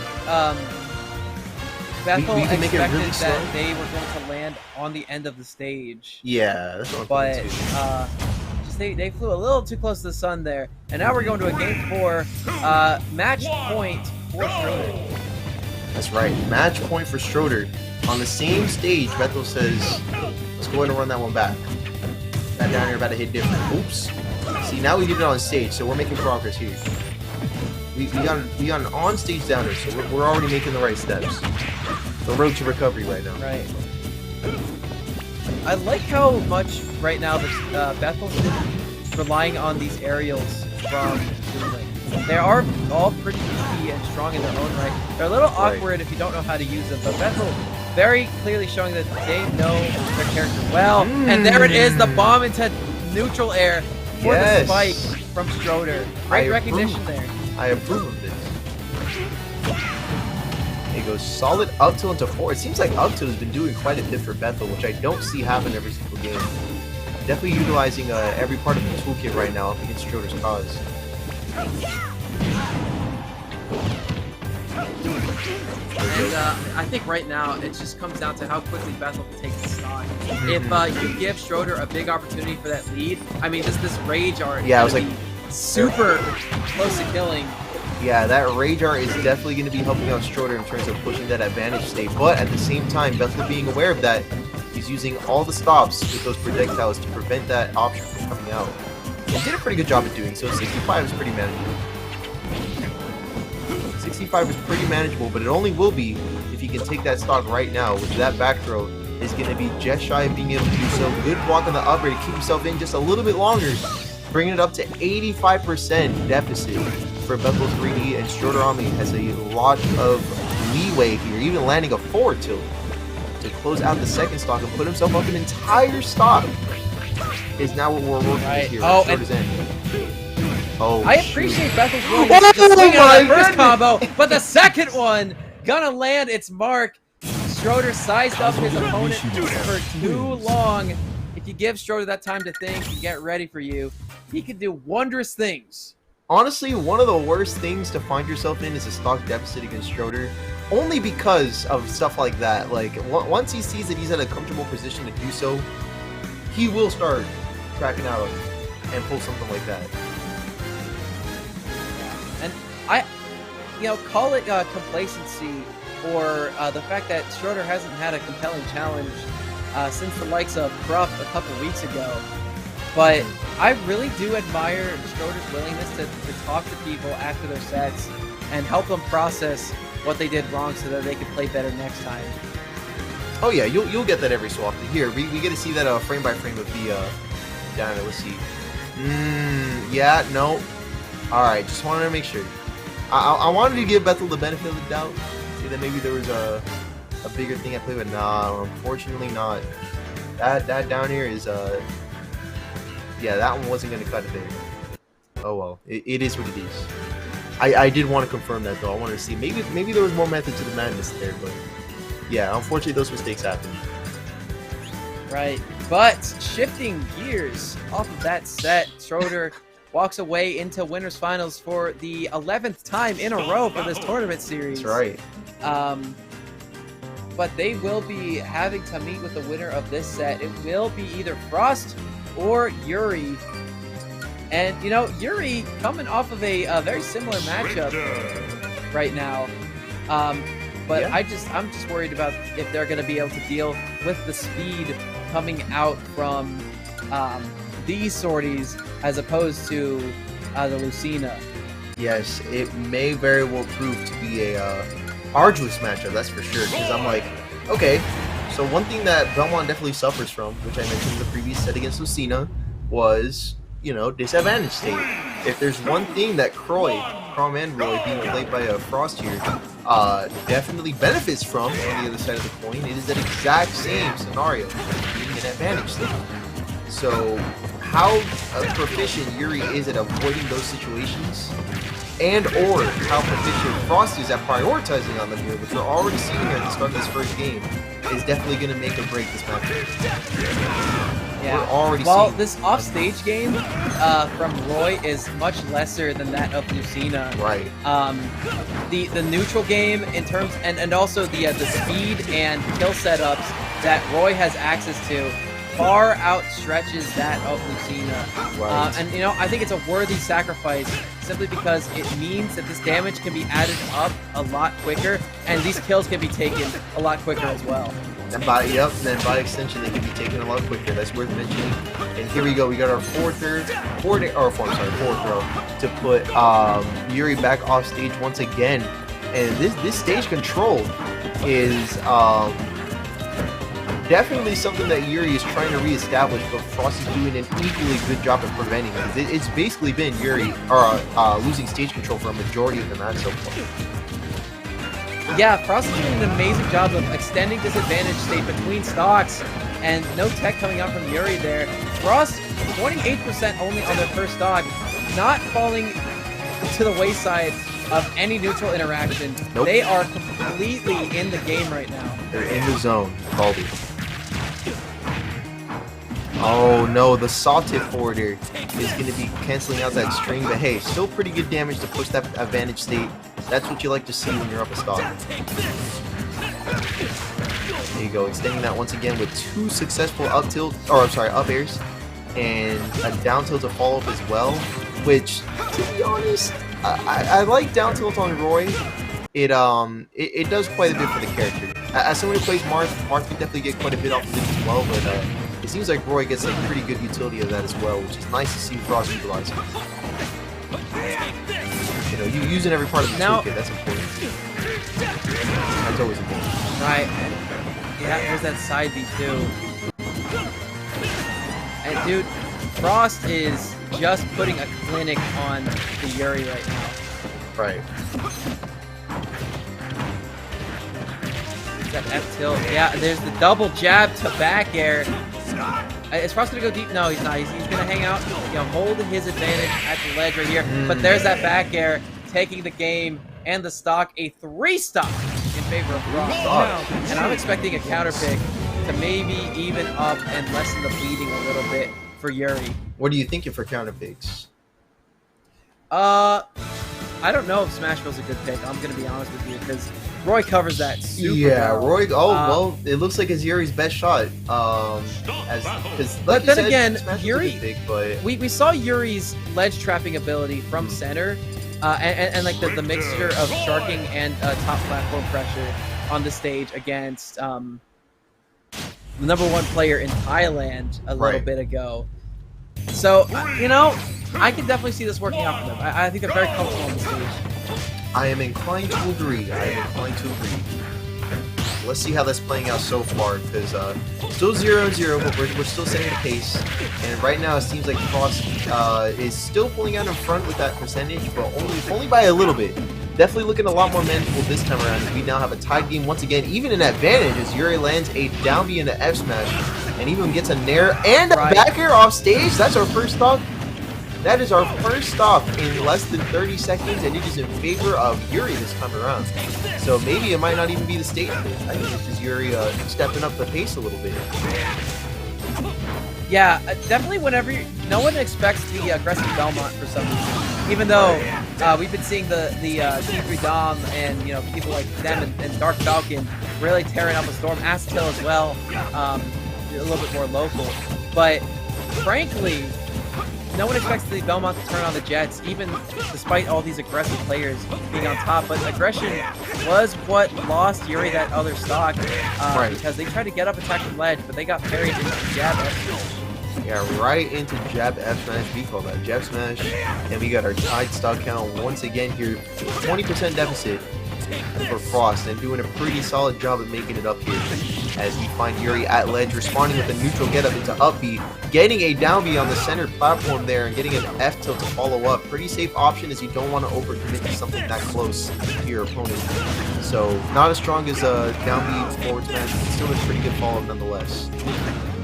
S1: Bethel
S3: we can make it
S1: expected
S3: really slow.
S1: that they were going to land on the end of the stage.
S3: Yeah, that's what I'm thinking too.
S1: They flew a little too close to the sun there. And now we're going to a game 4, match point for Schroeder.
S3: That's right, match point for Schroeder. On the same stage, Bethel says, let's go ahead and run that one back. That down here about to hit different. Oops. See, now we get it on stage, so we're making progress here. We got an on-stage downer, so we're already making the right steps. The road to recovery right now.
S1: Right. I like how much right now Bethel's been relying on these aerials from Dueling. They are all pretty beefy and strong in their own right. They're a little awkward if you don't know how to use them, but Bethel very clearly showing that they know their character well. And there it is, the bomb into neutral air for the spike from Schroeder. Great recognition there.
S3: I approve of this. It goes solid up tilt into 4. It seems like up tilt has been doing quite a bit for Bethel, which I don't see happen every single game. Definitely utilizing every part of the toolkit right now up against Schroeder's cause.
S1: And I think right now it just comes down to how quickly Bethel can take the stock. If you give Schroeder a big opportunity for that lead, I mean, this Rage Art.
S3: Yeah, I was like
S1: super close to killing.
S3: Yeah, that Rage Art is definitely going to be helping out Schroeder in terms of pushing that advantage state, but at the same time, Bethel being aware of that, he's using all the stops with those projectiles to prevent that option from coming out. He did a pretty good job at doing so. 65 is pretty manageable. 65 is pretty manageable, but it only will be if he can take that stock right now, which that back throw is going to be just shy of being able to do so. Good block on the up air to keep himself in just a little bit longer, bringing it up to 85% deficit for Bethel's 3D, and Schroeder Omni has a lot of leeway here, even landing a forward tilt to close out the second stock and put himself up an entire stock is now what we're working with here.
S1: Oh,
S3: Schroeder's end. Oh,
S1: I appreciate Bethel's willingness to swing on that first combo, but the second one gonna land its mark. Schroeder sized up his opponent for too long. If you give Schroeder that time to think and get ready for you, he can do wondrous things.
S3: Honestly, one of the worst things to find yourself in is a stock deficit against Schroeder, only because of stuff like that. Like, once he sees that he's in a comfortable position to do so, he will start cracking out and pull something like that.
S1: And call it complacency or the fact that Schroeder hasn't had a compelling challenge since the likes of Cruff a couple weeks ago. But I really do admire Schroeder's willingness to talk to people after their sets and help them process what they did wrong so that they can play better next time.
S3: Oh yeah, you'll get that every so often. Here, we get to see that frame by frame of the down there. Let's see. Yeah, no. Alright, just wanted to make sure. I wanted to give Bethel the benefit of the doubt. See that maybe there was a bigger thing at play, but nah, unfortunately not. That down here is yeah, that one wasn't going to cut it there. Oh well, it is what it is. I did want to confirm that though. I wanted to see maybe there was more method to the madness there, but yeah, unfortunately those mistakes happen.
S1: Right, but shifting gears off of that set, Schroeder walks away into winners finals for the 11th time in a row for this tournament series.
S3: That's right.
S1: But they will be having to meet with the winner of this set. It will be either Frost or Yuri. And, you know, Yuri coming off of a very similar matchup right now. But yeah. I'm just worried about if they're going to be able to deal with the speed coming out from these sorties as opposed to the Lucina.
S3: Yes, it may very well prove to be a arduous matchup, that's for sure. Because I'm like, okay, so one thing that Belmont definitely suffers from, which I mentioned in the previous set against Lucina, was, you know, disadvantage state. If there's one thing that Crom and Roy being played by a Frost here definitely benefits from on the other side of the coin, it is that exact same scenario, being an advantage state. So how proficient Yuri is at avoiding those situations, and or how proficient Frost is at prioritizing on them here, which we're already seeing here at the start of this first game, is definitely going to make or break this matchup.
S1: Yeah.
S3: We're already seeing
S1: this offstage game from Roy is much lesser than that of Lucina.
S3: Right.
S1: The neutral game in terms and also the speed and kill setups that Roy has access to far outstretches that of Lucina.
S3: Right.
S1: And you know, I think it's a worthy sacrifice simply because it means that this damage can be added up a lot quicker, and these kills can be taken a lot quicker as well.
S3: And by extension, they can be taken a lot quicker. That's worth mentioning. And here we go. We got our fourth throw to put Yuri back off stage once again. And this stage control is definitely something that Yuri is trying to reestablish, but Frost is doing an equally good job of preventing it. It's basically been Yuri losing stage control for a majority of the match so far.
S1: Yeah, Frost is doing an amazing job of extending disadvantage state between stocks, and no tech coming out from Yuri there. Frost, 28% only on their first stock, not falling to the wayside of any neutral interaction.
S3: Nope.
S1: They are completely in the game right now.
S3: They're in the zone, Baldy. Oh no, the saw tip forwarder is going to be canceling out that string, but hey, still pretty good damage to push that advantage state. That's what you like to see when you're up a stock. There you go, extending that once again with two successful up airs and a down tilt to follow up as well. which, to be honest, I like down tilt on Roy. It does quite a bit for the character. As someone who plays Marth can definitely get quite a bit off of it as well, but it seems like Roy gets like pretty good utility of that as well, which is nice to see Frost utilize. You know, you using every part of the toolkit, that's important. That's always important.
S1: Right. Yeah, there's that side B too. And dude, Frost is just putting a clinic on the Yuri right now.
S3: Right.
S1: That F tilt. Yeah, there's the double jab to back air. Is Frost gonna go deep? No, he's not. He's gonna hang out, you know, hold his advantage at the ledge right here. But there's that back air, taking the game and the stock, a 3-stock in favor of Frost. And I'm expecting a counter pick to maybe even up and lessen the bleeding a little bit for Yuri.
S3: What are you thinking for counter picks?
S1: I don't know if Smashville's a good pick. I'm gonna be honest with you because Roy covers that super well.
S3: Roy. Oh well, it looks like it's Yuri's best shot. Because
S1: but then again, Yuri.
S3: Pick, but
S1: we saw Yuri's ledge trapping ability from center, and like the mixture of sharking and top platform pressure on the stage against the #1 player in Thailand a little bit ago. So you know, I can definitely see this working out for them. I think they're very comfortable on the stage.
S3: I am inclined to agree. Let's see how that's playing out so far, because still 0-0, but we're still setting the pace. And right now, it seems like Frost is still pulling out in front with that percentage, but only by a little bit. Definitely looking a lot more manageable this time around, as we now have a tied game once again, even an advantage as Yuri lands a down B into F smash, and even gets a nair and a back air off stage. That's our first stock. That is our first stop in less than 30 seconds, and it is in favor of Yuri this time around. So maybe it might not even be the stage pick. I think it's just Yuri stepping up the pace a little bit.
S1: Yeah, definitely whenever no one expects the aggressive Belmont for some reason. Even though we've been seeing the T3 Dom and, you know, people like them and Dark Falcon really tearing up a storm. Astil as well, a little bit more local. But frankly, no one expects the Belmont to turn on the Jets, even despite all these aggressive players being on top. But aggression was what lost Yuri that other stock, because they tried to get up attack from ledge, but they got parried into jab F smash.
S3: Yeah, right into jab F smash. We call that jab smash, and we got our tied stock count once again here. 20% deficit for Frost, and doing a pretty solid job of making it up here as we find Yuri at ledge, responding with a neutral get up into up B, getting a down B on the center platform there, and getting an F tilt to follow up. Pretty safe option, as you don't want to overcommit to something that close to your opponent. So not as strong as a down B forward smash, but still a pretty good follow up nonetheless.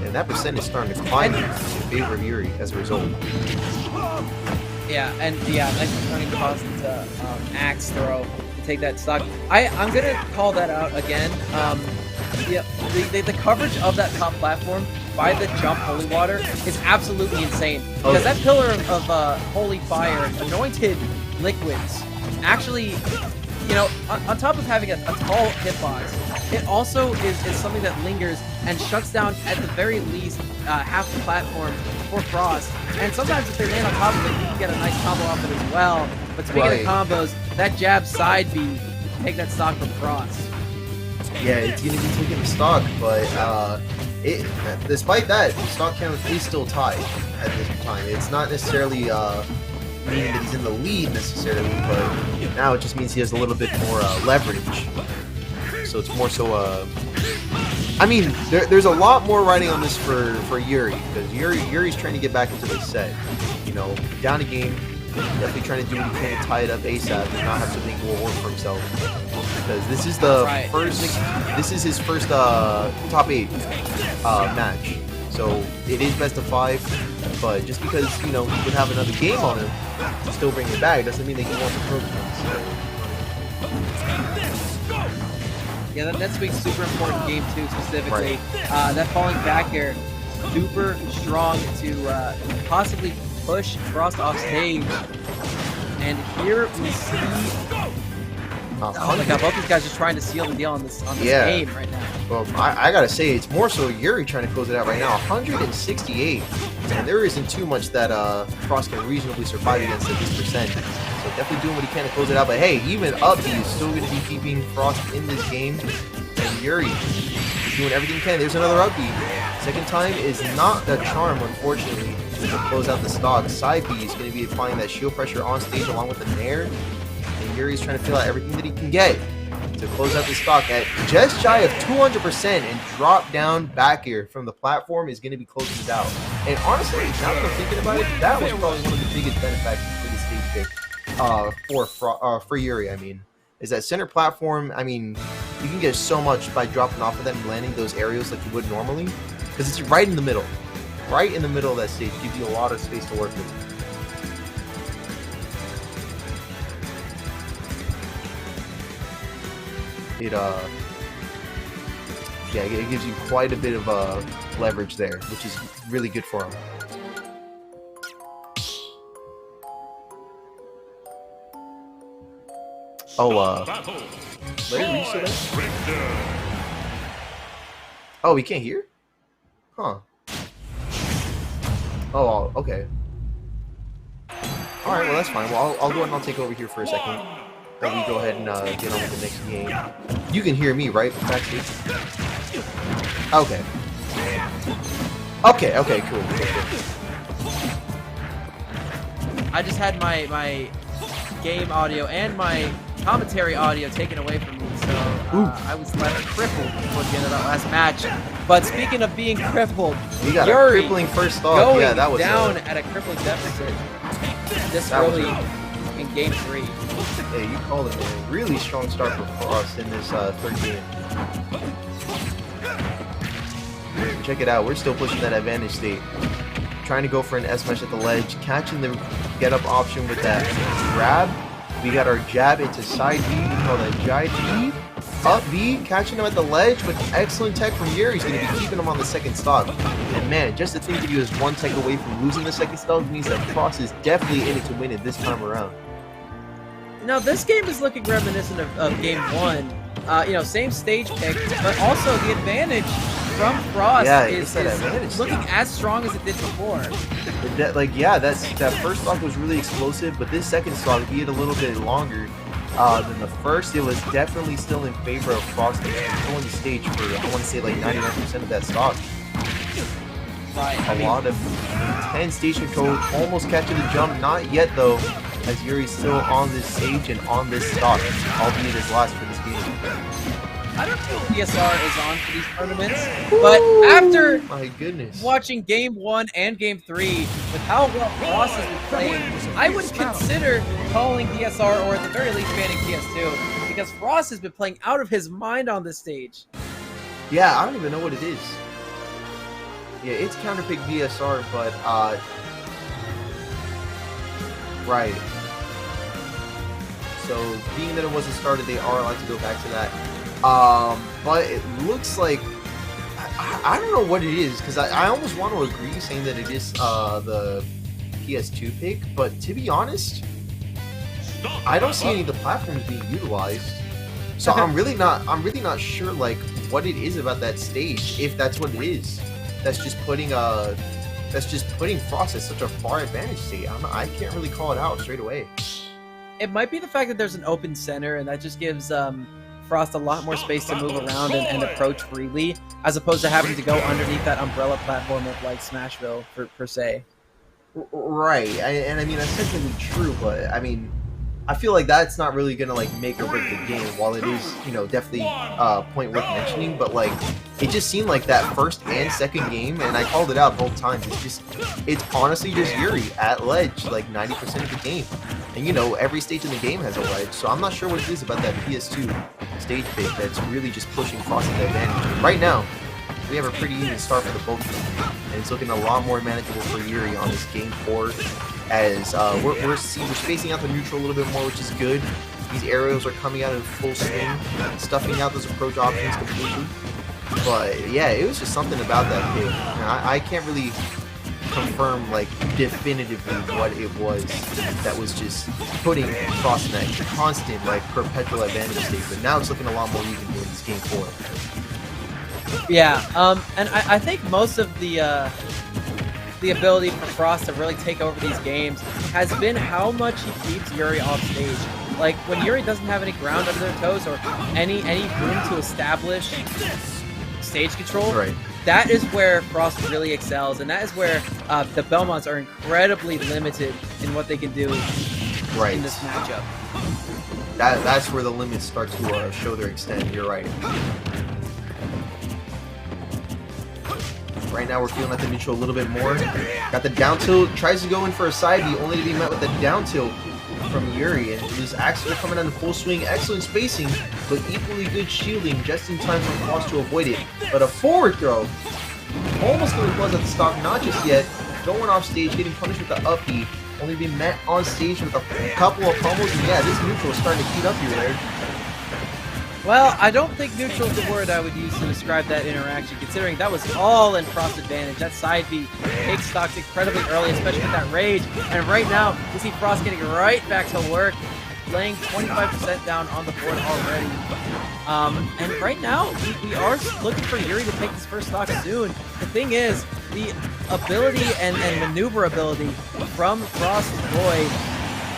S3: And that percent is starting to climb in favor of Yuri as a result.
S1: Yeah, and nice turning cost into axe throw to take that stock. I'm gonna call that out again. The coverage of that top platform by the jump holy water is absolutely insane, because that pillar of holy fire, anointed liquids, actually, you know, on top of having a tall hitbox, it also is something that lingers and shuts down at the very least half the platform for Frost. And sometimes if they land on top of it, you can get a nice combo off it as well. But speaking of combos, that jab side B, take that stock from Frost.
S3: Yeah, it's going to be taking the stock, but despite that, the stock count is still tied at this time. It's not necessarily meaning that he's in the lead necessarily, but now it just means he has a little bit more leverage. So it's more so, I mean, there's a lot more riding on this for Yuri, because Yuri's trying to get back into the set. You know, down a game, definitely trying to do what he can to tie it up ASAP and not have to make more work for himself. Because this is the this is his first top 8 match. So it is best of 5, but just because, you know, he would have another game on him to still bring it back doesn't mean that he wants to prove it.
S1: Yeah, that next week's super important game too, specifically. That falling back air, super strong to possibly push Frost off stage. And here we see Oh my god, both these guys are trying to seal the deal on this game right now.
S3: Well, I gotta say, it's more so Yuri trying to close it out right now. 168, and there isn't too much that Frost can reasonably survive against at this percent. So definitely doing what he can to close it out. But hey, even up B is still going to be keeping Frost in this game. And Yuri is doing everything he can. There's another up B. Second time is not the charm, unfortunately, to close out the stock. Side B is going to be applying that shield pressure on stage along with the Nair. And Yuri's trying to feel out everything that he can get to close out the stock at just shy of 200% and drop down back air from the platform is going to be closing it out. And honestly, now that I'm thinking about it, that was probably one of the biggest benefactors for the stage pick for Yuri, I mean. Is that center platform, I mean, you can get so much by dropping off of that and landing those aerials like you would normally. Because it's right in the middle. Right in the middle of that stage. Gives you a lot of space to work with. It gives you quite a bit of leverage there, which is really good for him. Oh, Larry, you that? Oh, he can't hear? Huh. Oh, okay. Alright, well that's fine. Well, I'll go ahead and I'll take over here for a second. Then we go ahead and get on with the next game. You can hear me, right? Backstage? Okay. Okay, cool.
S1: I just had my game audio and my commentary audio taken away from me, so I was left crippled before the end of that last match. But speaking of being crippled,
S3: you got
S1: Yuri
S3: a crippling first off.
S1: going
S3: yeah, that was
S1: down at a crippling deficit this early in Game 3.
S3: Hey, you called it, man. Really strong start for Frost in this third game. Check it out. We're still pushing that advantage state. Trying to go for an S-Mesh at the ledge. Catching the get-up option with that grab. We got our jab into side B. We call that jive B. Up B. Catching him at the ledge with excellent tech from Yuri. He's going to be keeping him on the second stock. And man, just to think that he was one tech away from losing the second stock means that Frost is definitely in it to win it this time around.
S1: Now, this game is looking reminiscent of Game 1. Same stage pick, but also the advantage from Frost is looking as strong as it did before.
S3: That first stock was really explosive, but this second stock, be it a little bit longer than the first, it was definitely still in favor of Frost controlling the stage for, I want to say, like 99% of that stock. A lot of intense stage control, almost catching the jump, not yet though, as Yuri's still on this stage and on this stock, albeit his last for this game.
S1: I don't know if DSR is on for these tournaments, but after watching Game 1 and Game 3, with how well Frost has been playing, I would consider calling DSR, or at the very least banning PS2, because Frost has been playing out of his mind on this stage.
S3: Yeah, I don't even know what it is. Yeah, it's counterpick DSR, but right. So being that it wasn't started, they are allowed to go back to that. But it looks like I don't know what it is, because I almost want to agree saying that it is the PS2 pick, but to be honest, I don't see any of the platforms being utilized. So I'm really not sure like what it is about that stage, if that's what it is. That's just putting Frost at such a far advantage state. I can't really call it out straight away.
S1: It might be the fact that there's an open center, and that just gives Frost a lot more space to move around and approach freely, as opposed to having to go underneath that umbrella platform of like Smashville per se.
S3: Right, and I mean that's technically true, but I mean I feel like that's not really gonna like make or break the game. While it is, definitely point worth mentioning, but like it just seemed like that first and second game, and I called it out both times. It's honestly just Yuri at ledge like 90% of the game, and every stage in the game has a ledge. So I'm not sure what it is about that PS2 stage pick that's really just pushing Frost to the advantage. Right now, we have a pretty even start for the both of them, and it's looking a lot more manageable for Yuri on this game 4. As we're spacing out the neutral a little bit more, which is good. These aerials are coming out in full swing, stuffing out those approach options completely. But yeah, it was just something about that pick. I can't really confirm like definitively what it was that was just putting Frost in that constant like perpetual advantage state. But now it's looking a lot more even here in this game 4.
S1: Yeah, and I think most of the ability for Frost to really take over these games has been how much he keeps Yuri off stage. Like, when Yuri doesn't have any ground under their toes or any room to establish stage control,
S3: Right.
S1: that is where Frost really excels, and that is where the Belmonts are incredibly limited in what they can do
S3: Right.
S1: in this matchup.
S3: That's where the limits start to show their extent. You're right. Right now we're feeling at the neutral a little bit more. Got the down tilt, tries to go in for a side B, only to be met with the down tilt from Yuri. And these axes are coming on full swing. Excellent spacing, but equally good shielding just in time for Frost to avoid it. But a forward throw, almost going to close at the stock, not just yet. Going off stage, getting punished with the up B, only being met on stage with a couple of pummels. And yeah, this neutral is starting to heat up here, Laird.
S1: Well, I don't think neutral is the word I would use to describe that interaction, considering that was all in Frost's advantage. That side B takes stocks incredibly early, especially with that rage. And right now, we see Frost getting right back to work, laying 25% down on the board already. And right now, we are looking for Yuri to take this first stock soon. The thing is, the ability and maneuverability from Frost's Void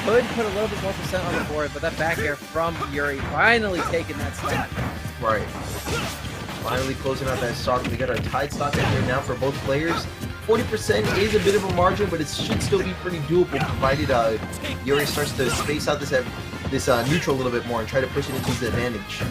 S1: could put a little bit more percent on the board, but that back air from Yuri finally taking that stock.
S3: Right. Finally closing out that stock. We got our tied stock in here now for both players. 40% is a bit of a margin, but it should still be pretty doable provided Yuri starts to space out this neutral a little bit more and try to push it into his advantage.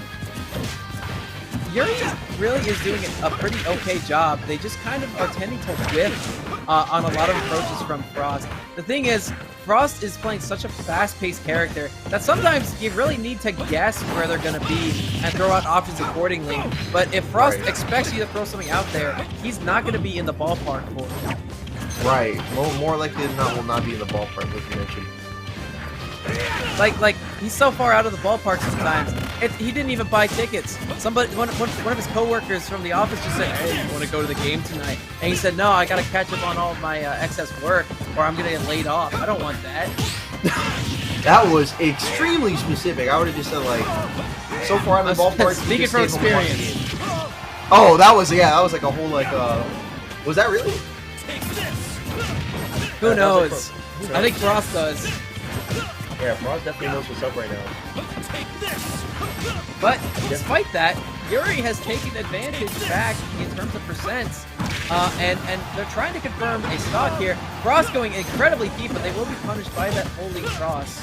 S1: Yuri really is doing a pretty okay job. They just kind of are tending to whiff on a lot of approaches from Frost. The thing is, Frost is playing such a fast-paced character that sometimes you really need to guess where they're going to be and throw out options accordingly. But if Frost expects you to throw something out there, he's not going to be in the ballpark for it.
S3: Right. More likely than not will not be in the ballpark, like you mentioned.
S1: Like he's so far out of the ballpark sometimes. He didn't even buy tickets. One of his coworkers from the office just said, "Hey, you want to go to the game tonight?" And he said, "No, I gotta catch up on all of my excess work, or I'm gonna get laid off. I don't want that."
S3: That was extremely specific. I would have just said like, so far out of the ballpark.
S1: Speaking from experience.
S3: Oh, that was like a whole like. Was that really?
S1: Who knows? I think Frost does.
S3: Yeah, Frost definitely knows what's up right now.
S1: But despite that, Yuri has taken advantage back in terms of percents, and they're trying to confirm a stock here. Frost going incredibly deep, but they will be punished by that holy cross.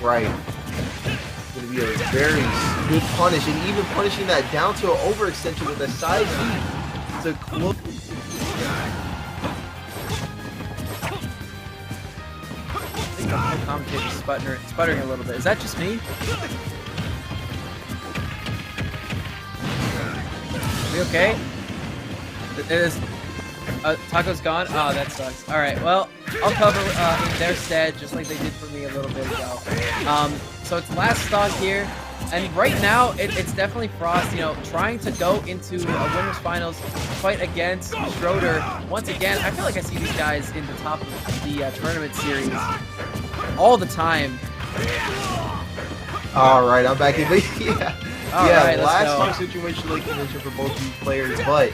S3: Right. It's going to be a very good punish, and even punishing that down to an overextension with a side B to close.
S1: The commentator's sputtering a little bit. Is that just me? Are we okay? Taco's gone? Oh, that sucks. Alright, well, I'll cover in their stead, just like they did for me a little bit ago. So it's last stock here, and right now, it's definitely Frost, trying to go into a winners finals fight against Schroeder. Once again, I feel like I see these guys in the top of the tournament series all the time.
S3: Alright, I'm back in. Yeah.
S1: Alright,
S3: last
S1: let's go.
S3: stock situation like you mentioned for both these players, but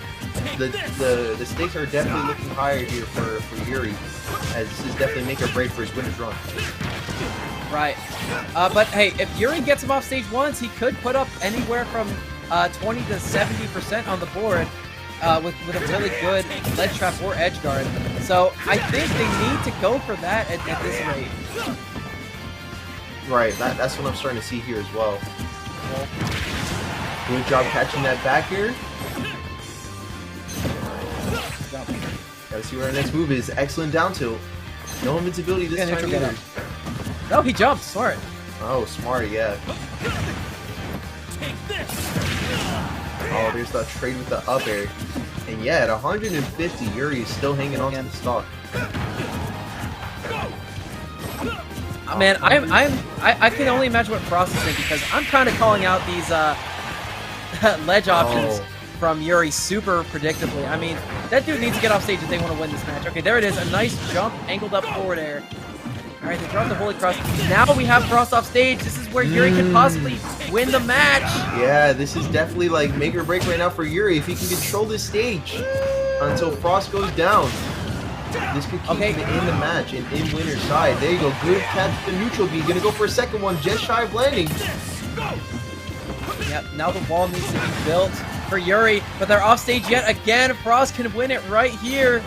S3: the stakes are definitely looking higher here for Yuri, as this is definitely make or break for his winners run.
S1: Right. But hey, if Yuri gets him off stage once, he could put up anywhere from 20 to 70% on the board with a really good ledge trap or edge guard. So I think they need to go for that at this rate.
S3: Right, that's what I'm starting to see here as well. Good job catching that back here. Gotta see where our next move is. Excellent down tilt. No invincibility this time either.
S1: No, he jumped. Smart.
S3: Oh, smart, yeah. Oh, there's that trade with the up air. And yeah, at 150, Yuri is still hanging on to the stock.
S1: Man, I can only imagine what Frost is thinking, because I'm kind of calling out these ledge options from Yuri super predictably. I mean, that dude needs to get off stage if they want to win this match. Okay, there it is. A nice jump, angled up forward air. All right, they dropped the Holy Cross. Now we have Frost off stage. This is where Yuri can possibly win the match.
S3: Yeah, this is definitely like make or break right now for Yuri. If he can control this stage until Frost goes down, this could keep him in the match and in winner's side. There you go. Good catch the neutral B. Gonna go for a second one, just shy of landing.
S1: Yep, now the wall needs to be built for Yuri, but they're off stage yet again. Frost can win it right here.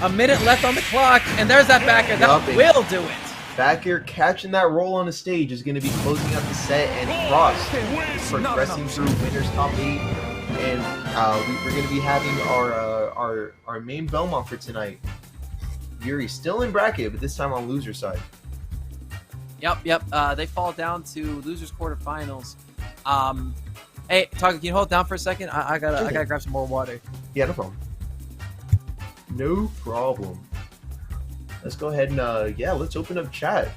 S1: A minute left on the clock, and there's that backer. That will do it.
S3: Back here, catching that roll on the stage is going to be closing out the set, and Frost progressing through winners top 8. And we're going to be having our main Belmont for tonight. Yuri still in bracket, but this time on loser side.
S1: Yep. They fall down to losers quarterfinals. Hey, Taka, can you hold it down for a second? I gotta grab some more water.
S3: Yeah, no problem. No problem. Let's go ahead and let's open up chat.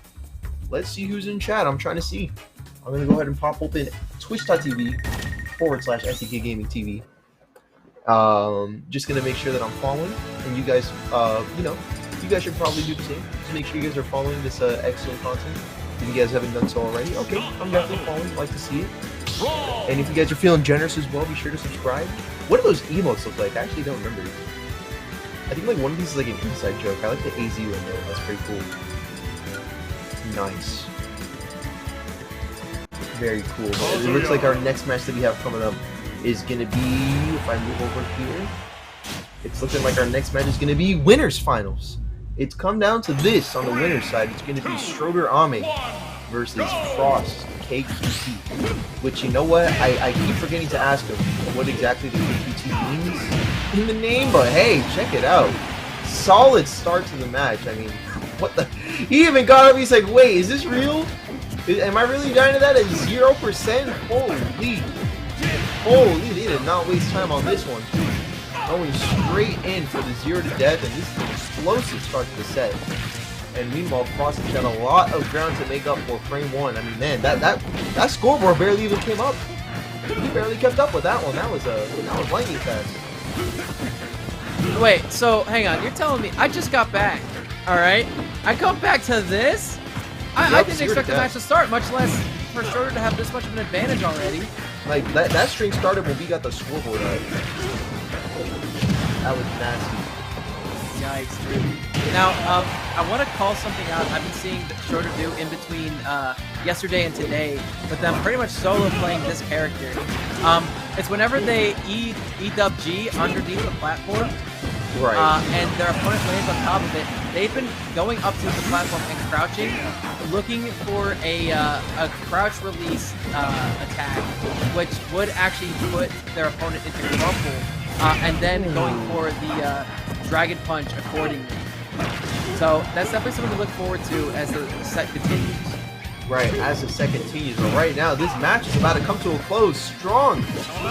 S3: Let's see who's in chat. I'm trying to see. I'm gonna go ahead and pop open twitch.tv/SAK Gaming TV. Just gonna make sure that I'm following, and you guys, you guys should probably do the same. Just make sure you guys are following this excellent content. If you guys haven't done so already, okay, I'm definitely following. Like to see it. And if you guys are feeling generous as well, be sure to subscribe. What do those emotes look like? I actually don't remember. I think like one of these is like an inside joke. I like the AZ window. That's pretty cool. Nice. Very cool. It looks like our next match that we have coming up is going to be, if I move over here, it's looking like our next match is going to be winners finals. It's come down to this on the winner's side. It's going to be Schroeder Ame versus Frost KQT. Which, you know what? I keep forgetting to ask him what exactly the KQT means in the name, but hey, check it out. Solid start to the match. I mean, what the? He even got up. He's like, wait, is this real? Am I really dying to that at 0%? Holy, they did not waste time on this one. Going straight in for the 0 to death, and this is an explosive start to the set. And meanwhile, Frost has got a lot of ground to make up for frame 1. I mean, man, that scoreboard barely even came up. He barely kept up with that one. That was lightning fast.
S1: Wait, so hang on. You're telling me I just got back? All right, I come back to this. I didn't expect the match to start, much less for Schroeder to have this much of an advantage already.
S3: Like that string started when we got the scoreboard up. That was nasty.
S1: Yikes, dude. Now, I want to call something out. I've been seeing Schroeder do in between yesterday and today, with them pretty much solo playing this character. It's whenever they E-dub G underneath the platform,
S3: right,
S1: and their opponent lands on top of it, they've been going up to the platform and crouching, looking for a crouch release attack, which would actually put their opponent into crumple, and then going for the Dragon Punch accordingly. So that's definitely something to look forward to as the set continues.
S3: Right, as the set continues. But right now, this match is about to come to a close. Strong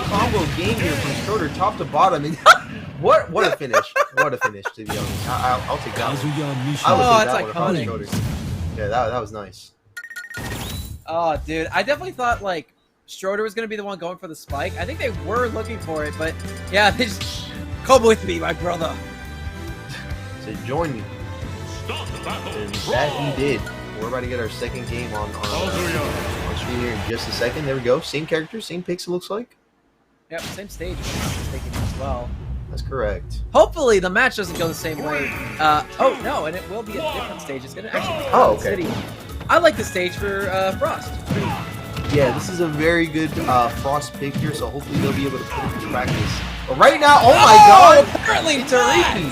S3: combo game here from Schroeder, top to bottom. And what a finish. What a finish, to be honest. I'll take that one.
S1: That's iconic.
S3: Yeah, that was nice.
S1: Oh, dude. I definitely thought, like, Schroeder was going to be the one going for the spike. I think they were looking for it, but yeah, they just... Come with me, my brother.
S3: So join me. And that he did. We're about to get our second game on screen here in just a second. There we go. Same character, same picks, it looks like.
S1: Yep, same stage, if I'm not mistaken, as well.
S3: That's correct.
S1: Hopefully the match doesn't go the same way. Oh, no, and it will be a different stage. It's going to actually be
S3: okay.
S1: City. I like the stage for Frost.
S3: Yeah, this is a very good Frost pick here, so hopefully they'll be able to put it into practice. But right now, oh my god!
S1: Apparently
S3: Tariki!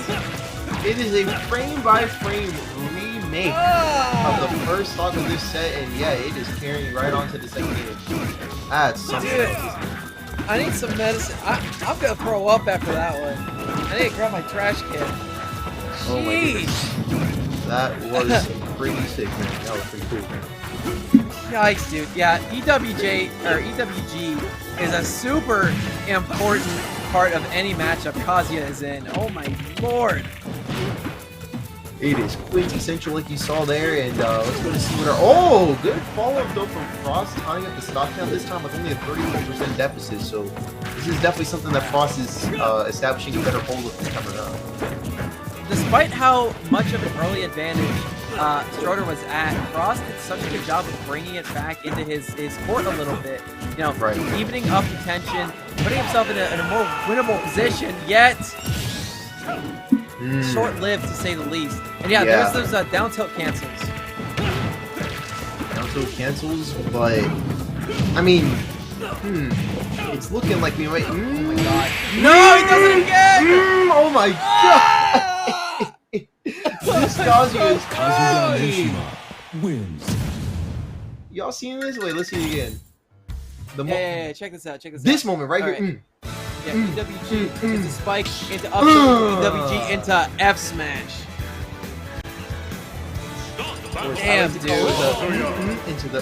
S3: It is a frame-by-frame remake of the first stock of this set, and yeah, it is carrying right on to the second game. That's something else.
S1: I need some medicine. I'm gonna throw up after that one. I need to grab my trash can.
S3: Oh my goodness. That was pretty sick, man. That was pretty cool.
S1: Yikes, dude. Yeah, EWG is a super important part of any matchup Kazuya is in. Oh my lord.
S3: It is quintessential like you saw there, and let's go to see what our... Oh, good follow-up though from Frost, tying up the stock count this time with only a 31% deficit, so this is definitely something that Frost is establishing a better hold of this time around.
S1: Despite how much of an early advantage Schroeder was at, Frost did such a good job of bringing it back into his court a little bit. You know, evening up the tension, putting himself in a more winnable position, yet short-lived to say the least. And yeah, there's those down tilt cancels.
S3: Down tilt cancels, but I mean, it's looking like we might.
S1: Oh my god! No, he does it again!
S3: Oh my god! This Kazuya is crazy.
S4: Wins.
S3: Y'all seen this? Wait, let's see it again.
S1: Yeah, check this out. Check this out.
S3: This moment right here.
S1: Yeah, EWG into spike, into up, EWG into F smash. Damn, dude.
S3: Into the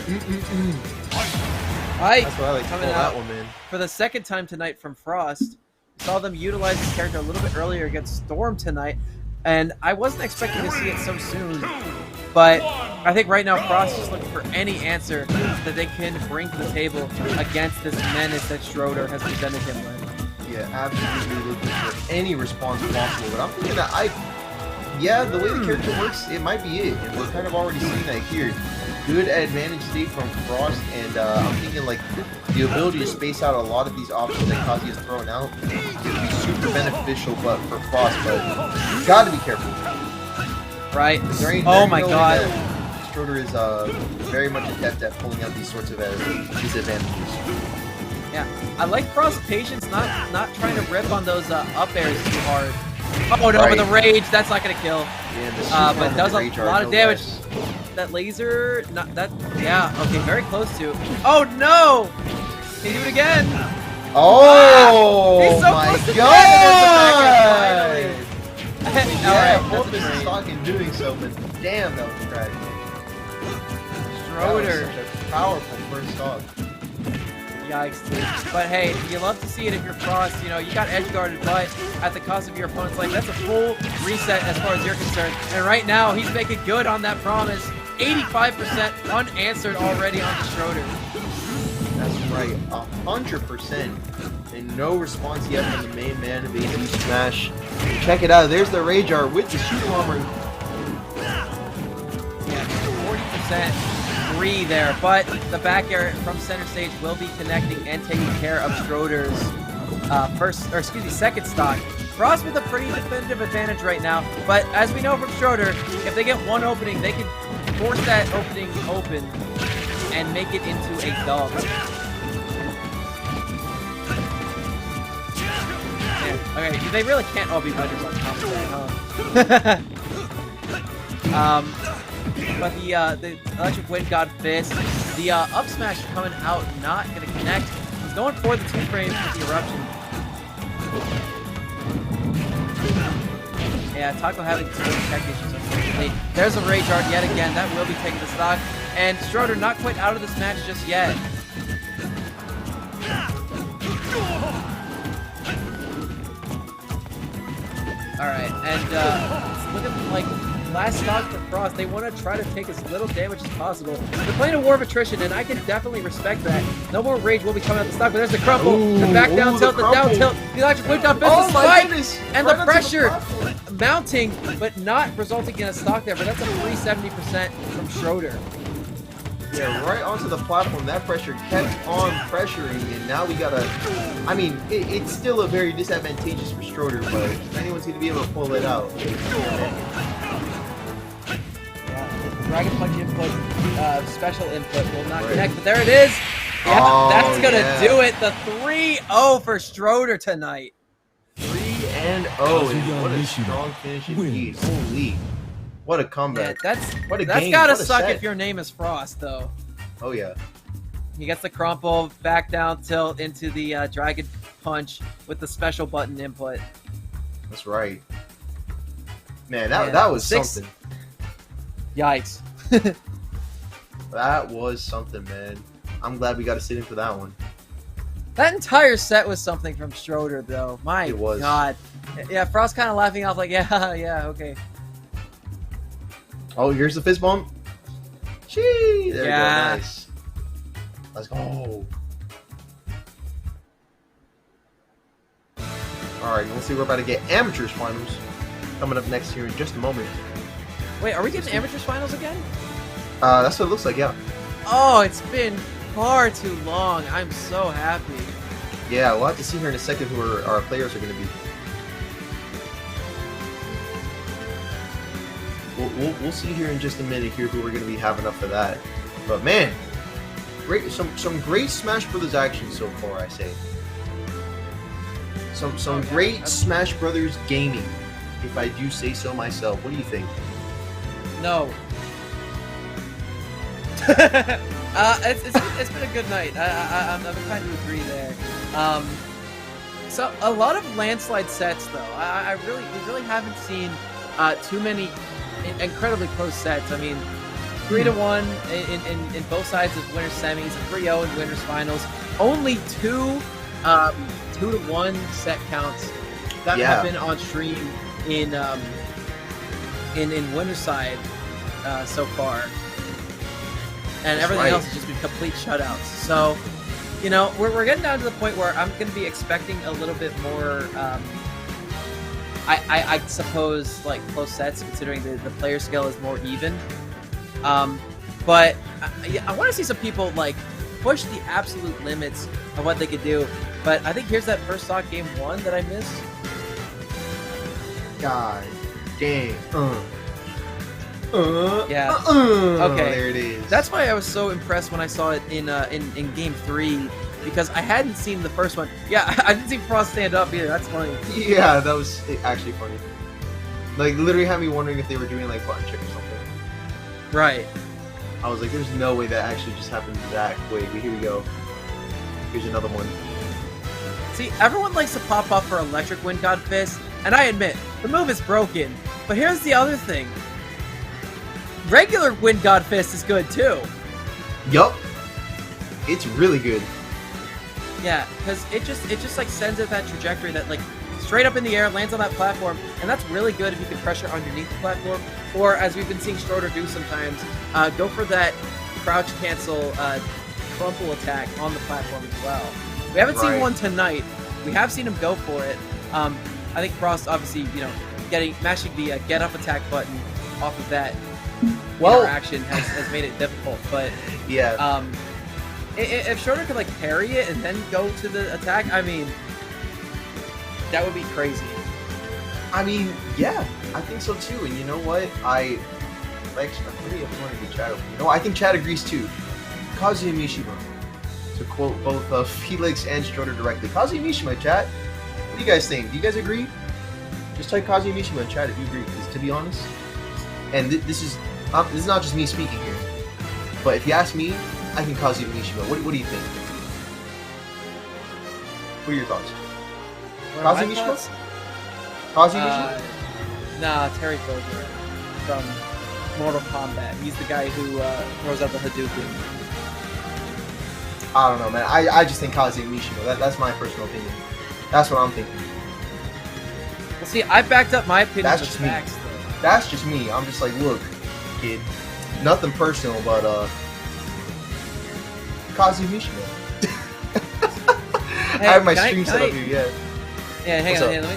S1: Alright,
S3: that's what I like to call that one, man.
S1: For the second time tonight from Frost, saw them utilize this character a little bit earlier against Storm tonight, and I wasn't expecting to see it so soon. But I think right now Frost is looking for any answer that they can bring to the table against this menace that Schroeder has presented him with.
S3: Yeah, absolutely looking for any response possible. But I'm thinking that the way the character works, it might be it. And we're kind of already seeing that here. Good advantage state from Frost, and I'm thinking like the ability to space out a lot of these options that Kazuya's throwing out would be super beneficial, but for Frost, but you got to be careful.
S1: Right? Oh my god.
S3: Schroeder is very much adept at pulling out these sorts of disadvantages.
S1: Yeah, I like Frost's patience, not trying to rip on those up airs too hard. Oh no, but the rage, that's not gonna kill.
S3: Yeah,
S1: but it does a lot of damage. That laser, okay, very close to. Oh no! Can you do it again?
S3: Oh
S1: he's so
S3: my
S1: close to
S3: god!
S1: Alright,
S3: both this is talking doing so, but damn, that was tragic.
S1: Schroeder.
S3: Such a powerful first stock.
S1: Yikes, dude. But hey, you love to see it if you're Frost. You know, you got edge guarded, but at the cost of your opponent's life, that's a full reset as far as you're concerned. And right now, he's making good on that promise. 85% unanswered already on the Schroeder.
S3: That's right, 100%. And no response yet from the main man of AD Smash. Check it out, there's the Rage Art with the Shoot Armor.
S1: Yeah, 40%. There, but the back air from center stage will be connecting and taking care of Schroeder's second stock. Frost with a pretty definitive advantage right now, but as we know from Schroeder, if they get one opening, they can force that opening open and make it into a dub. Yeah, okay, they really can't all be winners on top of that, huh? But the Electric Wind God Fist, the up smash coming out, not going to connect. He's going for the 2 frames with the Eruption. Yeah, Taco having some tech issues, unfortunately. There's a Rage Art yet again. That will be taking the stock. And Schroeder not quite out of this match just yet. Alright, and it's looking like last stock for Frost. They want to try to take as little damage as possible. They're playing a war of attrition, and I can definitely respect that. No more rage will be coming out the stock, but there's the crumple, the back down tilt, the down tilt, the electric wind up, the spike, and the pressure mounting, but not resulting in a stock there. But that's a free 70% from Schroeder.
S3: Yeah, right onto the platform. That pressure kept on pressuring, and now we gotta. I mean, it's still a very disadvantageous for Schroeder, but if anyone's gonna be able to pull it out.
S1: Dragon Punch input, special input will not connect, but there it is. Yeah, that's gonna do it. The 3-0 for Schroeder tonight.
S3: 3-0, and what a strong finish indeed. Holy, what a comeback!
S1: Yeah, that's gotta suck if your name is Frost, though.
S3: Oh yeah.
S1: He gets the crumple, back down tilt into the Dragon Punch with the special button input.
S3: That's right. Man, that was something.
S1: Yikes.
S3: That was something, man. I'm glad we got to sit in for that one.
S1: That entire set was something from Schroeder, though. My God. Yeah, Frost kind of laughing off like, yeah, okay.
S3: Oh, here's the fist bump. Gee, there
S1: Yeah.
S3: we go. Nice. Let's go. All right, let's see. We're about to get amateurs finals coming up next here in just a moment.
S1: Wait, are we getting amateurs finals again?
S3: That's what it looks like. Yeah.
S1: Oh, it's been far too long. I'm so happy.
S3: Yeah, we'll have to see here in a second who our players are going to be. We'll see here in just a minute here who we're going to be having up for that. But man, some great Smash Brothers action so far, I say. Some great Smash Brothers gaming, if I do say so myself. What do you think?
S1: No. It's been a good night. I'm inclined to agree there. So a lot of landslide sets though. We really haven't seen too many incredibly close sets. I mean, 3-1 in both sides of winners semis, 3-0 in winners finals. Only two 2-1 set counts that have been on stream in winners side so far. And everything else has just been complete shutouts. So, you know, we're getting down to the point where I'm going to be expecting a little bit more, I suppose, like, close sets, considering the player scale is more even. But I want to see some people, like, push the absolute limits of what they could do. But I think here's that first SAK Game 1 that I missed.
S3: God damn.
S1: Yeah.
S3: Okay. There it is.
S1: That's why I was so impressed when I saw it in Game 3, because I hadn't seen the first one. Yeah, I didn't see Frost stand up either. That's funny.
S3: Yeah, that was actually funny. Like, literally had me wondering if they were doing, like, button check or something.
S1: Right.
S3: I was like, there's no way that actually just happened that quick. But here we go. Here's another one.
S1: See, everyone likes to pop off for Electric Wind God Fist, and I admit, the move is broken. But here's the other thing. Regular Wind God Fist is good, too.
S3: Yup. It's really good.
S1: Yeah, because it just like sends it that trajectory that, like, straight up in the air, lands on that platform, and that's really good if you can pressure underneath the platform, or as we've been seeing Schroeder do sometimes, go for that crouch cancel crumple attack on the platform as well. We haven't seen one tonight. We have seen him go for it. I think Frost, obviously, you know, mashing the get up attack button off of that interaction has made it difficult. But
S3: yeah,
S1: if Schroeder could, like, parry it and then go to the attack, I mean, that would be crazy.
S3: I mean, yeah, I think so too. And you know what? I think Chad agrees too. Kazuya Mishima, to quote both Felix and Schroeder directly. Kazuya Mishima, chat. What do you guys think? Do you guys agree? Just type Kazuya Mishima in chat if you agree. Because to be honest, and this is not just me speaking here, but if you ask me, I think Kazuya Mishima. What do you think? What are your thoughts? Kazuya Mishima? Kazuya Mishima?
S1: Nah, Terry Foger from Mortal Kombat. He's the guy who throws out the Hadouken.
S3: I don't know, man. I just think Kazuya Mishima. That's my personal opinion. That's what I'm thinking.
S1: Well, see, I backed up my opinion
S3: That's
S1: with
S3: just me.
S1: facts, though.
S3: That's just me. I'm just like, look, kid, nothing personal, but Kazuya Mishima.
S1: Hey,
S3: I have my stream set up here. Yeah.
S1: Yeah, hang
S3: What's
S1: on.
S3: up?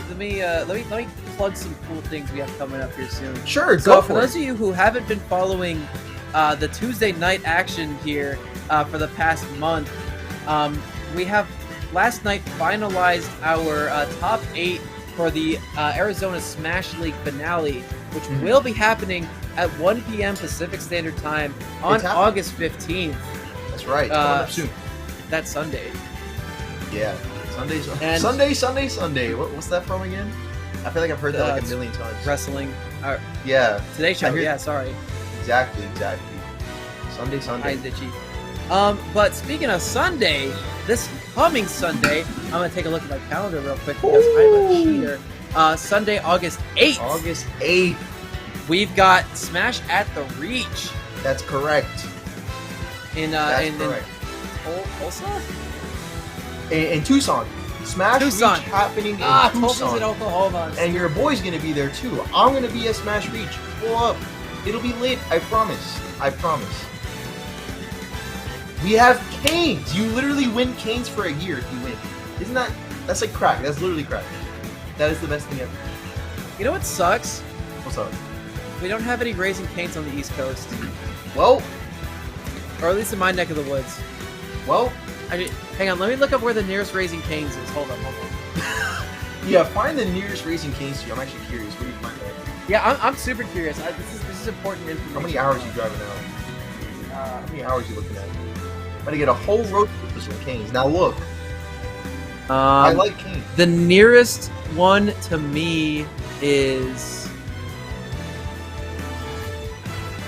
S1: Let me plug some cool things we have coming up here soon.
S3: Sure,
S1: So
S3: go
S1: for
S3: for
S1: those
S3: it.
S1: of you who haven't been following the Tuesday night action here for the past month, we have last night finalized our top 8 for the Arizona Smash League finale, which will be happening at 1 p.m. Pacific Standard Time on August 15th.
S3: That's right. Coming up soon.
S1: That's Sunday.
S3: Yeah.
S1: And
S3: Sunday. What's that from again? I feel like I've heard that like a million times.
S1: Wrestling.
S3: Yeah.
S1: Today Show. Yeah, sorry.
S3: Exactly. Sunday.
S1: Eyes itchy. But speaking of Sunday, this coming Sunday, I'm gonna take a look at my calendar real quick because I'm a cheater. Sunday, August 8th.
S3: August 8th.
S1: We've got Smash at the Reach.
S3: That's correct.
S1: In
S3: correct.
S1: Tulsa?
S3: In Tucson. Smash
S1: Tucson.
S3: Reach happening in
S1: Tulsa's
S3: Tucson.
S1: in Oklahoma.
S3: And your boy's gonna be there too. I'm gonna be at Smash Reach. Pull up. It'll be lit. I promise. I promise. We have canes. You literally win canes for a year if you win. Isn't that? That's like crack. That's literally crack. That is the best thing ever.
S1: You know what sucks?
S3: What's up?
S1: We don't have any Raising Canes on the East Coast,
S3: Well,
S1: or at least in my neck of the woods.
S3: well.
S1: Hang on, let me look up where the nearest Raising Canes is. Hold on.
S3: Yeah, find the nearest Raising Canes to you. I'm actually curious. Where do you find that?
S1: Yeah, I'm super curious. This is important information.
S3: How many hours are you driving out? How many hours are you looking at? I'm gonna get a whole road trip of some canes. Now look, I like canes.
S1: The nearest one to me is.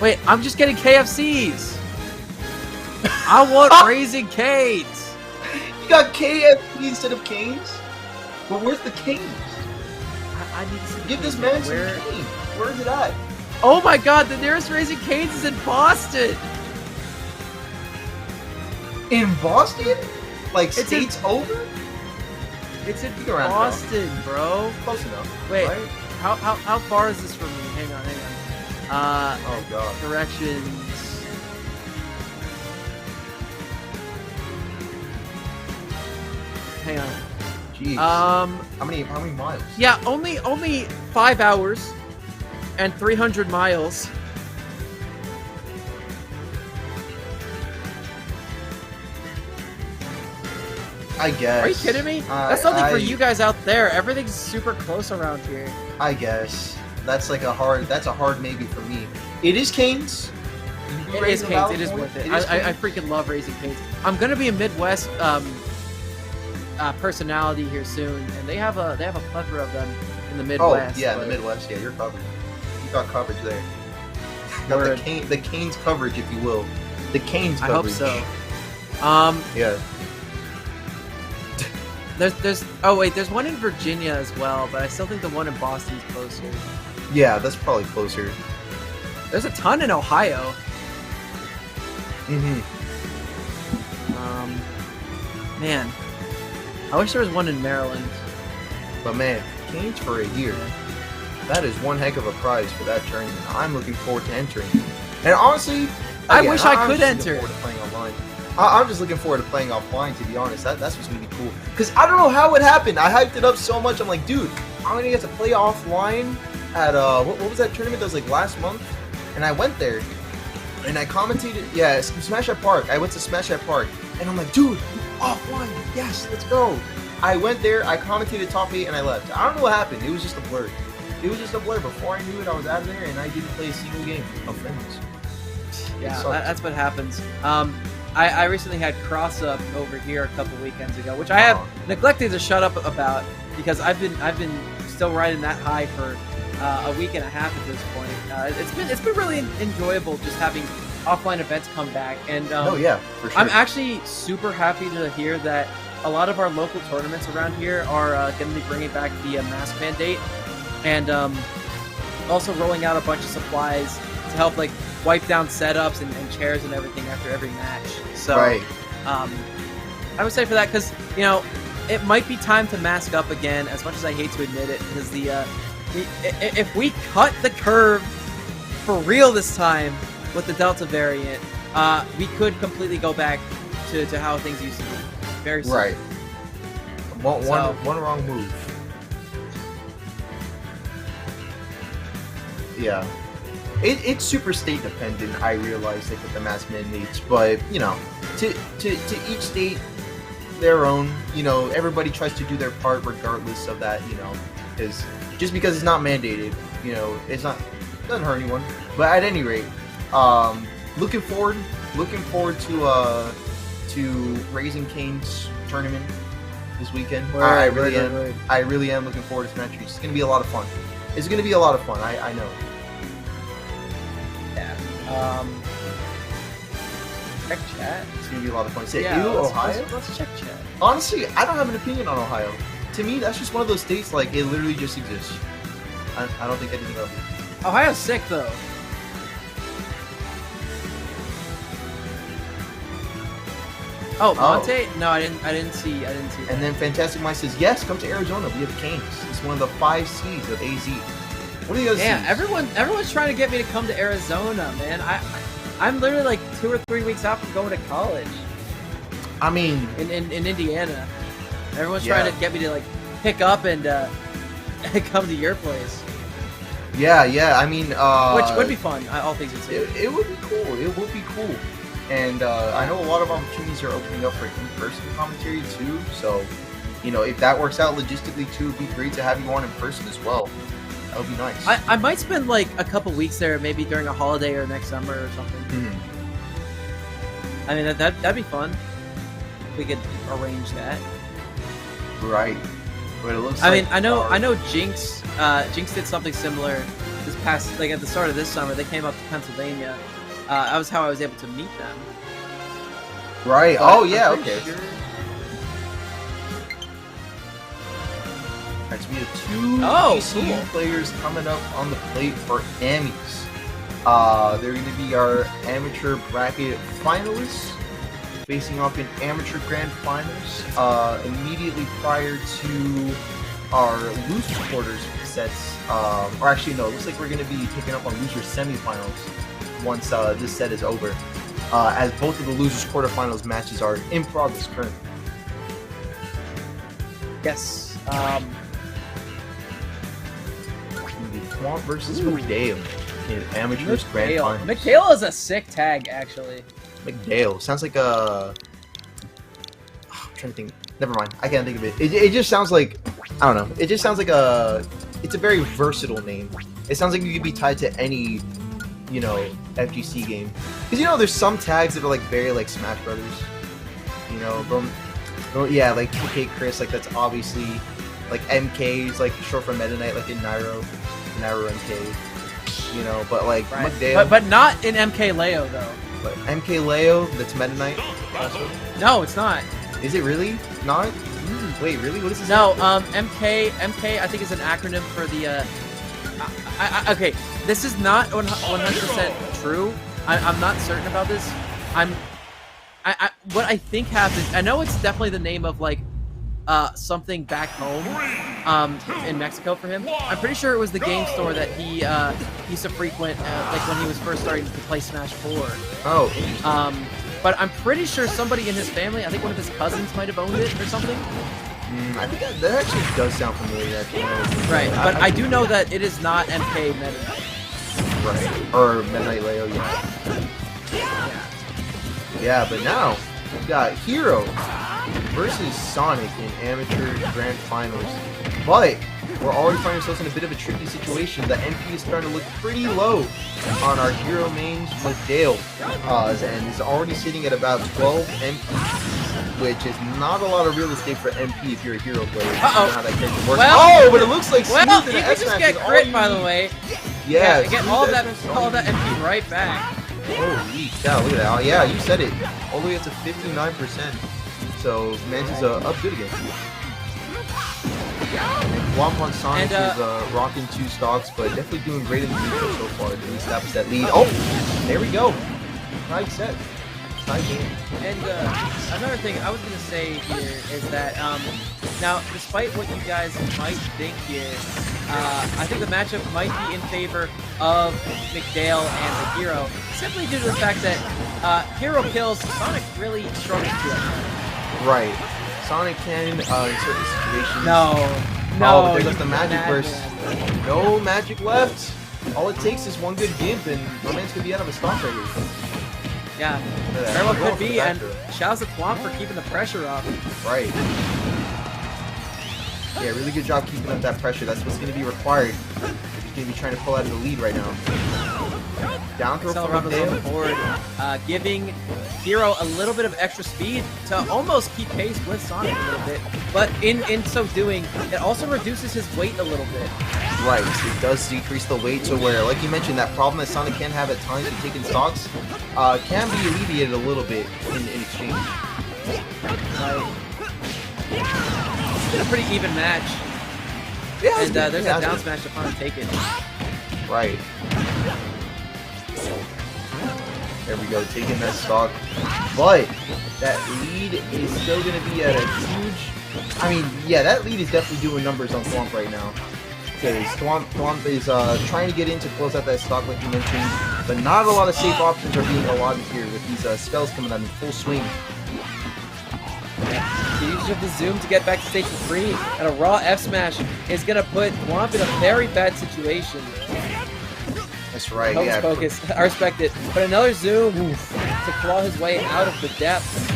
S1: Wait, I'm just getting KFCs. I want Raising Canes.
S3: You got KFC instead of canes? But where's the canes?
S1: I need to see.
S3: Give this man some canes. Where is it at?
S1: Oh my God! The nearest Raising Canes is in Boston.
S3: In Boston? Like
S1: It's
S3: states over?
S1: It's in
S3: You're around
S1: Boston, bro.
S3: Close enough.
S1: Wait,
S3: right?
S1: how far is this from me? Hang on.
S3: Oh god.
S1: Directions. Hang on.
S3: Jeez. How many miles?
S1: Yeah, only 5 hours and 300 miles.
S3: I guess.
S1: Are you kidding me? That's something for you guys out there. Everything's super close around here.
S3: I guess. That's a hard maybe for me. It is canes.
S1: It is canes. It is worth it. I freaking love Raising Canes. I'm gonna be a Midwest personality here soon, and they have a plethora of them in the Midwest.
S3: Oh yeah, in the Midwest. Yeah, you're covered. You got coverage there. Got the canes coverage, if you will. The canes coverage.
S1: I hope so.
S3: Yeah.
S1: There's one in Virginia as well, but I still think the one in Boston's closer.
S3: Yeah, that's probably closer.
S1: There's a ton in Ohio.
S3: Mm-hmm.
S1: Man, I wish there was one in Maryland.
S3: But man, canes for a year. That is one heck of a prize for that tournament. I'm looking forward to entering. And honestly,
S1: I wish I could enter.
S3: Looking forward to playing online. I'm just looking forward to playing offline, to be honest. That's what's gonna be cool. Cause I don't know how it happened. I hyped it up so much. I'm like, dude, I'm gonna get to play offline at what was that tournament that was like last month? And I went there and I commentated. Yeah, Smash at Park. I went to Smash at Park, and I'm like, dude, offline. Yes, let's go. I went there. I commentated top 8, and I left. I don't know what happened. It was just a blur. It was just a blur. Before I knew it, I was out of there, and I didn't play a single game of Friends.
S1: Yeah, that's what happens. I recently had cross up over here a couple weekends ago, which I have neglected to shut up about because I've been still riding that high for a week and a half at this point. It's been really enjoyable just having offline events come back, and
S3: oh yeah, for sure.
S1: I'm actually super happy to hear that a lot of our local tournaments around here are going to be bringing back the mask mandate, and also rolling out a bunch of supplies to help like wipe down setups and chairs and everything after every match. So
S3: right.
S1: I would say for that, because it might be time to mask up again, as much as I hate to admit it, because if we cut the curve for real this time with the Delta variant, we could completely go back to how things used to be. Very soon.
S3: Right. One wrong move. Yeah. It's super state dependent. I realize like with the mask mandates, but to each state their own. Everybody tries to do their part regardless of that. Is just because it's not mandated. It's not doesn't hurt anyone. But at any rate, looking forward to Raising Cane's tournament this weekend. I really am looking forward to Smash GG. It's gonna be a lot of fun. It's gonna be a lot of fun. I know.
S1: Check chat.
S3: It's gonna be a lot of fun. Say,
S1: Yeah,
S3: Ohio?
S1: Let's check chat.
S3: Honestly, I don't have an opinion on Ohio. To me, that's just one of those states, like, it literally just exists. I don't think anything of it.
S1: Ohio's sick, though. Oh, Monte? No, I didn't see that.
S3: And then Fantastic Mike says, yes, come to Arizona. We have Canes. It's one of the 5 C's of AZ. What are the other
S1: Yeah,
S3: cities?
S1: everyone's trying to get me to come to Arizona, man. I'm literally like 2 or 3 weeks out from going to college.
S3: I mean,
S1: in Indiana. Everyone's
S3: Yeah.
S1: trying to get me to like pick up and come to your place,
S3: yeah. I mean,
S1: which would be fun. All things considered.
S3: it would be cool. It would be cool. And I know a lot of opportunities are opening up for in-person commentary too. So, you know, if that works out logistically too, it'd be great to have you on in person as well. That would be nice.
S1: I might spend like a couple weeks there, maybe during a holiday or next summer or something.
S3: Mhm.
S1: I mean, that'd be fun. We could arrange that.
S3: Right. But it looks
S1: I
S3: like
S1: mean, I know Jinx. Jinx did something similar this past, like at the start of this summer. They came up to Pennsylvania. That was how I was able to meet them.
S3: Right.
S1: But
S3: Oh
S1: I'm
S3: yeah.
S1: pretty
S3: Okay.
S1: sure-
S3: Alright, so we have two
S1: Oh,
S3: ECU
S1: cool.
S3: players coming up on the plate for Amis. They're going to be our amateur bracket finalists, facing off in amateur grand finals. Immediately prior to our losers quarters sets, or actually no, it looks like we're going to be taking up on losers semifinals once this set is over. As both of the losers quarterfinals matches are in progress currently.
S1: Yes.
S3: Swamp versus McDale in Amateurs Grand Finals.
S1: McHale is a sick tag, actually.
S3: McDale sounds like a. I'm trying to think. Never mind. I can't think of it. It just sounds like, I don't know. It just sounds like a. It's a very versatile name. It sounds like you could be tied to any, you know, FGC game. Because you know, there's some tags that are like very like Smash Brothers. You know, yeah, like PK Chris, like that's obviously like MK is like short for Meta Knight, like in Nairo MK. You know, but like
S1: Right.
S3: McDale,
S1: But not in MK Leo though.
S3: but MK Leo, that's Meta Knight. Also.
S1: No, it's not.
S3: Is it really not? Wait, really? What is this?
S1: No, MK I think is an acronym for the. Okay, this is not 100% true. I'm not certain about this. What I think happened. I know it's definitely the name of like something back home in Mexico for him. I'm pretty sure it was the game store that he used to frequent like when he was first starting to play Smash 4.
S3: Oh.
S1: But I'm pretty sure somebody in his family, I think one of his cousins might have owned it or something.
S3: I think that actually does sound familiar. Actually,
S1: Right, but I do know that it is not MK Meta Knight.
S3: Right. Or Meta Knight Leo, yeah. Yeah, but now we got Hero versus Sonic in amateur grand finals. But we're already finding ourselves in a bit of a tricky situation. The MP is starting to look pretty low on our Hero mains with Dale, and is already sitting at about 12 MP, which is not a lot of real estate for MP if you're a Hero player. You know how that character works.
S1: Well,
S3: but it looks like
S1: Well,
S3: Smooth
S1: you
S3: in
S1: can
S3: the
S1: just
S3: S-Match
S1: get
S3: is all
S1: crit,
S3: you
S1: by the
S3: need.
S1: way.
S3: Yeah,
S1: get
S3: Smooth
S1: all
S3: S-Match
S1: that
S3: is all you need.
S1: MP right back.
S3: Holy cow, look at that. Oh, yeah, you said it. All the way up to 59%. So, Mans is up good again. Womp on Sonic
S1: And,
S3: is rocking 2 stocks, but definitely doing great in the neutral so far to establish that lead. Oh, there we go. Nice set. Nice game.
S1: And another thing I was going to say here is that, now, despite what you guys might think here, I think the matchup might be in favor of McDale and the Hero, simply due to the fact that Hero kills, Sonic really struggles to that.
S3: Right. Sonic can, in certain situations.
S1: No,
S3: Oh, but there goes the
S1: you
S3: magic
S1: madman.
S3: burst. No magic left. All it takes is one good gimp, and my man's gonna be out of a stock right here.
S1: Yeah,
S3: Look at that.
S1: very well
S3: We're going
S1: could
S3: for the
S1: be,
S3: back
S1: and
S3: throw.
S1: shouts to Twomp for keeping the pressure up.
S3: Right. Yeah, really good job keeping up that pressure. That's what's going to be required. He's going to be trying to pull out of the lead right now. Down throw from
S1: Accelerator on the
S3: Dale.
S1: board, giving Hero a little bit of extra speed to almost keep pace with Sonic a little bit. But in so doing, it also reduces his weight a little bit.
S3: Right, it does decrease the weight to where, like you mentioned, that problem that Sonic can have at times with taking stocks can be alleviated a little bit in exchange.
S1: Like, it's been a pretty even match.
S3: Yeah,
S1: And there's
S3: yeah,
S1: a down smash to finally take it.
S3: Right. There we go, taking that stock. But that lead is still going to be at a huge... I mean, yeah, that lead is definitely doing numbers on Swamp right now. Okay, Swamp is trying to get in to close out that stock like you mentioned, but not a lot of safe options are being allotted here with these spells coming out in full swing.
S1: The usage of the zoom to get back to stage 3 and a raw F smash is gonna put Thwomp in a very bad situation.
S3: That's right,
S1: Focus,
S3: yeah.
S1: focus. I respect it. But another zoom to claw his way out of the depths.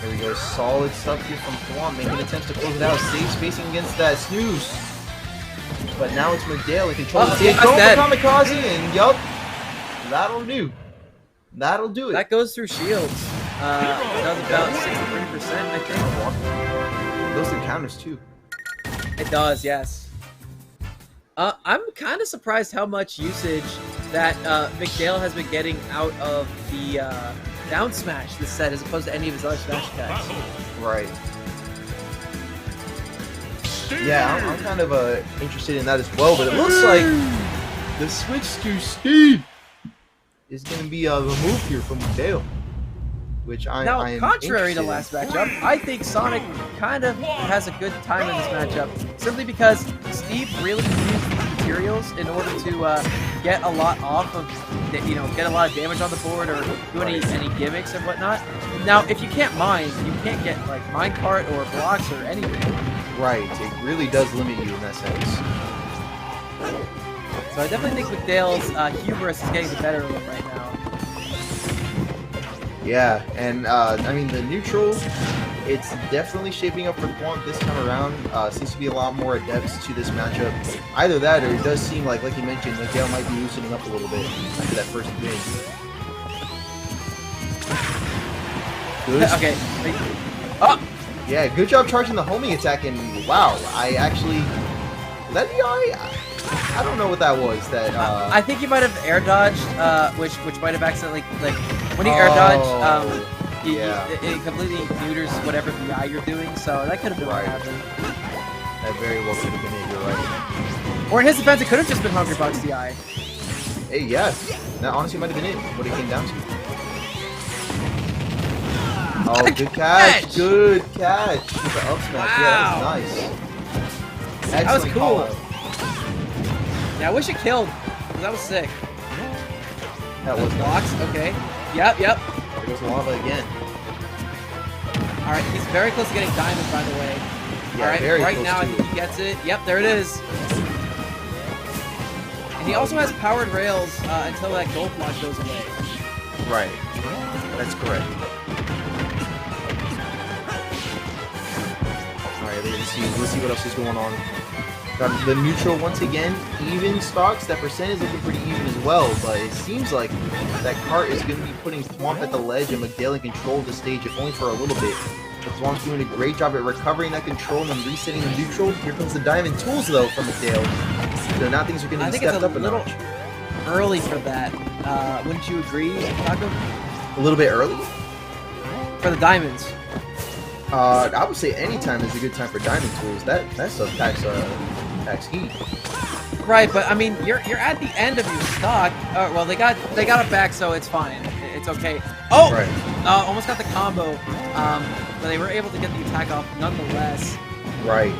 S3: There we go, solid stuff here from Thwomp, making attempts to close it out, safe spacing against that snooze. But now it's McDale in control of the stage.
S1: That's
S3: Going
S1: dead.
S3: for Kamikaze, and yup, that'll do. That'll do it.
S1: That goes through shields. Does about 63%, I think.
S3: Those are counters too.
S1: It does, yes. I'm kind of surprised how much usage that McDale has been getting out of the down smash this set as opposed to any of his other smash attacks.
S3: Right. Yeah, I'm kind of interested in that as well, but it looks like the switch to Steve is going to be removed here from McDale. Which I am
S1: contrary to last matchup, I think Sonic kind of has a good time in this matchup, simply because Steve really used the materials in order to get a lot off of, get a lot of damage on the board or do any gimmicks and whatnot. Now, if you can't mine, you can't get like minecart or blocks or anything.
S3: Right, it really does limit you in that sense.
S1: So I definitely think McDale's hubris is getting the better of him right now.
S3: Yeah, and I mean the neutral, it's definitely shaping up for Thwomp this time around. Seems to be a lot more adepts to this matchup. Either that, or it does seem like you mentioned, McDale might be loosening up a little bit after that first win. Good.
S1: Okay. Oh!
S3: Yeah, good job charging the homing attack, and wow, I actually... Was that DI? I don't know what that was. That
S1: I think he might have air dodged, which might have accidentally, like, when you air dodge, it completely neuters whatever DI you're doing, so that could have been what happened.
S3: That very well could have been it, you're right.
S1: Or in his defense, it could have just been Hungry Bucks DI.
S3: Hey, yeah, that honestly might have been it, what it came down to. Oh, good catch! Good catch! With the up smash.
S1: Wow.
S3: Yeah, that was nice. Excellent
S1: That was cool.
S3: call-out.
S1: Yeah, I wish it killed. That was sick.
S3: That was
S1: blocks. Okay. Yep.
S3: There goes the lava again.
S1: All right, he's very close to getting diamond, by the way.
S3: Yeah,
S1: all right,
S3: very
S1: right
S3: close
S1: now I
S3: to
S1: think he gets it. Yep, there it is. And he also has powered rails until that gold block goes away.
S3: Right. That's correct. Alright, let's see what else is going on. Got the neutral once again, even stocks. That percent is looking pretty even as well, but it seems like that cart is going to be putting Thwomp at the ledge and McDale in control of the stage, if only for a little bit. But Thwomp's doing a great job at recovering that control and resetting the neutral. Here comes the diamond tools though from McDale. So now things are going to be stepped up a notch.
S1: Early for that. Wouldn't you agree, Taco?
S3: A little bit early?
S1: For the diamonds.
S3: I would say any time is a good time for diamond tools. That stuff packs heat.
S1: Right, but I mean, you're at the end of your stock. Well, they got it back, so it's fine. It's okay. Oh,
S3: right.
S1: Almost got the combo. But they were able to get the attack off nonetheless.
S3: Right.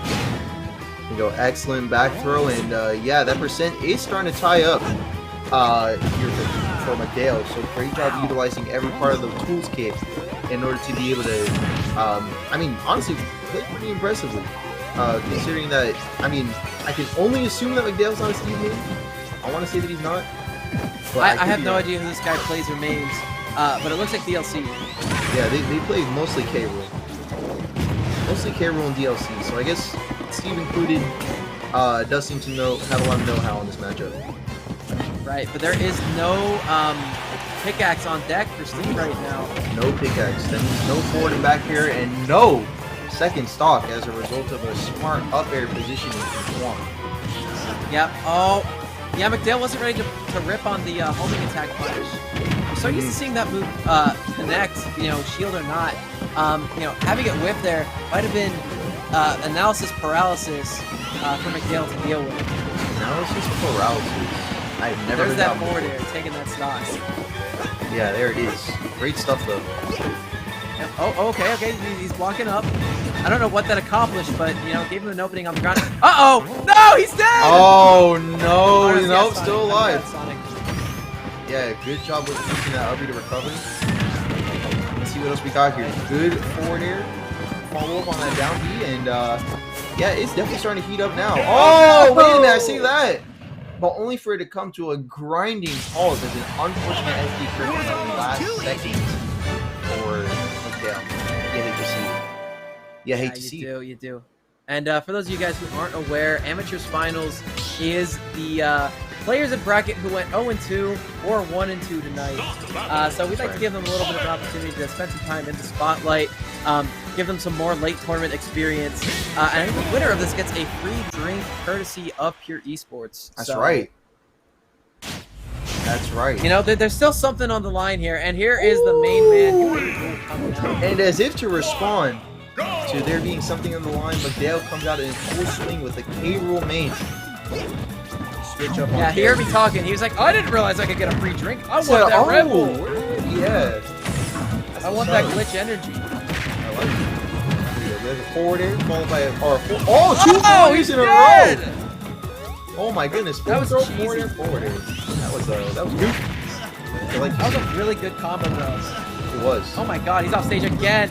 S3: There you go. Excellent back throw, and yeah, that percent is starting to tie up here for McDale. So great job utilizing every part of the tools kit in order to be able to, I mean, honestly, play pretty impressively. Considering that, I mean, I can only assume that McDale's not a Steve main. I want to say that he's not.
S1: But I have no idea who this guy plays or mains, but it looks like DLC.
S3: Yeah, they play mostly K. Rool. Mostly K. Rool and DLC, so I guess Steve included does seem to have a lot of know-how on this matchup.
S1: Right, but there is no pickaxe on deck for Steve right now.
S3: No pickaxe. That means no forward and back here, and no second stock as a result of a smart up air positioning from Thwomp.
S1: Yep. Oh, yeah. McDale wasn't ready to rip on the homing attack punish. I'm so used to seeing that move connect, shield or not. Having it whip there might have been analysis paralysis for McDale to deal with.
S3: Analysis paralysis. I've never heard
S1: that
S3: that
S1: forward
S3: before.
S1: air taking that stock.
S3: Yeah, there it is. Great stuff though.
S1: Yep. Oh, okay. He's blocking up. I don't know what that accomplished, but you know, gave him an opening on the ground. Uh-oh! No, he's dead!
S3: Oh no,
S1: Honestly,
S3: nope,
S1: that's
S3: still
S1: Sonic.
S3: alive.
S1: That's Sonic.
S3: Yeah, good job with using that RB to recover. Let's see what else we got here. Good forward air. Follow up on that down B, and yeah, it's definitely starting to heat up now. Oh, wait a minute, I see that! But only for it to come to a grinding halt as an unfortunate SD crit in the last second for Miguel. Yeah, hate to see it. Yeah, hate to see it.
S1: You do. And for those of you guys who aren't aware, Amateurs Finals is the players in bracket who went 0-2 or 1-2 tonight. So we'd like to give them a little bit of an opportunity to spend some time in the spotlight, give them some more late tournament experience. And the winner of this gets a free drink courtesy of Pure Esports.
S3: That's right. That's right.
S1: You know, there's still something on the line here, and here is the main man.
S3: And as if to respond to there being something on the line, McDale comes out in full swing with a K-Rool main. Switch up on
S1: Yeah, he heard me talking. He was like, oh, I didn't realize I could get a free drink. I want that Red Bull.
S3: Yeah.
S1: I want that glitch energy.
S3: I like it. There's a forward air, followed by a two forwards in a
S1: dead!
S3: row! Oh my goodness.
S1: That was
S3: forward
S1: cheesy.
S3: air, forward air. That was goofy. I like
S1: That was a really good combo, though.
S3: It was.
S1: Oh my god, he's off stage again.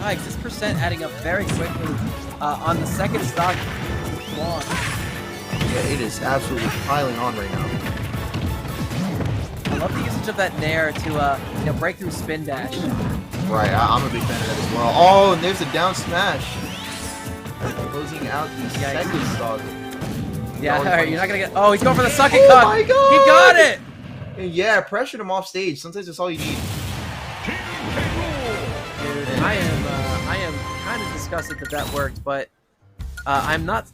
S1: Yikes, this percent adding up very quickly on the second stock launch.
S3: Yeah, it is absolutely piling on right now.
S1: I love the usage of that nair to you know, break through spin dash.
S3: Right, I'm a big fan of that as well. Oh, and there's a down smash. Closing out the second stock.
S1: Yeah, alright, you're not gonna get. Oh, he's going for the sucking
S3: Oh
S1: cup.
S3: my god!
S1: He got it!
S3: And yeah, pressured him off stage. Sometimes that's all you need.
S1: Dude, I am kind of disgusted that worked, but I'm not.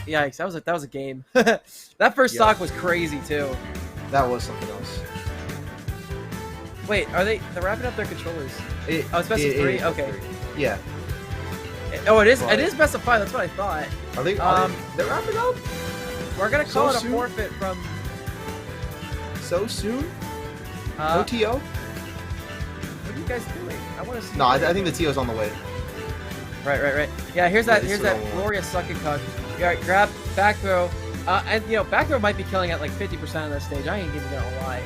S1: Yikes, that was a game. That first stock was crazy too.
S3: That was something else.
S1: Wait, they're wrapping up their controllers? Oh, it's best of
S3: it
S1: three?
S3: is
S1: Okay.
S3: Yeah.
S1: Oh, it is.
S3: But-
S1: It is best of 5. That's what I thought.
S3: Are they? They're wrapping up
S1: We're gonna call
S3: So
S1: it a
S3: soon?
S1: forfeit from.
S3: so soon?
S1: Uh,
S3: No TO?
S1: What are you guys doing? I want to see.
S3: No, I think the TO's on the way.
S1: Right. Yeah, here's that.
S3: Yeah,
S1: Here's
S3: this
S1: that
S3: is all
S1: glorious sucking cuck. All right, grab back throw. And you know, back throw might be killing at like 50% of that stage. I ain't even gonna lie.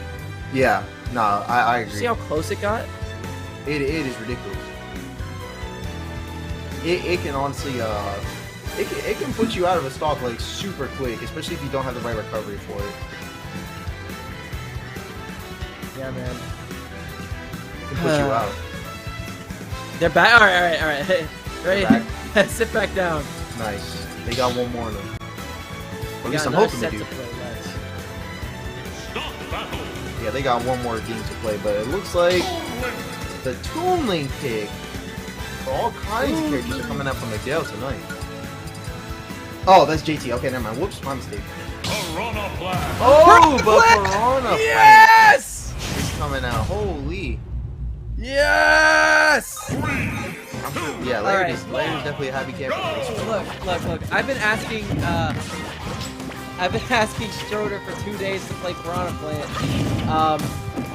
S3: Yeah. No, I agree.
S1: See how close it got?
S3: It is ridiculous. It can honestly it can put you out of a stock like super quick, especially if you don't have the right recovery for it.
S1: Yeah, man.
S3: It can put you out.
S1: They're back. All right. Ready?
S3: Back.
S1: Sit back down.
S3: Nice. They got one more in them. At
S1: We
S3: least
S1: got
S3: I'm
S1: another
S3: hoping
S1: set
S3: to do.
S1: to play. Let's.
S3: Yeah, they got one more game to play, but it looks like the Toon Link pick for all kinds of characters are coming out from McDale tonight. Oh, that's JT. Okay, never mind. Whoops, my mistake. Oh, but Piranha Plant
S1: Yes!
S3: is coming out. Holy.
S1: Yes!
S3: Yeah,
S1: All right.
S3: Larry's definitely a happy camper.
S1: Look. I've been asking Stroder for 2 days to play Piranha Plant,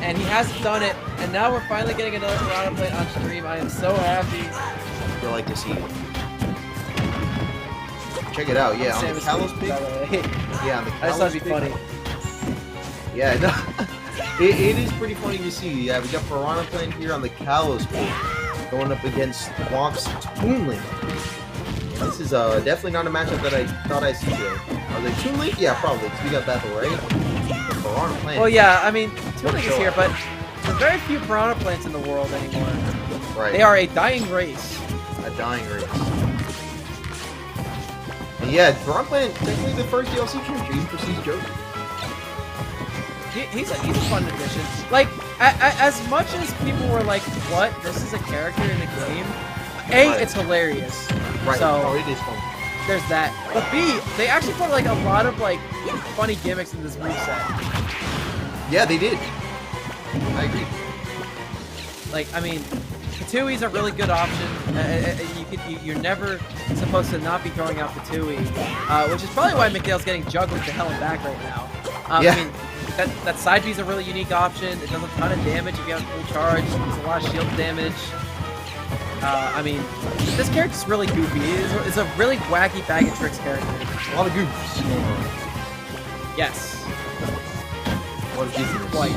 S1: and he hasn't done it. And now we're finally getting another Piranha Plant on stream. I am so happy.
S3: I feel like to see it. Check it out. Yeah, on the Kalos pick. Yeah, on the
S1: I just thought
S3: Kalos
S1: it'd be
S3: pick.
S1: funny.
S3: Yeah, no. It is pretty funny to see. Yeah, we got Piranha Plant here on the Kalos pick, going up against Swamp's Toon Link. Yeah, this is definitely not a matchup that I thought I'd see today. Are they Toon Link? Yeah, probably, because we got Bethel, right? But Piranha Plant.
S1: Well, yeah, I mean, Toon Link is here, but there's very few Piranha Plants in the world anymore.
S3: Right.
S1: They are a dying race.
S3: A dying race. And yeah, Piranha Plant, technically the first DLC character, even precedes Joker.
S1: He's a fun addition. Like, as much as people were like, "What? This is a character in the game." A,
S3: Right.
S1: it's hilarious.
S3: Right.
S1: So
S3: Oh, it is fun.
S1: there's that. But B, they actually put like a lot of like funny gimmicks in this moveset.
S3: Yeah, they did. I agree.
S1: Like, I mean, Katui's a really good option. You're never supposed to not be throwing out Katui, which is probably why McDale's getting juggled to hell and back right now.
S3: Yeah.
S1: I mean, that side B is a really unique option. It does a ton of damage if you have full charge. It does a lot of shield damage. I mean, this character's really goofy. It's a really wacky bag of tricks character.
S3: A lot of goofs.
S1: Yes.
S3: What is this?
S1: Quite.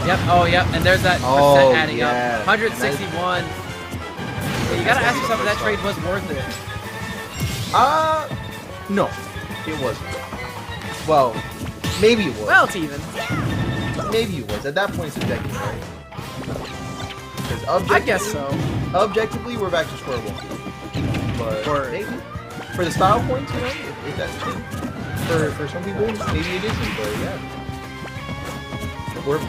S1: Yep. Oh, yep. And there's that percent adding up. 161. Yeah, you gotta ask yourself if that trade was worth it.
S3: No, it wasn't. Well, maybe it was.
S1: Well, it's even.
S3: Maybe it was. At that point, it's objective, right?
S1: I guess so.
S3: Objectively, we're back to square one. But maybe for the style points, you know, if that's the thing. For some people, maybe it isn't. But yeah,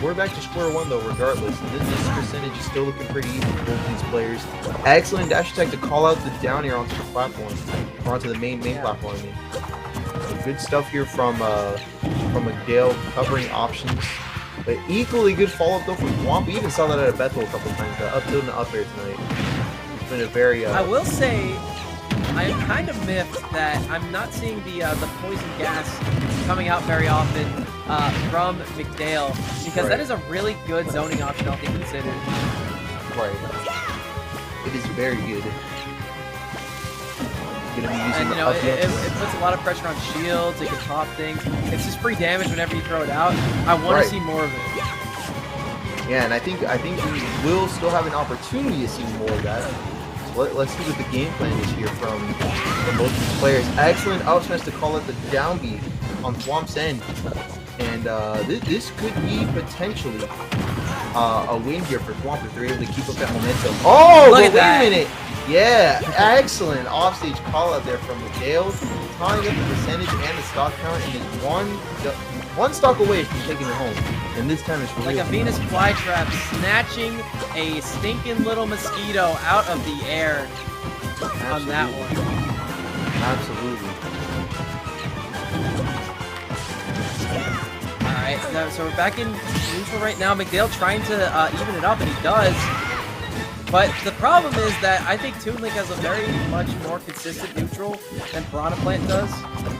S3: we're back to square one though. Regardless, this percentage is still looking pretty even for both these players. Excellent dash attack to call out the down air onto the platform, or onto the main platform. I mean, so good stuff here from Miguel, covering options. But equally good follow-up though from Womp. We even saw that at a Bethel a couple times. Up tilt and up air tonight. It's been a very.
S1: I will say, I am kind of miffed that I'm not seeing the poison gas coming out very often from McDale, because that is a really good zoning option, all things considered.
S3: Right. It is very good. Gonna be using
S1: and you know, it puts a lot of pressure on shields. It can pop things. It's just free damage whenever you throw it out. I want to see more of it.
S3: Yeah, and I think we will still have an opportunity to see more of that. So let's see what the game plan is here from both these players. Excellent up smash to call it the down B on Thwomp's end, and this could be potentially a win here for Thwomp if they're able to keep up that momentum. Oh,
S1: look at
S3: wait
S1: that.
S3: a minute. Yeah, excellent offstage call out there from Miguel, tying up the percentage and the stock count, and is one stock away from taking it home. And this time it's
S1: like a Venus flytrap, snatching a stinking little mosquito out of the air. On that one.
S3: Absolutely.
S1: All right, so we're back in neutral right now. McDale trying to even it up, and he does. But the problem is that I think Toon Link has a very much more consistent neutral than Piranha Plant does.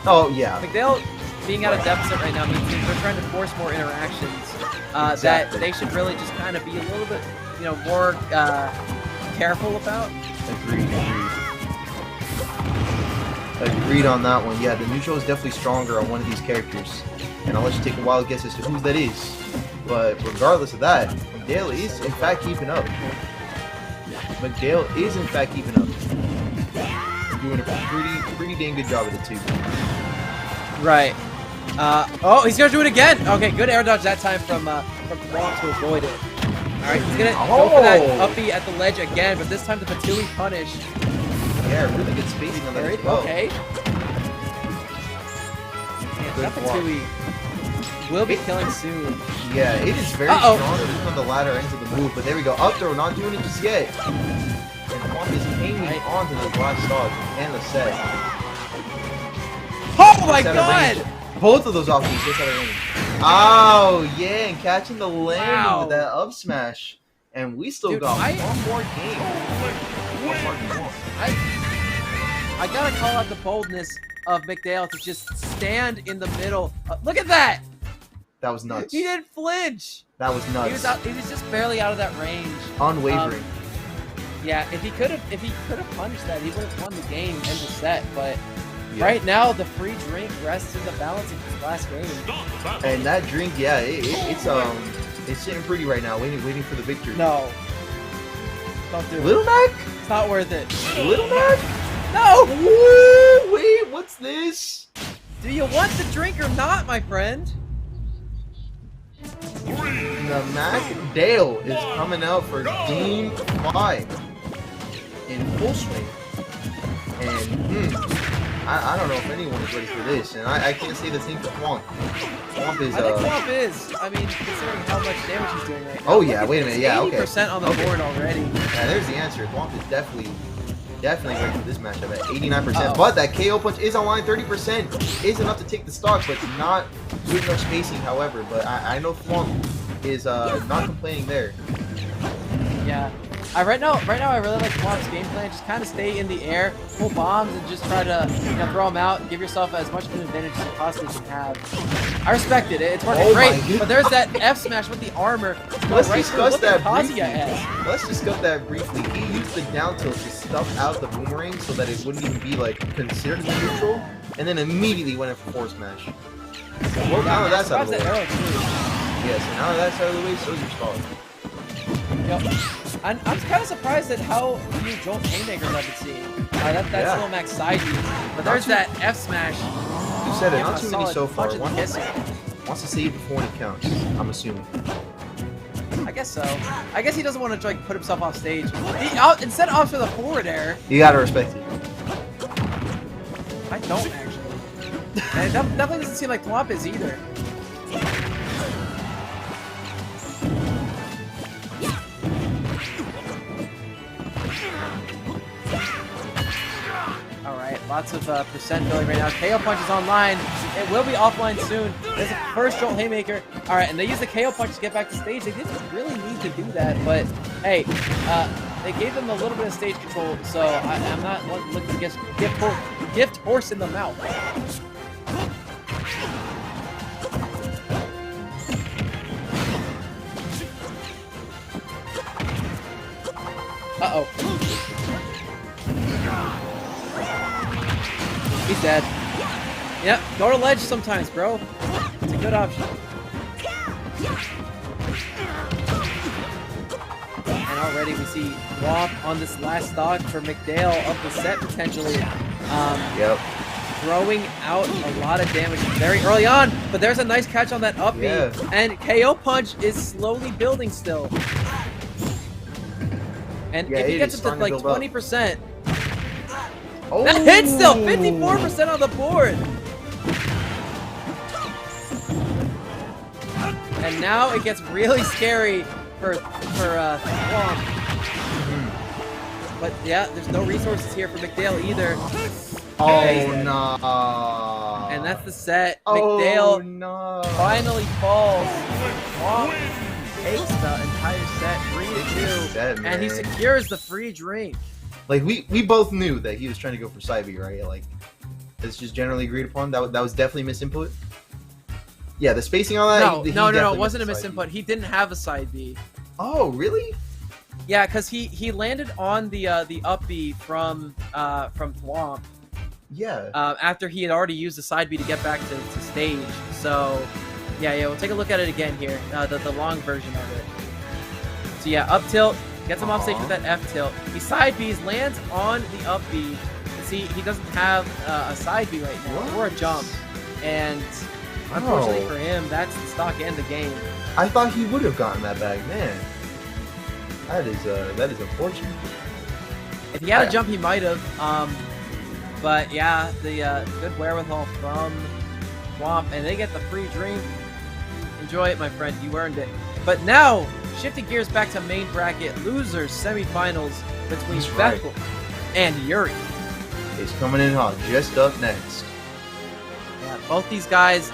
S3: Oh, yeah.
S1: McDale being at a deficit right now means they're trying to force more interactions that they should really just kind of be a little bit, you know, more careful about.
S3: Agreed on that one. Yeah, the neutral is definitely stronger on one of these characters. And I'll let you take a wild guess as to who that is. But regardless of that, McDale is in fact keeping up. McDale is in fact keeping up. Doing a pretty dang good job of it too.
S1: Right. Oh, he's gonna do it again. Okay, good air dodge that time from Wong to avoid it. All right, he's gonna go for that uppie at the ledge again, but this time the Patui punish.
S3: Yeah, really good spacing on that as well.
S1: Okay. Man, that Patui will be killing soon.
S3: Yeah, it is very strong even on the latter ends of the move, but there we go. Up throw, not doing it just yet. And Wong is hanging on to the last dodge and the set.
S1: Oh my god!
S3: Both of those options just out of range. Oh, yeah, and catching the landing with that up smash. And we still got one more game.
S1: I gotta call out the boldness of McDale to just stand in the middle. Look at that!
S3: That was nuts.
S1: He didn't flinch.
S3: That was nuts.
S1: He was just barely out of that range.
S3: Unwavering.
S1: Yeah, if he could have punished that, he would have won the game and the set. But right now, the free drink rests in the balance of his last game.
S3: And that drink, yeah, it's sitting pretty right now, waiting for the victory.
S1: No, don't do it.
S3: Little Mac?
S1: It's not worth it.
S3: Little Mac?
S1: No.
S3: Woo, wait, what's this?
S1: Do you want the drink or not, my friend?
S3: The McDale is coming out for Game 5 in full swing. And, I don't know if anyone is ready for this. And I can't say the same for Thwomp. Thwomp is,
S1: I think Thwomp is. I mean, considering how much damage he's doing right now.
S3: Oh, yeah, wait a minute. Yeah, okay.
S1: 80% on the board already.
S3: Yeah, there's the answer. Thwomp is definitely ready for this matchup at 89%. But that KO punch is on line 30%. Is enough to take the stock, but not with much spacing, however. But I know Thwomp is not complaining there.
S1: Yeah. Right now I really like Thwomp's game plan. Just kind of stay in the air, pull bombs, and just try to throw them out. Give yourself as much of an advantage as you possibly can have. I respect it. It's working great. But there's that F smash with the armor.
S3: let's
S1: right
S3: discuss
S1: through. Look
S3: that
S1: at Kazuya
S3: briefly.
S1: ass.
S3: Let's discuss that briefly. He used the down tilt to stuff out the boomerang so that it wouldn't even be like considered neutral, and then immediately went in for forward smash. Well, now that's out of the way.
S1: Arrow too.
S3: Yeah, so now that's out of the way, so's your stall.
S1: Yep. I'm kind of surprised at how few Jolt haymakers I've been seeing. That's
S3: Yeah.
S1: still max side B. But there's that F smash.
S3: You said it,
S1: Yeah,
S3: not too many
S1: solid
S3: so far.
S1: punch in the kisser.
S3: Wants to save before he counts, I'm assuming.
S1: I guess so. I guess he doesn't want to like put himself off stage. Instead of for the forward air.
S3: You gotta respect it.
S1: I don't actually. And it definitely doesn't seem like Thwomp is either. Alright, lots of percent building right now. KO Punch is online. It will be offline soon. There's a first Jolt Haymaker. Alright, and they use the KO Punch to get back to stage. They didn't really need to do that, but hey, they gave them a little bit of stage control, so I'm not looking to get gift horse in the mouth. Uh-oh. He's dead. Yep, go to ledge sometimes, bro. It's a good option. And already we see Thwomp on this last stock for McDale of the set, potentially.
S3: Yep.
S1: Throwing out a lot of damage very early on, but there's a nice catch on that up B.
S3: Yeah.
S1: And KO Punch is slowly building still. And
S3: Yeah,
S1: if he
S3: it
S1: gets
S3: is
S1: it to like
S3: starting to build
S1: 20%,
S3: Oh.
S1: that hits still! 54% on the board! And now it gets really scary for Thwomp. But yeah, there's no resources here for McDale either.
S3: Oh no!
S1: And that's the set.
S3: Oh
S1: McDale
S3: no!
S1: finally falls. Thwomp takes the entire set 3-2. And he secures the free drink.
S3: Like we both knew that he was trying to go for side B, right? Like it's just generally agreed upon. That was definitely misinput. Yeah, the spacing on that.
S1: No. It wasn't a misinput. He didn't have a side B.
S3: Oh, really?
S1: Yeah, because he landed on the up B from Thwomp.
S3: Yeah.
S1: After he had already used the side B to get back to stage. So yeah, we'll take a look at it again here. The long version of it. So yeah, up tilt. Gets him off stage with that F tilt. He side Bs, lands on the up B. See, he doesn't have a side B right now, or a jump. And unfortunately for him, that's the stock end of the game.
S3: I thought he would have gotten that back, man. That is unfortunate.
S1: If he had a jump, he might have. But yeah, the good wherewithal from Thwomp, and they get the free drink. Enjoy it, my friend. You earned it. But now, shifting gears back to main bracket, losers semifinals between Bethel and Yuri.
S3: He's coming in hot. Just up next.
S1: Yeah, both these guys,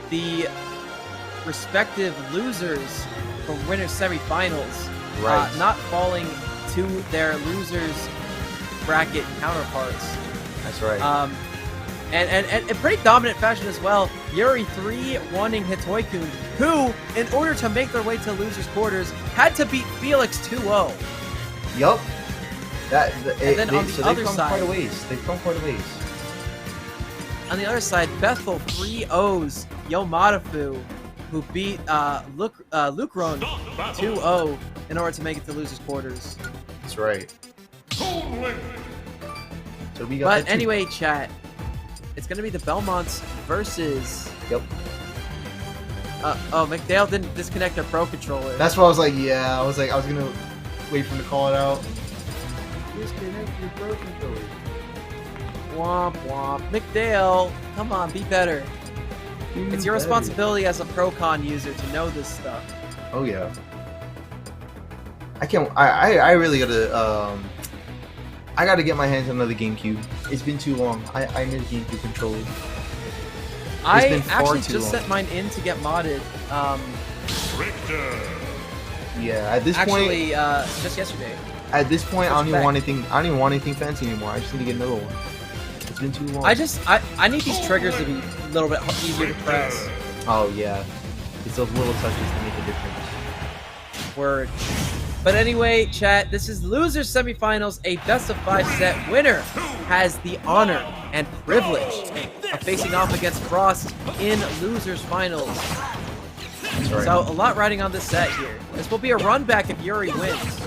S1: the respective losers from winners semifinals, not falling to their losers bracket counterparts.
S3: That's right.
S1: And in pretty dominant fashion as well. Yuri 3-1ing Hitoikun, who, in order to make their way to losers quarters, had to beat Felix 2-0.
S3: Yup.
S1: And then on the other side,
S3: quite a ways. They've come quite a ways.
S1: On the other side, Bethel 3-0s Yomadafu, who beat Lucron 2-0 in order to make it to losers quarters.
S3: That's right. So we got.
S1: But anyway, chat, it's gonna be the Belmonts versus.
S3: Yep.
S1: Oh, McDale didn't disconnect their Pro Controller.
S3: That's what I was like. Yeah, I was gonna wait for him to call it out. Disconnect your Pro Controller.
S1: Womp womp. McDale, come on, be better. It's your responsibility as a Pro-Con user to know this stuff.
S3: Oh yeah. I can't. I really gotta. I gotta get my hands on another GameCube. It's been too long. I miss GameCube controllers.
S1: I actually just sent mine in to get modded.
S3: Yeah, at this
S1: actually,
S3: point,
S1: just yesterday.
S3: At this point, I don't even want anything. I don't even want anything fancy anymore. I just need to get another one. It's been too long.
S1: I need these triggers to be a little bit easier to press.
S3: Oh yeah, it's those little touches that make a difference.
S1: Word. But anyway, chat, this is losers semifinals. A best of 5 set winner has the honor and privilege of facing off against Frost in losers finals.
S3: That's right.
S1: So a lot riding on this set here. This will be a run back if Yuri wins.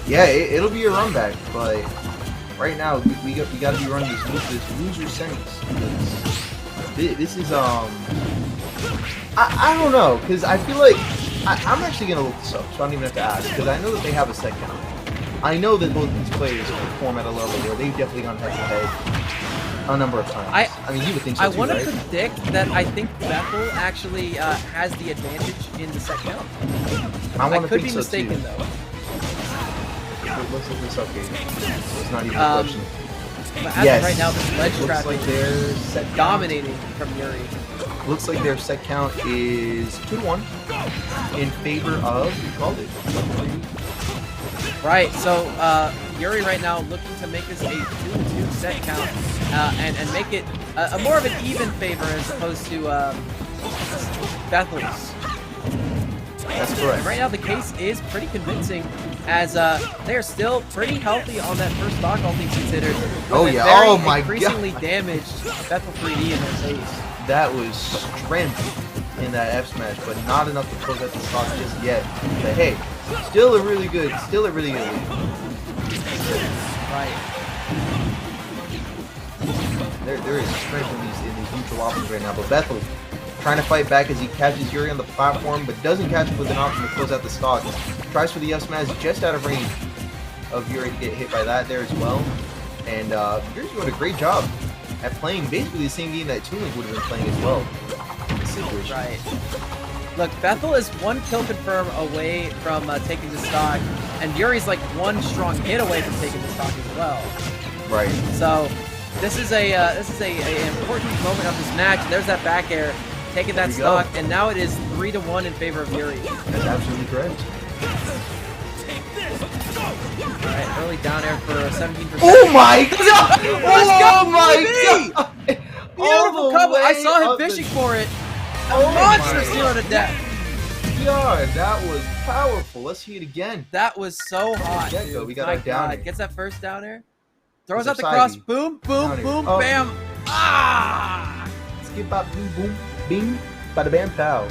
S3: Yeah, it'll be a run back, but right now we got to be running this loser semis. This is I don't know, because I feel like I'm actually gonna look this up, so I don't even have to ask, because I know that they have a set count. I know that both these players perform at a level where they've definitely gone head to head a number of times. I mean, you would think so
S1: I
S3: too,
S1: want to
S3: right?
S1: predict that I think Bethel actually has the advantage in the set count. I could be mistaken though.
S3: Let's look this up, Gabe. It's not even a question.
S1: But as of right now, this ledge
S3: looks
S1: trapping
S3: like they're set
S1: dominating from Yuri.
S3: Looks like their set count is 2-1 in favor of, you called it.
S1: Right, so Yuri right now looking to make this a 2-2 set count and make it a more of an even favor as opposed to Bethel's.
S3: That's correct.
S1: Right now the case is pretty convincing as they're still pretty healthy on that first stock, all things considered.
S3: Oh yeah,
S1: very
S3: oh my
S1: increasingly
S3: god.
S1: damaged Bethel 3D in their face.
S3: That was strength in that F smash, but not enough to close out the stock just yet. But hey, still a really good lead.
S1: Right.
S3: There is strength in these neutral options right now, but Bethel trying to fight back as he catches Yuri on the platform, but doesn't catch him with an option to close out the stock. Tries for the F smash just out of range of Yuri to get hit by that there as well. And Yuri's doing a great job at playing basically the same game that Toon Link would have been playing as well. In this situation.
S1: Right. Look, Bethel is 1 kill confirm away from taking the stock, and Yuri's like 1 strong hit away from taking the stock as well.
S3: Right.
S1: So this is a important moment of this match. There's that back air, taking that stock, and now it is 3-1 in favor of Yuri.
S3: That's absolutely correct.
S1: Alright, early down air for 17%.
S3: Oh my god!
S1: Let's go,
S3: Oh my
S1: baby!
S3: god!
S1: Beautiful cover! I saw him fishing for it. A monster steal to death.
S3: Yeah, that was powerful. Let's see it again.
S1: That was so hot,
S3: Get go.
S1: dude.
S3: We got
S1: My
S3: our down
S1: God.
S3: air.
S1: Gets that first down air. Throws
S3: There's
S1: out the
S3: our
S1: cross.
S3: sidey.
S1: Boom, boom,
S3: Down air.
S1: boom,
S3: Oh.
S1: bam. Ah!
S3: Skip bop boom boom bing bada bam pow.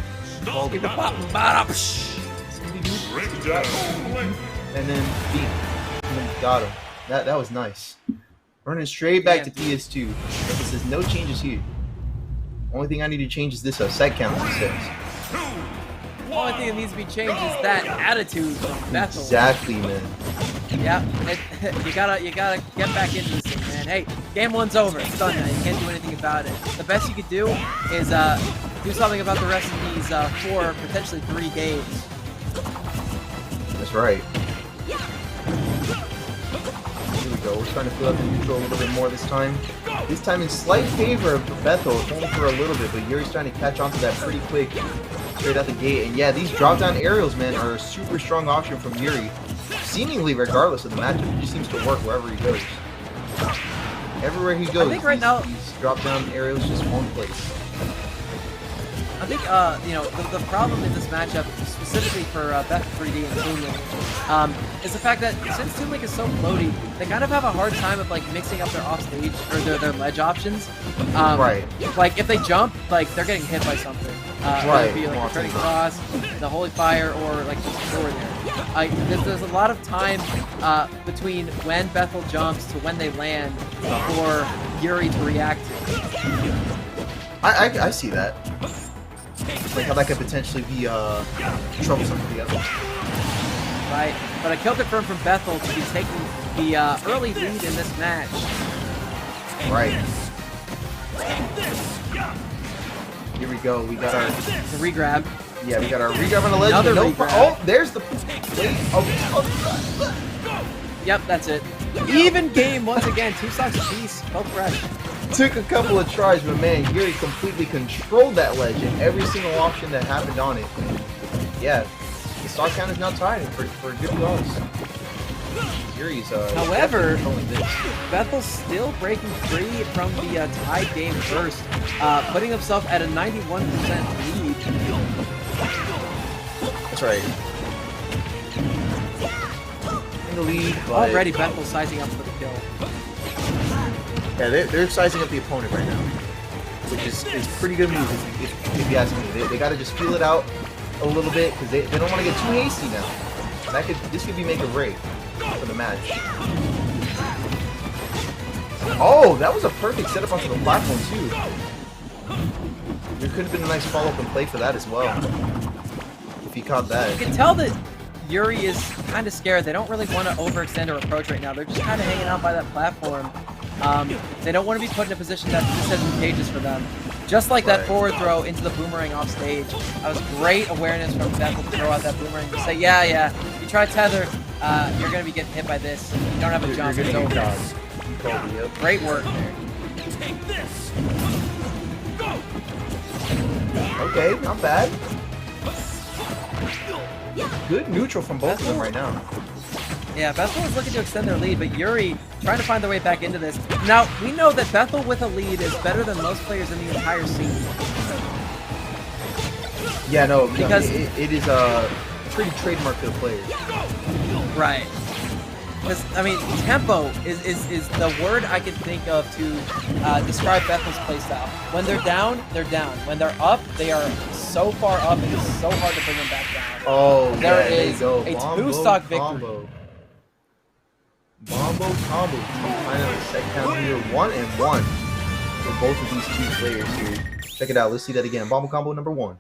S1: Give the pop, bada, psh.
S3: And then beat. And then got him. That was nice. Running straight back to PS2. Like it says no changes here. Only thing I need to change is this set count, it says.
S1: The only thing that needs to be changed is that attitude from Bethel.
S3: Exactly, man.
S1: Yeah, you gotta get back into this thing, man. Hey, game 1's over. It's done now. You can't do anything about it. The best you could do is do something about the rest of these 4, potentially 3 games.
S3: That's right. Here we go. We're trying to fill out the neutral a little bit more this time. This time in slight favor of Bethel. It's only for a little bit, but Yuri's trying to catch on to that pretty quick. Straight out the gate. And yeah, these drop down aerials, man, are a super strong option from Yuri. Seemingly regardless of the matchup. It just seems to work wherever he goes. Everywhere he goes,
S1: I think right now
S3: these drop down aerials just won't place.
S1: I think, you know, the problem in this matchup, specifically for Beth 3D and Toon Link, is the fact that since Toon Link is so floaty, they kind of have a hard time of, like, mixing up their offstage, or their ledge options.
S3: Right.
S1: Like, if they jump, like, they're getting hit by something. Whether
S3: Right.
S1: it be, like, a turning cross, the Holy Fire, or, like, just the door there. There's a lot of time between when Bethel jumps to when they land for Yuri to react to.
S3: I see that. Like how that could potentially be troublesome for the others.
S1: Right, but a kill confirm from Bethel to be taking the early lead in this match.
S3: Right. Here we go. We got our
S1: The regrab.
S3: yeah. We got our regrab on the ledge.
S1: Another
S3: No
S1: regrab.
S3: oh, there's the wait. Oh.
S1: Yep, that's it. Even game once again. 2 stocks apiece. Both fresh.
S3: Took a couple of tries, but man, Yuri completely controlled that ledge and every single option that happened on it. Yeah, the stock count is now tied for a good cause. Yuri's
S1: However,
S3: controlling this.
S1: Bethel's still breaking free from the tied game first, putting himself at a 91% lead.
S3: That's right. In the lead, but
S1: Already Bethel sizing up for the kill.
S3: yeah, they're sizing up the opponent right now, which is pretty good move if you ask me. They got to just feel it out a little bit because they don't want to get too hasty now. This could be make or break for the match. Oh, that was a perfect setup onto the platform too. There could have been a nice follow-up and play for that as well. If he caught that.
S1: You can tell that Yuri is kind of scared. They don't really want to overextend or approach right now. They're just kind of hanging out by that platform. They don't want to be put in a position that's disadvantageous for them. Just like that forward throw into the boomerang off stage. That was great awareness from Bethel to throw out that boomerang to say, yeah, you try tether, you're going to be getting hit by this. You don't have a jump. It's over. Great work there.
S3: Okay, not bad. Good neutral from both of them right now.
S1: Yeah, Bethel is looking to extend their lead, but Yuri trying to find their way back into this. Now, we know that Bethel with a lead is better than most players in the entire scene.
S3: Yeah, no,
S1: because
S3: it is a pretty trademark to the players.
S1: Right. Because, I mean, tempo is the word I can think of to describe Bethel's playstyle. When they're down, they're down. When they're up, they are so far up, it is so hard to bring them back down.
S3: Oh,
S1: there
S3: yeah,
S1: is
S3: a
S1: two-stock victory.
S3: Bombo combo. Kind of the second half here, 1-1 for both of these two players here. Check it out. Let's see that again. Bombo combo number 1.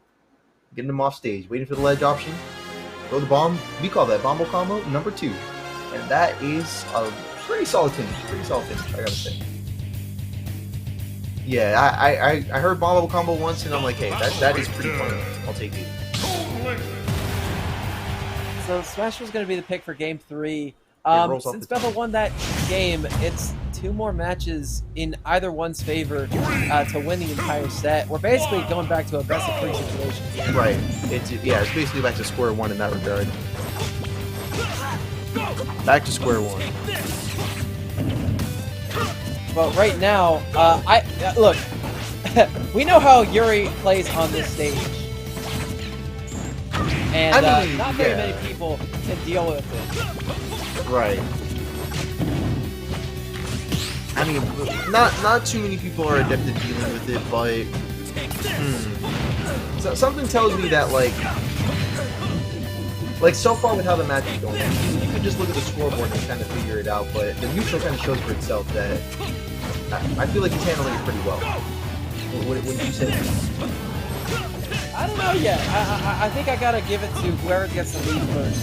S3: Getting them off stage. Waiting for the ledge option. Throw the bomb. We call that bombo combo number 2. And that is a pretty solid finish. I gotta say. Yeah, I heard bombo combo once and I'm like, hey, that is pretty fun. I'll take it.
S1: So Smash was going to be the pick for Game 3. Since Bethel won that game, it's 2 more matches in either one's favor to win the entire set. We're basically going back to a best-of-3 situation here.
S3: Right. It's basically back to square one in that regard. Back to square one.
S1: Well, right now, look, we know how Yuri plays on this stage. And not very many people can deal with it.
S3: Right. I mean, not too many people are adept at dealing with it, but so, something tells me that like so far with how the match is going, you can just look at the scoreboard and kind of figure it out. But the neutral kind of shows for itself that I feel like he's handling it pretty well. What would you say?
S1: I don't know yet. I think I gotta give it to whoever gets the lead first.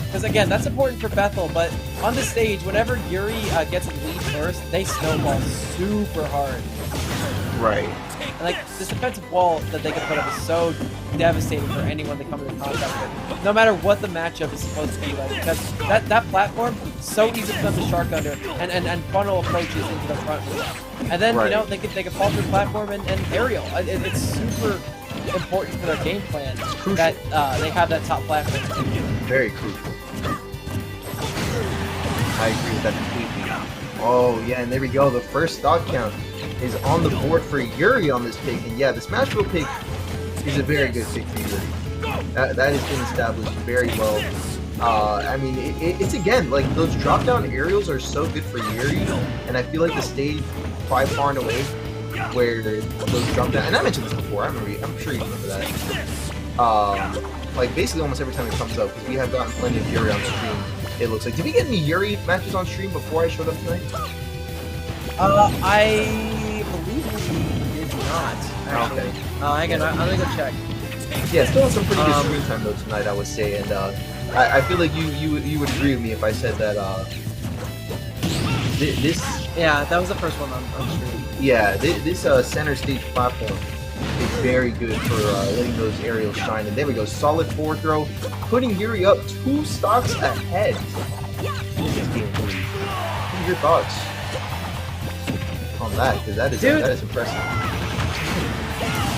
S1: Because again, that's important for Bethel, but on the stage, whenever Yuri gets a lead first, they snowball super hard.
S3: Right.
S1: And like, this defensive wall that they can put up is so devastating for anyone they come into contact with, no matter what the matchup is supposed to be like, because that platform is so easy for them to shark under and funnel approaches into the front with them. And then, you know, they can fall through the platform and aerial. It's super important for their game plan that they have that top platform.
S3: Very crucial. I agree with that completely. Oh yeah, and there we go. The first stock count is on the board for Yuri on this pick, and yeah, the Smashville pick is a very good pick for Yuri. That has been established very well. I mean, it's again like those drop down aerials are so good for Yuri, and I feel like the stage by far and away where those drop down, and I mentioned this before. I'm sure you remember that. Like basically almost every time it comes up, because we have gotten plenty of Yuri on stream. It looks like. Did we get any Yuri matches on stream before I showed up tonight?
S1: I believe we did not. Actually.
S3: Okay.
S1: Hang on, I'm gonna go check.
S3: Yeah, still had some pretty good stream time though tonight, I would say, and I feel like you would agree with me if I said that this.
S1: Yeah, that was the first one on stream.
S3: Yeah, this center stage platform is very good for letting those aerials shine. And there we go, solid forward throw, putting Yuri up 2 stocks ahead. What are your thoughts on that? Because that is impressive.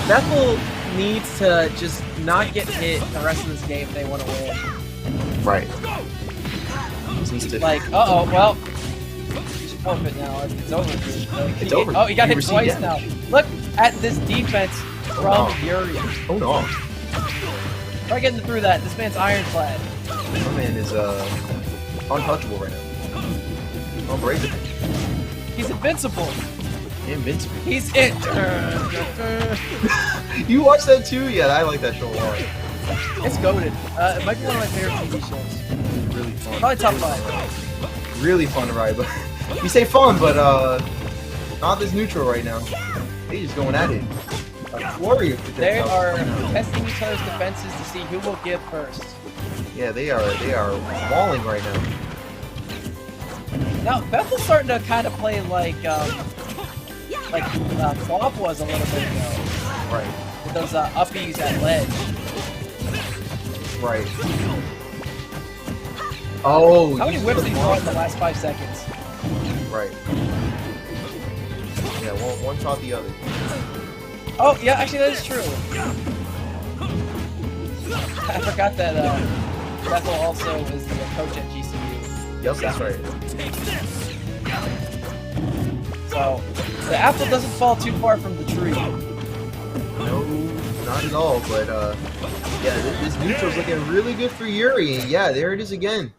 S1: Bethel needs to just not get hit the rest of this game if they want to win.
S3: Right. Needs to...
S1: Like, well, you should forfeit now. It's over.
S3: It's over.
S1: Oh, he got hit twice now. Look at this defense from Yuri.
S3: Oh no.
S1: Try getting through that. This man's ironclad.
S3: My man is untouchable right now. Unbreakable.
S1: He's invincible.
S3: Invincible.
S1: He's it.
S3: You watch that too? Yeah, I like that show a lot.
S1: It's goated. It might be one of my favorite TV shows.
S3: Really fun.
S1: Probably top 5.
S3: Really fun to ride, but you say fun, but not this neutral right now. They just going at it. A warrior.
S1: They are testing each other's defenses to see who will give first.
S3: Yeah, they are mauling right now.
S1: Now Bethel's starting to kind of play like Flop was a little bit ago.
S3: Right.
S1: With those uppies at ledge.
S3: Right. Oh.
S1: How many whips did he throw in the last 5 seconds?
S3: Right. Yeah, one taught the other.
S1: Oh yeah, actually that is true. I forgot that Bethel also is the coach at GCU.
S3: Yep, that's right.
S1: So the apple doesn't fall too far from the tree.
S3: No, not at all. But yeah, this neutral's looking really good for Yuri. And yeah, there it is again.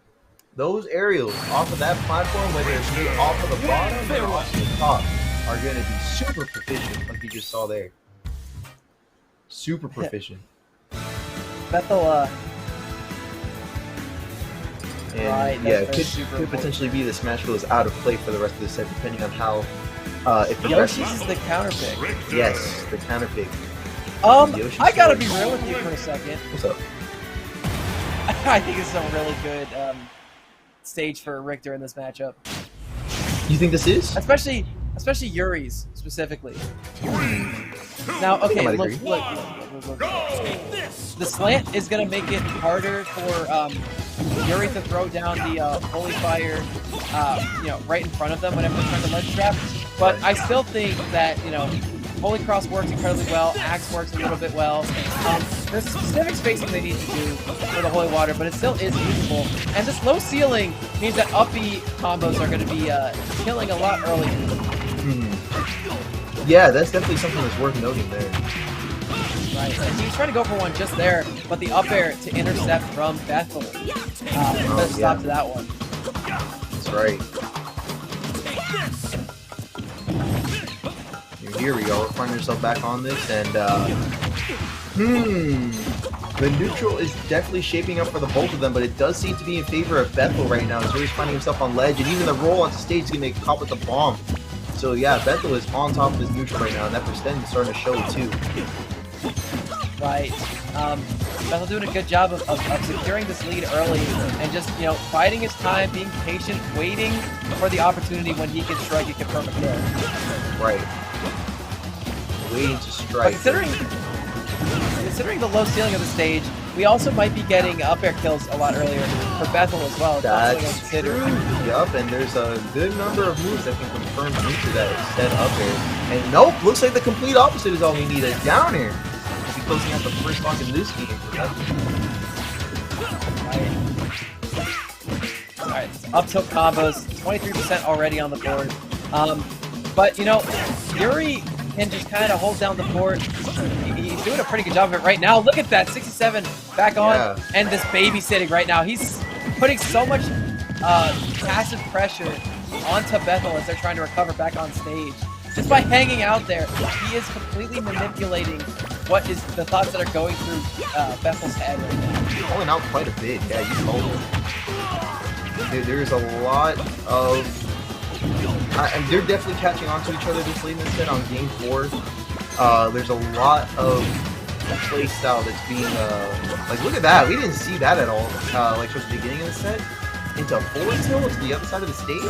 S3: Those aerials off of that platform, whether it's off of the bottom or off of the top, are going to be super proficient, like you just saw there. Super proficient.
S1: Bethel,
S3: And
S1: right,
S3: yeah,
S1: that's
S3: could potentially be the Smash Bros. Out of play for the rest of the set, depending on how it
S1: Yoshi's
S3: progresses.
S1: is the counter pick.
S3: Yes, the counter pick. Yoshi's
S1: I gotta
S3: sword.
S1: be real with you for a second.
S3: What's up?
S1: I think it's a really good stage for Richter in this matchup.
S3: You think this is?
S1: Especially Yuri's specifically. Now, okay,
S3: I might
S1: look.
S3: agree.
S1: The slant is gonna make it harder for Yuri to throw down the Holy Fire, right in front of them whenever they're trying to ledge trap. But I still think that Holy Cross works incredibly well. Axe works a little bit well. There's a specific spacing they need to do for the Holy Water, but it still is usable. And this low ceiling means that uppy combos are going to be killing a lot earlier.
S3: Yeah, that's definitely something that's worth noting there.
S1: Right. He was trying to go for one just there, but the up air to intercept from Bethel does stop to that one.
S3: That's right. Here we go. We're finding yourself back on this, and the neutral is definitely shaping up for the both of them, but it does seem to be in favor of Bethel right now. He's finding himself on ledge, and even the roll onto stage is gonna make a cop with the bomb. So yeah, Bethel is on top of his neutral right now, and that percentage is starting to show too.
S1: Right. Bethel doing a good job of securing this lead early and just, biding his time, being patient, waiting for the opportunity when he can strike and confirm a kill.
S3: Right. Waiting to
S1: But
S3: strike.
S1: considering the low ceiling of the stage, we also might be getting up air kills a lot earlier for Bethel as well.
S3: That's true. Yup, and there's a good number of moves that can confirm into that extend up air. And nope, looks like the complete opposite is all we need. A down air. We'll be closing out the first block in this game for Bethel.
S1: Alright, up tilt combos, 23% already on the board. But Yuri can just kind of hold down the fort. He's doing a pretty good job of it right now. Look at that, 67 back on, and this babysitting right now. He's putting so much passive pressure onto Bethel as they're trying to recover back on stage. Just by hanging out there, he is completely manipulating what is the thoughts that are going through Bethel's head right now.
S3: Pulling out quite a bit. Yeah, you told him. There's a lot of... and they're definitely catching on to each other this late in the set on game 4. There's a lot of play style that's being look at that, we didn't see that at all towards the beginning of the set. Into forward tilt to the other side of the stage,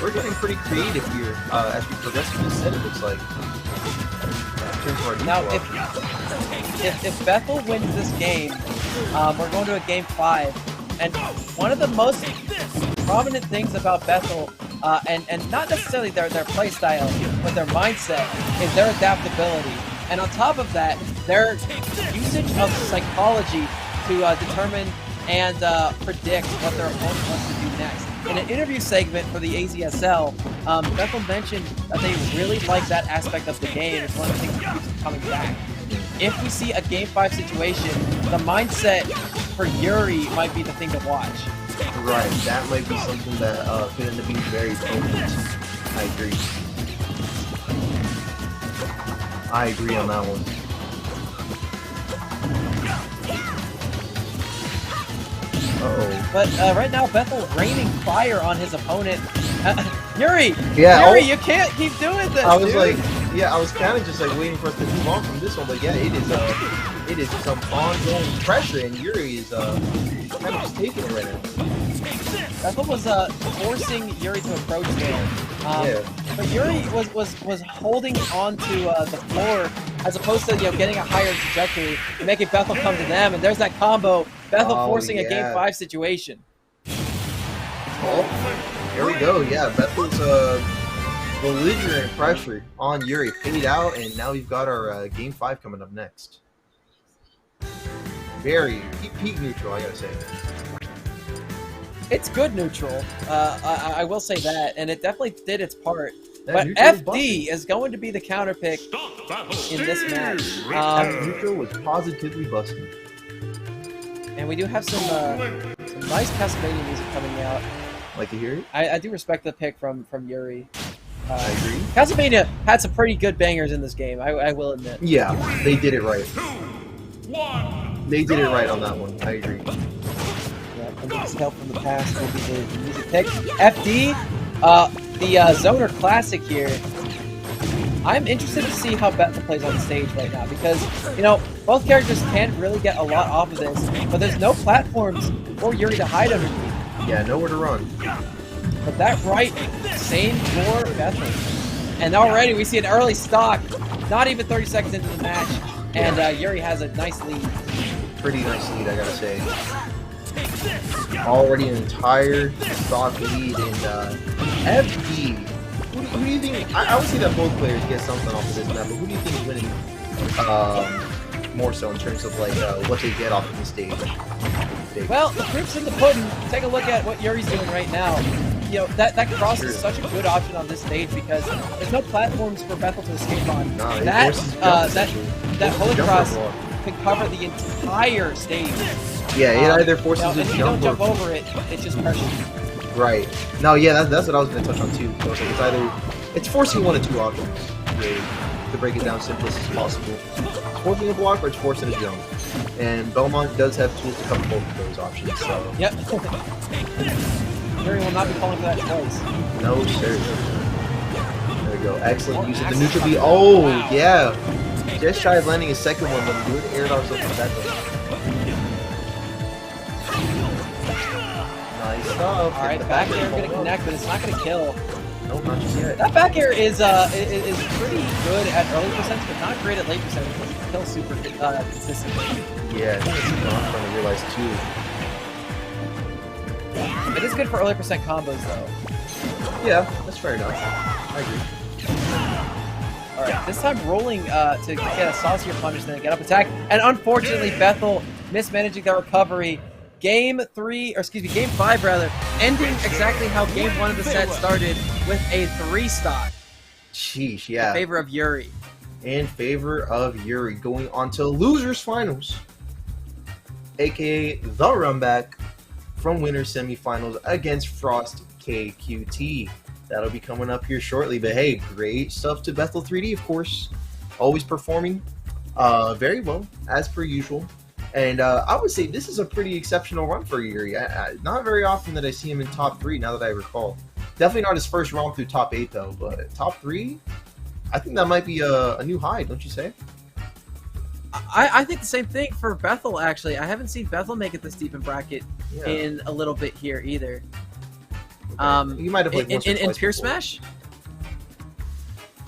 S3: we're getting pretty creative here as we progress through this set, it looks like.
S1: Now if Bethel wins this game, we're going to a game 5, and one of the most prominent things about Bethel, and not necessarily their play style, but their mindset, is their adaptability. And on top of that, their usage of psychology to determine and predict what their opponent wants to do next. In an interview segment for the AZSL, Bethel mentioned that they really like that aspect of the game. It's one of the things that keeps them coming back. if we see a Game 5 situation, the mindset for Yuri might be the thing to watch.
S3: Right, that might be something that could end up being very potent. I agree. I agree on that one. Uh-oh.
S1: But right now, Bethel raining fire on his opponent. Yuri!
S3: Yeah,
S1: Yuri, you can't keep doing this,
S3: I was
S1: dude.
S3: like, yeah, I was kind of just like waiting for us to move on from this one, but yeah, it is some ongoing pressure, and Yuri is kind of just taking it right now.
S1: Bethel was forcing Yuri to approach there.
S3: Yeah.
S1: But Yuri was holding onto the floor as opposed to getting a higher trajectory and making Bethel come to them. And there's that combo. Bethel forcing a Game 5 situation.
S3: Oh, here we go. Yeah, Bethel's belligerent pressure on Yuri paid out, and now we've got our Game 5 coming up next. Very peak neutral, I gotta say.
S1: It's good neutral. I will say that, and it definitely did its part.
S3: That
S1: But
S3: neutral was
S1: FD is going to be the counter pick in this match.
S3: that neutral was positively busting.
S1: And we do have some nice Castlevania music coming out.
S3: Like to hear it?
S1: I do respect the pick from Yuri.
S3: I agree.
S1: Castlevania had some pretty good bangers in this game, I will admit.
S3: Yeah, they did it right. They did it right on that one. I agree.
S1: Yeah, and this help from the past will be the music pick. FD, the Zoner Classic here. I'm interested to see how Bethel plays on the stage right now because, both characters can't really get a lot off of this, but there's no platforms for Yuri to hide underneath.
S3: Yeah, nowhere to run.
S1: But that right, same for Bethel. And already we see an early stock, not even 30 seconds into the match, and Yuri has a nice lead.
S3: Pretty nice lead, I gotta say. Already an entire stock lead, and FD. Who do you think? I would say that both players get something off of this map, but who do you think is winning more so in terms of like what they get off of the stage?
S1: Well, the proof's in the pudding. Take a look at what Yuri's doing right now. That cross is such a good option on this stage because there's no platforms for Bethel to escape on.
S3: Nah,
S1: that holy cross can cover the entire stage.
S3: Yeah, it either forces
S1: and if you don't jump over it, it's just pressure.
S3: Right. No, yeah, that's what I was going to touch on too. So it's forcing one of two options, really, to break it down simplest as possible. It's forcing a block or it's forcing a jump. And Belmont does have tools to cover both of those options. So.
S1: Yep. Yuri will not be calling for that twice.
S3: No, sir. There we go. Excellent use of the neutral B. Oh, yeah. Just shy of landing a second one, but good air dodge up from that one. Nice stuff.
S1: Alright, the back air going to connect, but it's not going to kill.
S3: Nope, not just yet.
S1: That back air is pretty good at early percentage, but not great at late percentage. It doesn't kill super consistently.
S3: Yeah, that's what I'm trying to realize too.
S1: It is good for early percent combos, though.
S3: Yeah, that's fair enough. I agree.
S1: Alright, this time rolling to get a saucier punish, then get up attack. And unfortunately, Bethel mismanaging their recovery. Game 5 rather, ending exactly how Game 1 of the set started with a 3-stock.
S3: Sheesh, yeah.
S1: In favor of Yuri.
S3: In favor of Yuri, going on to losers finals, aka the runback from winners semifinals against Frost KQT. That'll be coming up here shortly. But hey, great stuff to Bethel 3D, of course. Always performing very well, as per usual. And I would say this is a pretty exceptional run for Yuri. Not very often that I see him in top 3, now that I recall. Definitely not his first run through top 8, though. But top 3, I think that might be a new high, don't you say?
S1: I think the same thing for Bethel, actually. I haven't seen Bethel make it this deep in bracket in a little bit here, either.
S3: Okay. You might have played
S1: in Pure Smash?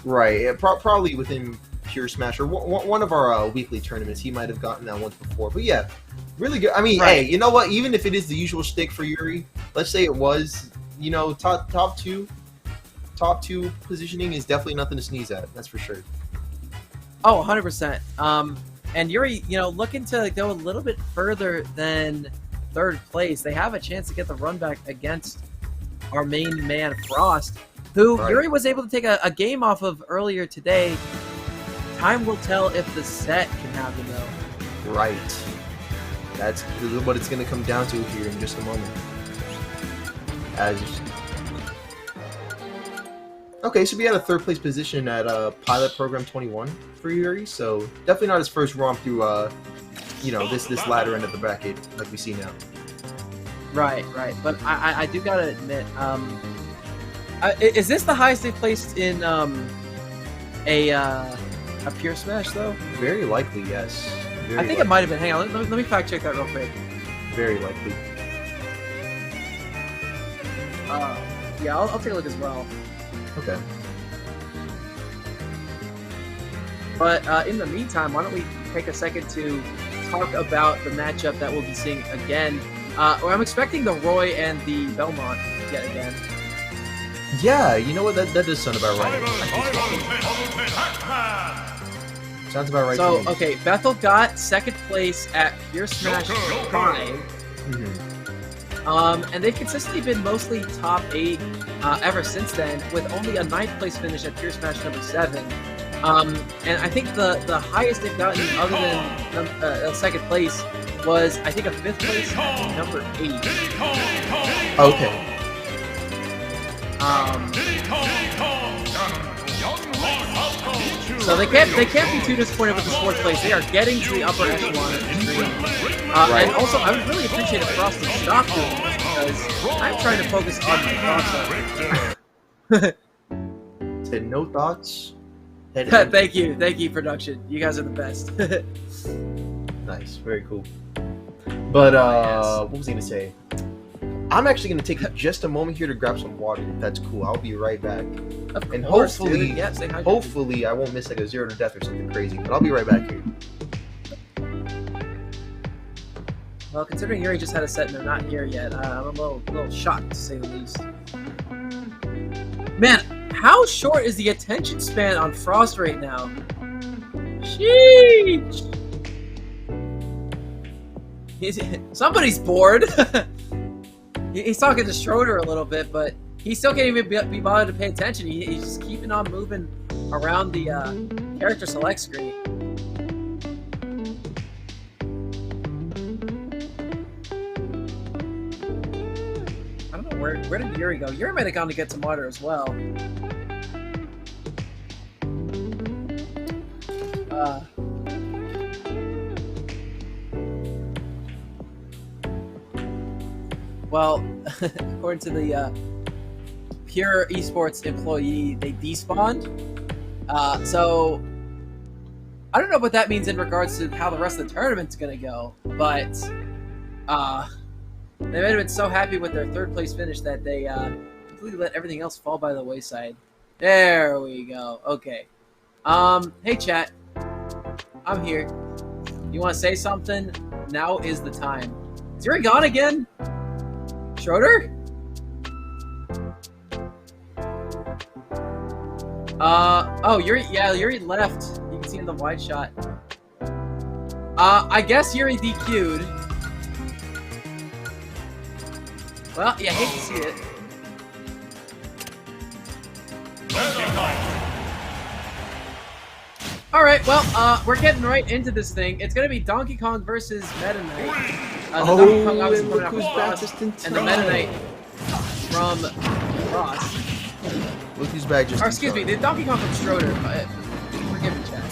S3: Right, yeah, probably within Pure Smash, or one of our weekly tournaments, he might have gotten that once before. But yeah, really good. I mean, hey, you know what? Even if it is the usual shtick for Yuri, let's say it was, top two positioning is definitely nothing to sneeze at. That's for sure.
S1: Oh, 100%. And Yuri, looking to go a little bit further than 3rd place. They have a chance to get the run back against our main man, Frost, who Yuri was able to take a game off of earlier today. Time will tell if the set can happen, though.
S3: Right. That's what it's going to come down to here in just a moment. Okay, so we had a third place position at Pilot Program 21 for Yuri, so definitely not his first romp through, you know, this latter end of the bracket like we see now.
S1: Right. But I do gotta admit, is this the highest they've placed in a pure smash though?
S3: Very likely, yes.
S1: I think it might have been. Hang on, let me fact check that real quick.
S3: Very likely.
S1: Yeah, I'll take a look as well.
S3: Okay.
S1: But in the meantime, why don't we take a second to talk about the matchup that we'll be seeing again. I'm expecting the Roy and the Belmont yet again.
S3: Yeah, you know what? That does sound about right. Sounds about right.
S1: So, okay, Bethel got second place at Pure Smash 5. And they've consistently been mostly top 8 ever since then, with only a 9th place finish at Pure Smash number 7. And I think the highest they've gotten other than second place was, I think, a 5th place at number 8.
S3: Okay.
S1: So they can't be too disappointed with this 4th place. They are getting to the upper echelon of the stream. And also, I would really appreciate if Frost would stop doing this, because I'm trying to focus on my crossover.
S3: Said no thoughts.
S1: Thank you, production. You guys are the best.
S3: Nice, very cool. But what was I gonna say? I'm actually gonna take just a moment here to grab some water. If that's cool, I'll be right back.
S1: And
S3: hopefully,
S1: yeah,
S3: hopefully I won't miss like a 0 to death or something crazy. But I'll be right back here.
S1: Well, considering Yuri just had a set and they're not here yet, I'm a little shocked to say the least. Man, how short is the attention span on Frost right now? Sheesh! Somebody's bored. He's talking to Schroeder a little bit, but he still can't even be bothered to pay attention. He's just keeping on moving around the character select screen. I don't know, where did Yuri go? Yuri might have gone to get some water as well. Well, according to the Pure Esports employee, they despawned. So I don't know what that means in regards to how the rest of the tournament's gonna go, but they might have been so happy with their 3rd place finish that they completely let everything else fall by the wayside. There we go. Okay. Hey chat, I'm here. You want to say something? Now is the time. Is Yuri gone again? Schroeder? Oh, Yuri left. You can see in the wide shot. I guess Yuri DQ'd. Well, yeah, I hate to see it. Alright, well, we're getting right into this thing. It's gonna be Donkey Kong versus Meta Knight. The Donkey Kong obviously coming out from Frost, and the Meta Knight from Frost.
S3: Look who's back just.
S1: Or excuse me, the Donkey Kong from Schroeder. Forgive me, chat.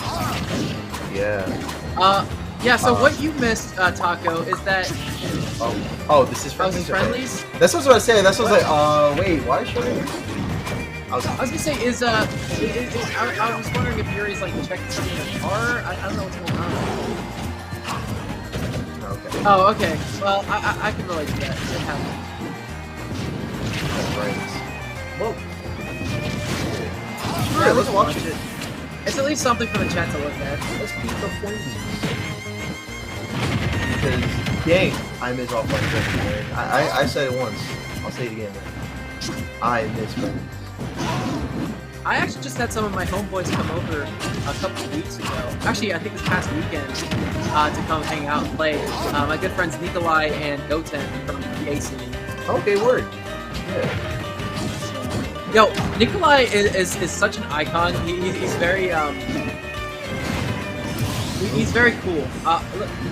S3: Yeah.
S1: Yeah. So what you missed, Taco, is that.
S3: Oh, this is friendlies. That's what I was gonna say. That's what I was like. Wait, why is Schroeder? I was
S1: gonna say I was wondering if Yuri's like checking something in the car. I don't know what's going on.
S3: Okay.
S1: Oh, okay. Well, I can relate to that. It happened.
S3: Right. Well. Yeah, let's watch it.
S1: It's at least something for the chat to look at.
S3: Let's beat the friendlies. Because, dang, I miss all friendlies, man. I said it once. I'll say it again, man. I miss friendlies.
S1: I actually just had some of my homeboys come over a couple of weeks ago. Actually, I think this past weekend to come hang out and play. My good friends Nikolai and Goten from PA Scene.
S3: Okay, word. Yeah.
S1: Yo, Nikolai is such an icon. He's very He's very cool.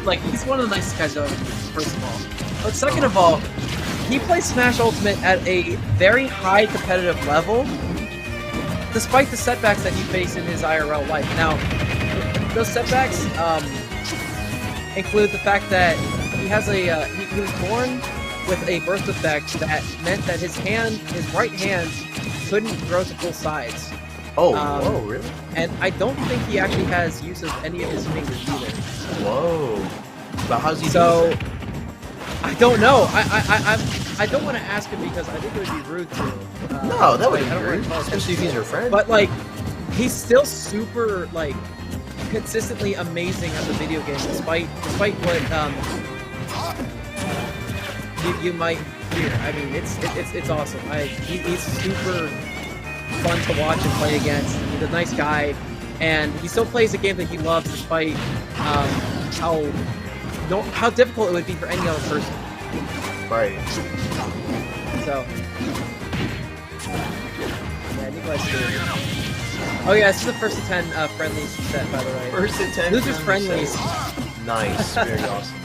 S1: Like, he's one of the nicest guys I've ever met, first of all. But second of all, he plays Smash Ultimate at a very high competitive level, despite the setbacks that he faced in his IRL life. Now, those setbacks include the fact that he has a he was born with a birth defect that meant that his right hand, couldn't grow to full size.
S3: Oh, whoa, really?
S1: And I don't think he actually has use of any of his fingers either.
S3: Whoa. But how's he
S1: So,
S3: doing that?
S1: I don't know. I don't want to ask him because I think it would be rude to.
S3: No, that wouldn't
S1: I
S3: be
S1: don't
S3: rude,
S1: wanna
S3: especially if he's your friend.
S1: But like, he's still super like consistently amazing at the video game, despite what you might hear. I mean, it's awesome. He's super fun to watch and play against. He's a nice guy, and he still plays a game that he loves despite how difficult it would be for any other person.
S3: Right.
S1: So, yeah, Nikolai's good. Oh yeah, this is the first of 10 friendlies set, by the way.
S3: First and 10.
S1: Losers friendlies.
S3: Nice. Very awesome.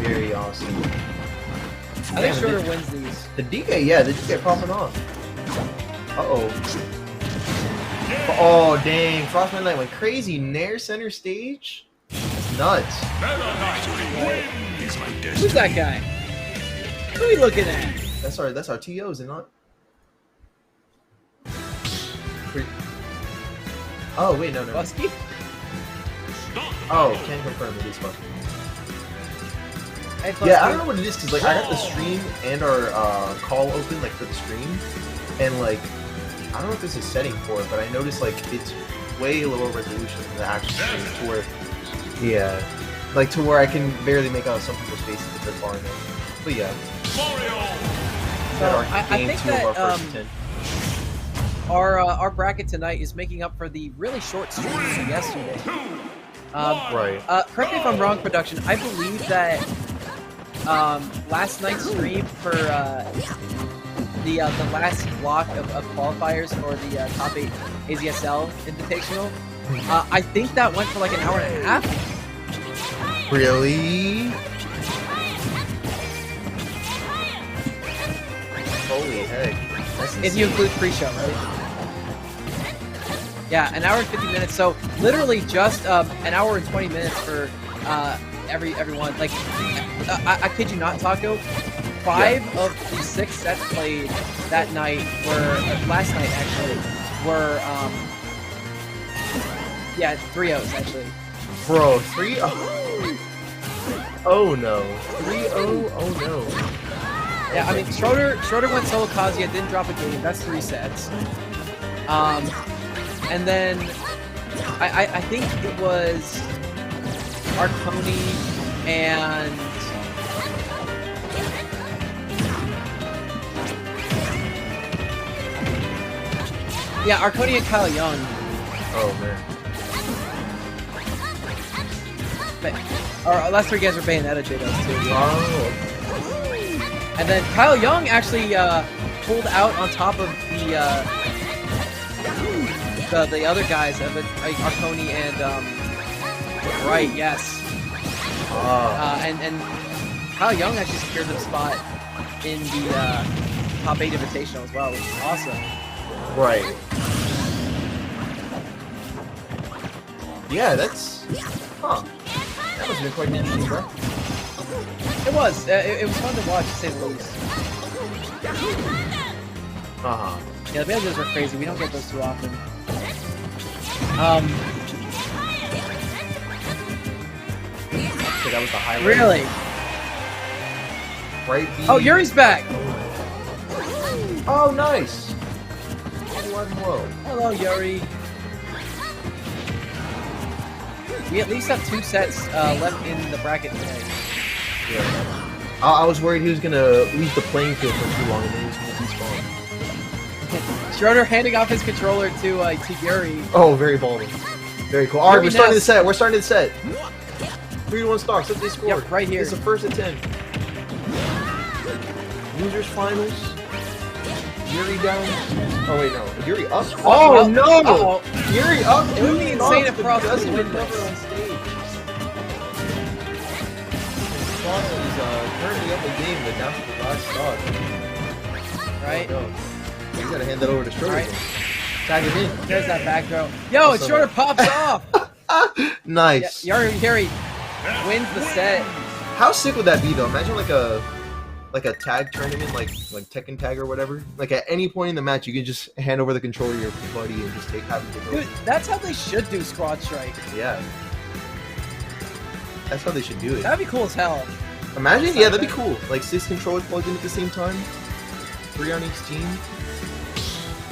S3: Very awesome.
S1: I think Schroeder wins these.
S3: The DK, yeah, the DK popping off. Uh-oh. Oh, dang. Frostman Knight went crazy. Nair center stage? That's nuts.
S1: Who's that guy? Who are we looking at?
S3: That's our TOs, and not... Oh, wait, no.
S1: Busky?
S3: Oh, can't confirm it is Busky.
S1: Hey, Busky.
S3: Yeah, I don't know what it is, because like, I got the stream and our call open, like, for the stream, and like, I don't know if there's a setting for it, but I noticed like it's way lower resolution than the actual stream, to where, yeah, like to where I can barely make out some people's faces if they're far enough. But yeah.
S1: So I think that our bracket tonight is making up for the really short stream from yesterday.
S3: Right.
S1: Correct me if I'm wrong, production. I believe that last night's stream for the last block of qualifiers for the top 8 AZSL Invitational, I think that went for like an hour and a half.
S3: Really? Holy heck. That's
S1: If you include pre-show, right? Yeah, an hour and 50 minutes. So literally just an hour and 20 minutes for everyone. Like, I kid you not, Taco. 5 of the 6 sets played that night last night actually, were 3-0s actually.
S3: Bro, 3-0? Oh no. 3-0? Oh no.
S1: Yeah, I mean, Schroeder went solo Kazuya, didn't drop a game. That's 3 sets. And then I think it was Arconi and Arconi and Kyle Young.
S3: Oh man.
S1: Our last 3 guys were Bayonetta JDoes too. Yeah.
S3: Oh.
S1: And then Kyle Young actually pulled out on top of the other guys, Arconi and right, yes. And Kyle Young actually secured the spot in the top 8 invitational as well, which is awesome.
S3: Right. Yeah, that's... Huh. That must have been quite interesting, bro.
S1: It was. It was fun to watch, to say the least.
S3: Uh-huh.
S1: Yeah, the Banjos are crazy. We don't get those too often.
S3: Okay, that was the highlight.
S1: Really?
S3: Right B.
S1: Oh, Yuri's back!
S3: Oh, nice! Whoa.
S1: Hello, Yuri. We at least have 2 sets left in the bracket today.
S3: Yeah. I was worried he was gonna leave the playing field for too long and then he was gonna despawn.
S1: Schroeder handing off his controller to Yuri.
S3: Oh, very ballsy. Very cool. Alright,
S1: Yuri
S3: we're starting the
S1: Ness.
S3: set. We're starting the set. 3-1 stocks. Look, they scored.
S1: Yep, right here.
S3: It's the first of 10. Losers finals. Yuri down. Oh wait, no. Yuri up.
S1: Oh,
S3: no!
S1: Uh-oh.
S3: Yuri up.
S1: It would be insane if
S3: the
S1: Frost
S3: doesn't
S1: doesn't win
S3: recover
S1: this.
S3: on stage. currently up the game, but down to the last stock.
S1: Right?
S3: Oh, no. You gotta hand that over to Schroeder.
S1: Right.
S3: Tag it in.
S1: There's that back throw. Yo, it's Schroeder pops off.
S3: Nice.
S1: Yuri wins the set.
S3: How sick would that be though? Imagine like a tag tournament, like Tekken Tag or whatever. Like at any point in the match, you can just hand over the controller to your buddy and just have him take over.
S1: Dude, that's how they should do Squad Strike.
S3: Yeah. That's how they should do it.
S1: That'd be cool as hell.
S3: Imagine, yeah, that'd be cool. Like 6 controllers plugged in at the same time. 3 on each team.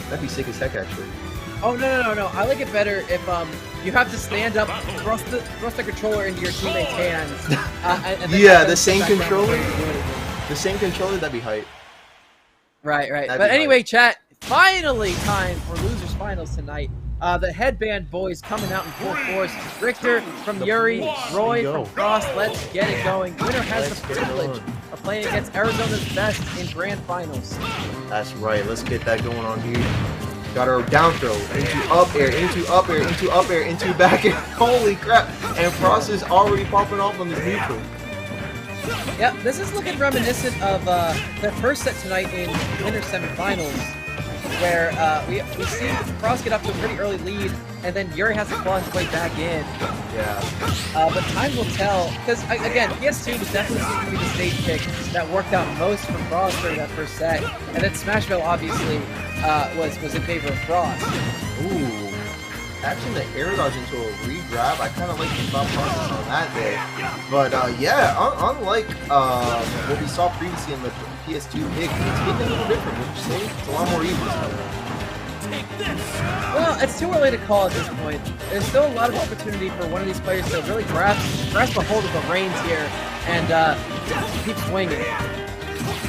S3: That'd be sick as heck, actually.
S1: Oh no! I like it better if you have to stand up, thrust the controller into your teammate's hands. And then
S3: Yeah, the same
S1: back down
S3: controller.
S1: before you do anything.
S3: The same controller, that'd be hype.
S1: Right.
S3: That'd
S1: But
S3: be
S1: anyway,
S3: hype.
S1: chat. Finally, time for losers finals tonight. The headband boys coming out in full force. Richter from Yuri, Roy from Frost. Let's get it going. Winner has the privilege of playing against Arizona's best in grand finals.
S3: That's right. Let's get that going on here. Got our down throw into up air, into up air, into up air, into back air. Holy crap! And Frost is already popping off on this neutral.
S1: Yep, this is looking reminiscent of the first set tonight in winter semifinals, where we see Frost get up to a pretty early lead, and then Yuri has to claw his way back in.
S3: Yeah.
S1: But time will tell, because again, PS2 was definitely seemed to be the stage pick that worked out most for Frost during that first set, and then Smashville obviously was in favor of Frost.
S3: Ooh. Actually, the air dodge into a re-grab, I kind of like the thought process on that there. But yeah, unlike what we saw previously in the PS2 pick, it's getting a little different, wouldn't you say? It's a lot more even.
S1: Well, it's too early to call at this point. There's still a lot of opportunity for one of these players to really grasp a hold of the reins here and keep swinging.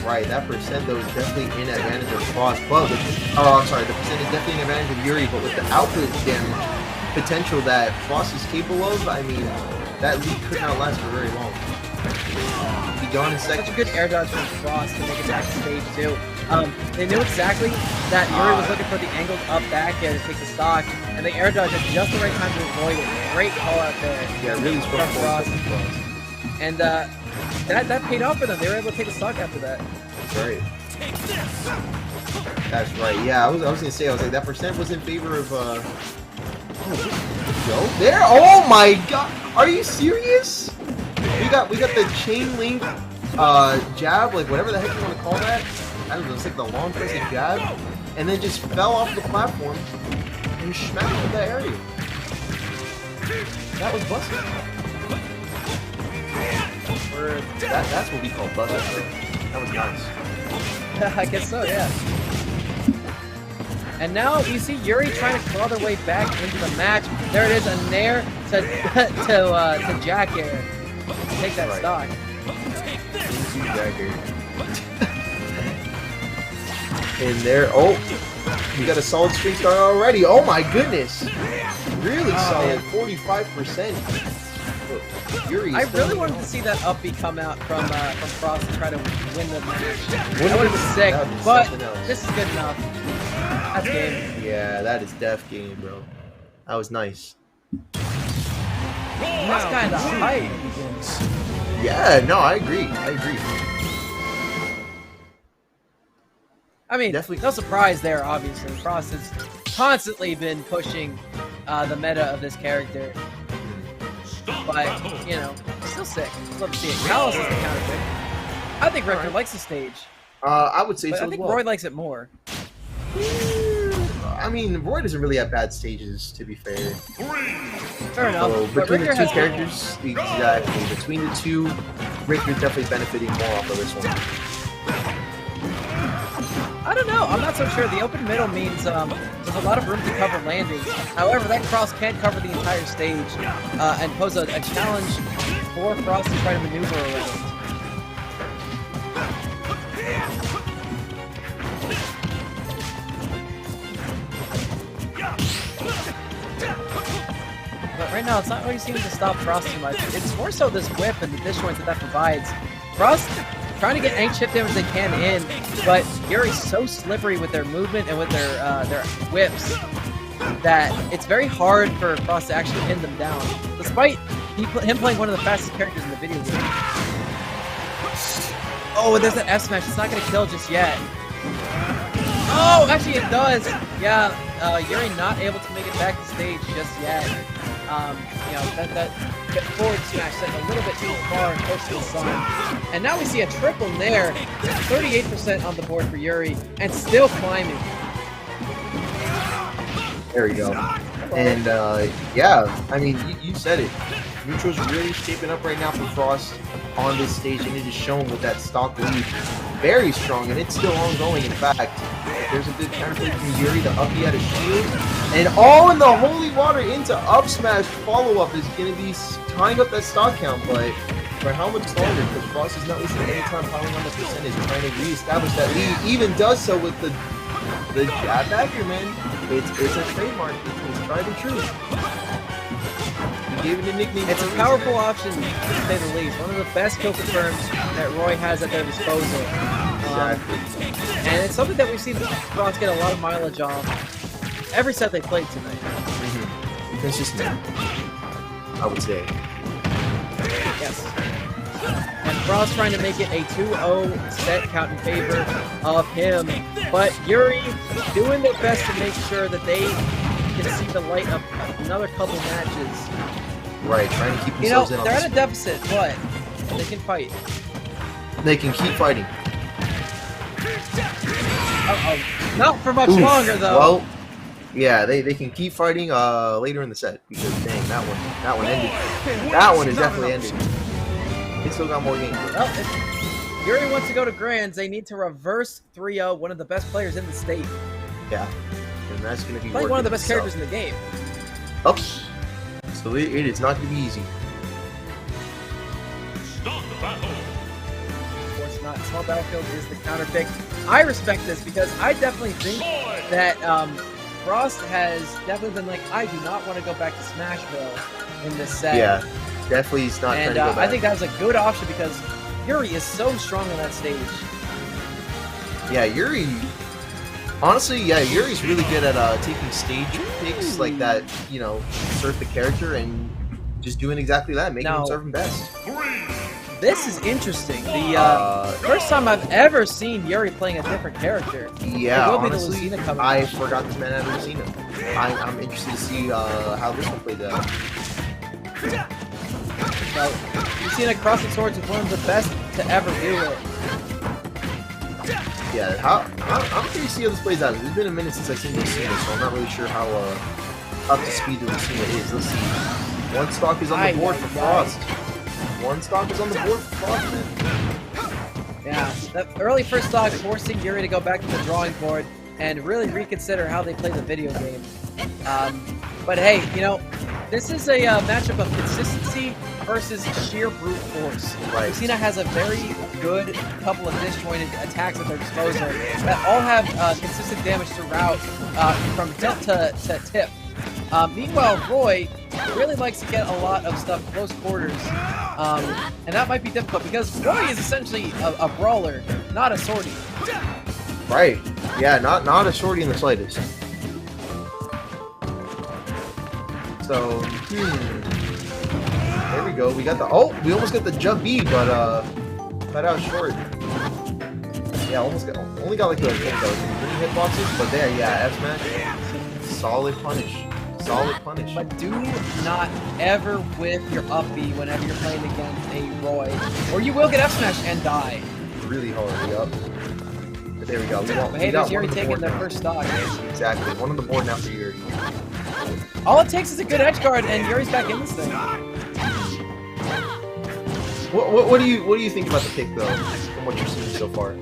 S3: Right, that percent though is definitely in advantage of Frost, but with, oh, I'm sorry, the percent is definitely in advantage of Yuri, but with the output damage potential that Frost is capable of, I mean, that lead could not last for very long. Be gone in seconds.
S1: Such a good air dodge from Frost to make it back to stage 2. They knew exactly that Yuri was looking for the angled up back air to take the stock, and the air dodge at just the right time to avoid it. Great call out there.
S3: Yeah, really strong
S1: from Frost. And that paid off for them. They were able to take a stock after that.
S3: That's right. That's right. Yeah, I was gonna say, I was like, that percent was in favor of oh, there. Oh my god, are you serious? We got the chain link jab, like whatever the heck you want to call that. I don't know, it's like the long press and jab, and then just fell off the platform and smacked into that area. That was busted. That's what we call busted. That was nice.
S1: I guess so, yeah. And now you see Yuri trying to claw their way back into the match. There it is, a nair to Jack Air. Take that stock.
S3: Jack Air. And there, oh, we got a solid streak start already. Oh my goodness, really solid, 45%. Yuri,
S1: I really wanted to see that up B come out from Frost to try to win the match. That would have been sick, but this is good enough. That's game.
S3: Yeah, that is def game, bro. That was nice.
S1: That's kind of hype.
S3: Yeah, no, I agree.
S1: I mean,
S3: Definitely.
S1: no surprise there, obviously. Frost has constantly been pushing the meta of this character. But, you know, still sick. Love to see it. Callus is the counter pick. I think Richter likes the stage.
S3: I would say
S1: But
S3: so
S1: I think
S3: as well.
S1: Roy likes it more.
S3: I mean, Roy doesn't really have bad stages, to be fair.
S1: Fair enough.
S3: So,
S1: But
S3: between the
S1: Richter
S3: two
S1: has
S3: characters, exactly. Between the two, Richter's definitely benefiting more off of this one.
S1: I don't know. I'm not so sure. The open middle means there's a lot of room to cover landings. However, that cross can't cover the entire stage and pose a challenge for Frost to try to maneuver around. But right now, it's not really seeming to stop Frost too much. It's more so this whip and the disjoint that provides. Frost trying to get any chip damage they can in, but Yuri's so slippery with their movement and with their whips that it's very hard for Frost to actually pin them down, despite him playing one of the fastest characters in the video game. Oh, and there's an F smash. It's not gonna kill just yet. Oh, actually it does. Yeah, Yuri not able to make it back to stage just yet. You know, that forward smash set a little bit too far and close to the sun. And now we see a triple nair, 38% on the board for Yuri, and still climbing.
S3: There we go. And yeah, I mean, you said it. Neutral's really shaping up right now for Frost on this stage, and it is shown with that stock lead. Very strong, and it's still ongoing. In fact, there's a good counterplay from Yuri, the up he had a shield, and all in the holy water into up smash follow-up is going to be tying up that stock count, but for how much longer? Because Frost is not wasting any time piling on the percentage, trying to re-establish that lead. He even does so with the jab backer, man. It's a trademark. It's tried and true. He gave it a nickname.
S1: It's a powerful option, to say the least. One of the best kill confirms that Roy has at their disposal.
S3: Exactly.
S1: And it's something that we've seen Frost get a lot of mileage on every set they played tonight.
S3: Consistent, I would say.
S1: Yes. And Frost trying to make it a 2-0 set count in favor of him. But Yuri doing their best to make sure that they can see the light of another couple matches.
S3: Right, trying to keep
S1: You know,
S3: themselves in on
S1: they're
S3: this.
S1: at a deficit, but they can fight.
S3: They can keep fighting.
S1: Uh-oh. Not for much
S3: Oof.
S1: longer, though.
S3: Well, yeah, they can keep fighting later in the set, because dang, that one ended. That one is definitely ended. They still got more games.
S1: Well, if Yuri wants to go to Grands, they need to reverse 3-0, one of the best players in the state.
S3: Yeah, and that's going to be
S1: Playing one of the best characters in the game.
S3: Oops. So it is not going to be easy.
S1: Of course not. Small Battlefield is the counter pick. I respect this because I definitely think that Frost has definitely been like, I do not want to go back to Smashville in this set.
S3: Yeah, definitely he's not trying
S1: And
S3: to go back.
S1: I think that was a good option because Yuri is so strong on that stage.
S3: Yeah, Yuri... Honestly, yeah, Yuri's really good at taking stage picks like that, you know, serve the character and just doing exactly that, making him serve him best.
S1: This is interesting. The first time I've ever seen Yuri playing a different character.
S3: Yeah,
S1: It will be the
S3: honestly,
S1: Lucina coming
S3: I
S1: out.
S3: forgot this man had Lucina. I'm interested to see how this one plays out.
S1: So, Lucina crossing swords is one of the best to ever do it.
S3: Yeah, I'm curious to see how this plays out. It's been a minute since I've seen Lucina, so I'm not really sure how up to speed the Lucina is. Let's see. One stock is on the board for Frost. One stock is on the board for Frost, man.
S1: Yeah, that early first stock forcing Yuri to go back to the drawing board and really reconsider how they play the video game. But hey, you know, this is a matchup of consistency versus sheer brute force.
S3: Right.
S1: Lucina has a very good couple of disjointed attacks at their disposal that all have consistent damage throughout from tip to tip. Meanwhile, Roy really likes to get a lot of stuff close quarters, and that might be difficult because Roy is essentially a brawler, not a sortie.
S3: Right. Yeah, not a shorty in the slightest. So, there we go. We got the we almost got the jump B, but cut out short. Yeah, only got like the mini hitboxes, but there, yeah, F smash, solid punish. Solid punish.
S1: But do not ever whiff your up B whenever you're playing against a Roy, or you will get F smash and die.
S3: Really hard, yep. But there we go.
S1: But hey, there's Yuri taking their first stock.
S3: Exactly. One on the board now for Yuri.
S1: All it takes is a good edge guard, and Yuri's back in this thing.
S3: What do you think about the pick though, from what you're seeing so far?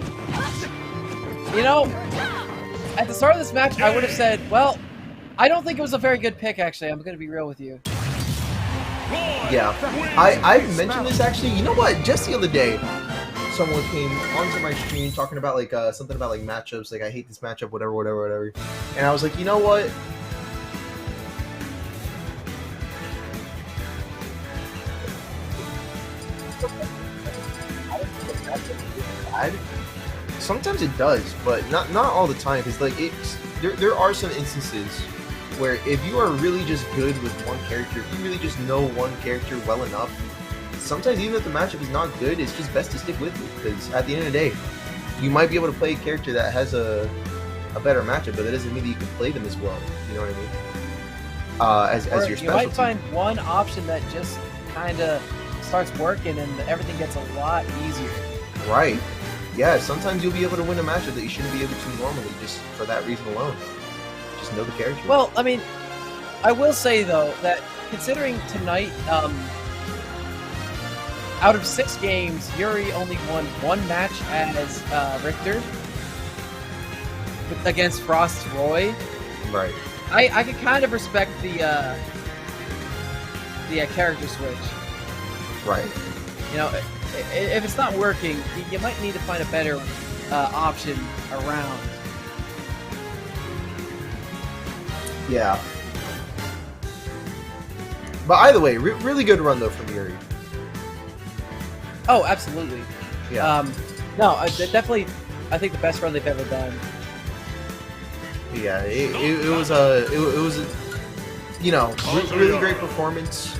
S1: You know, at the start of this match, I would have said, well, I don't think it was a very good pick, actually. I'm going to be real with you.
S3: Yeah. I mentioned this, actually. You know what? Just the other day, someone came onto my stream talking about, like, something about, like, matchups. Like, I hate this matchup, whatever. And I was like, you know what? Sometimes it does, but not all the time. Because, like, there are some instances where if you are really just good with one character, if you really just know one character well enough, sometimes even if the matchup is not good, it's just best to stick with it, because at the end of the day, you might be able to play a character that has a better matchup, but that doesn't mean that you can play them as well. You know what I mean? As your specialty.
S1: You might find one option that just kind of starts working, and everything gets a lot easier.
S3: Right. Yeah, sometimes you'll be able to win a matchup that you shouldn't be able to normally, just for that reason alone. Just know the character.
S1: Well, I mean, I will say, though, that considering tonight, out of 6 games, Yuri only won 1 match as Richter against Frost's Roy.
S3: Right.
S1: I can kind of respect the character switch.
S3: Right.
S1: You know, if it's not working, you might need to find a better option around.
S3: Yeah. But either way, really good run though from Yuri.
S1: Oh, absolutely.
S3: Yeah.
S1: No, definitely. I think the best run they've ever done.
S3: Yeah, it was a you know, really great performance.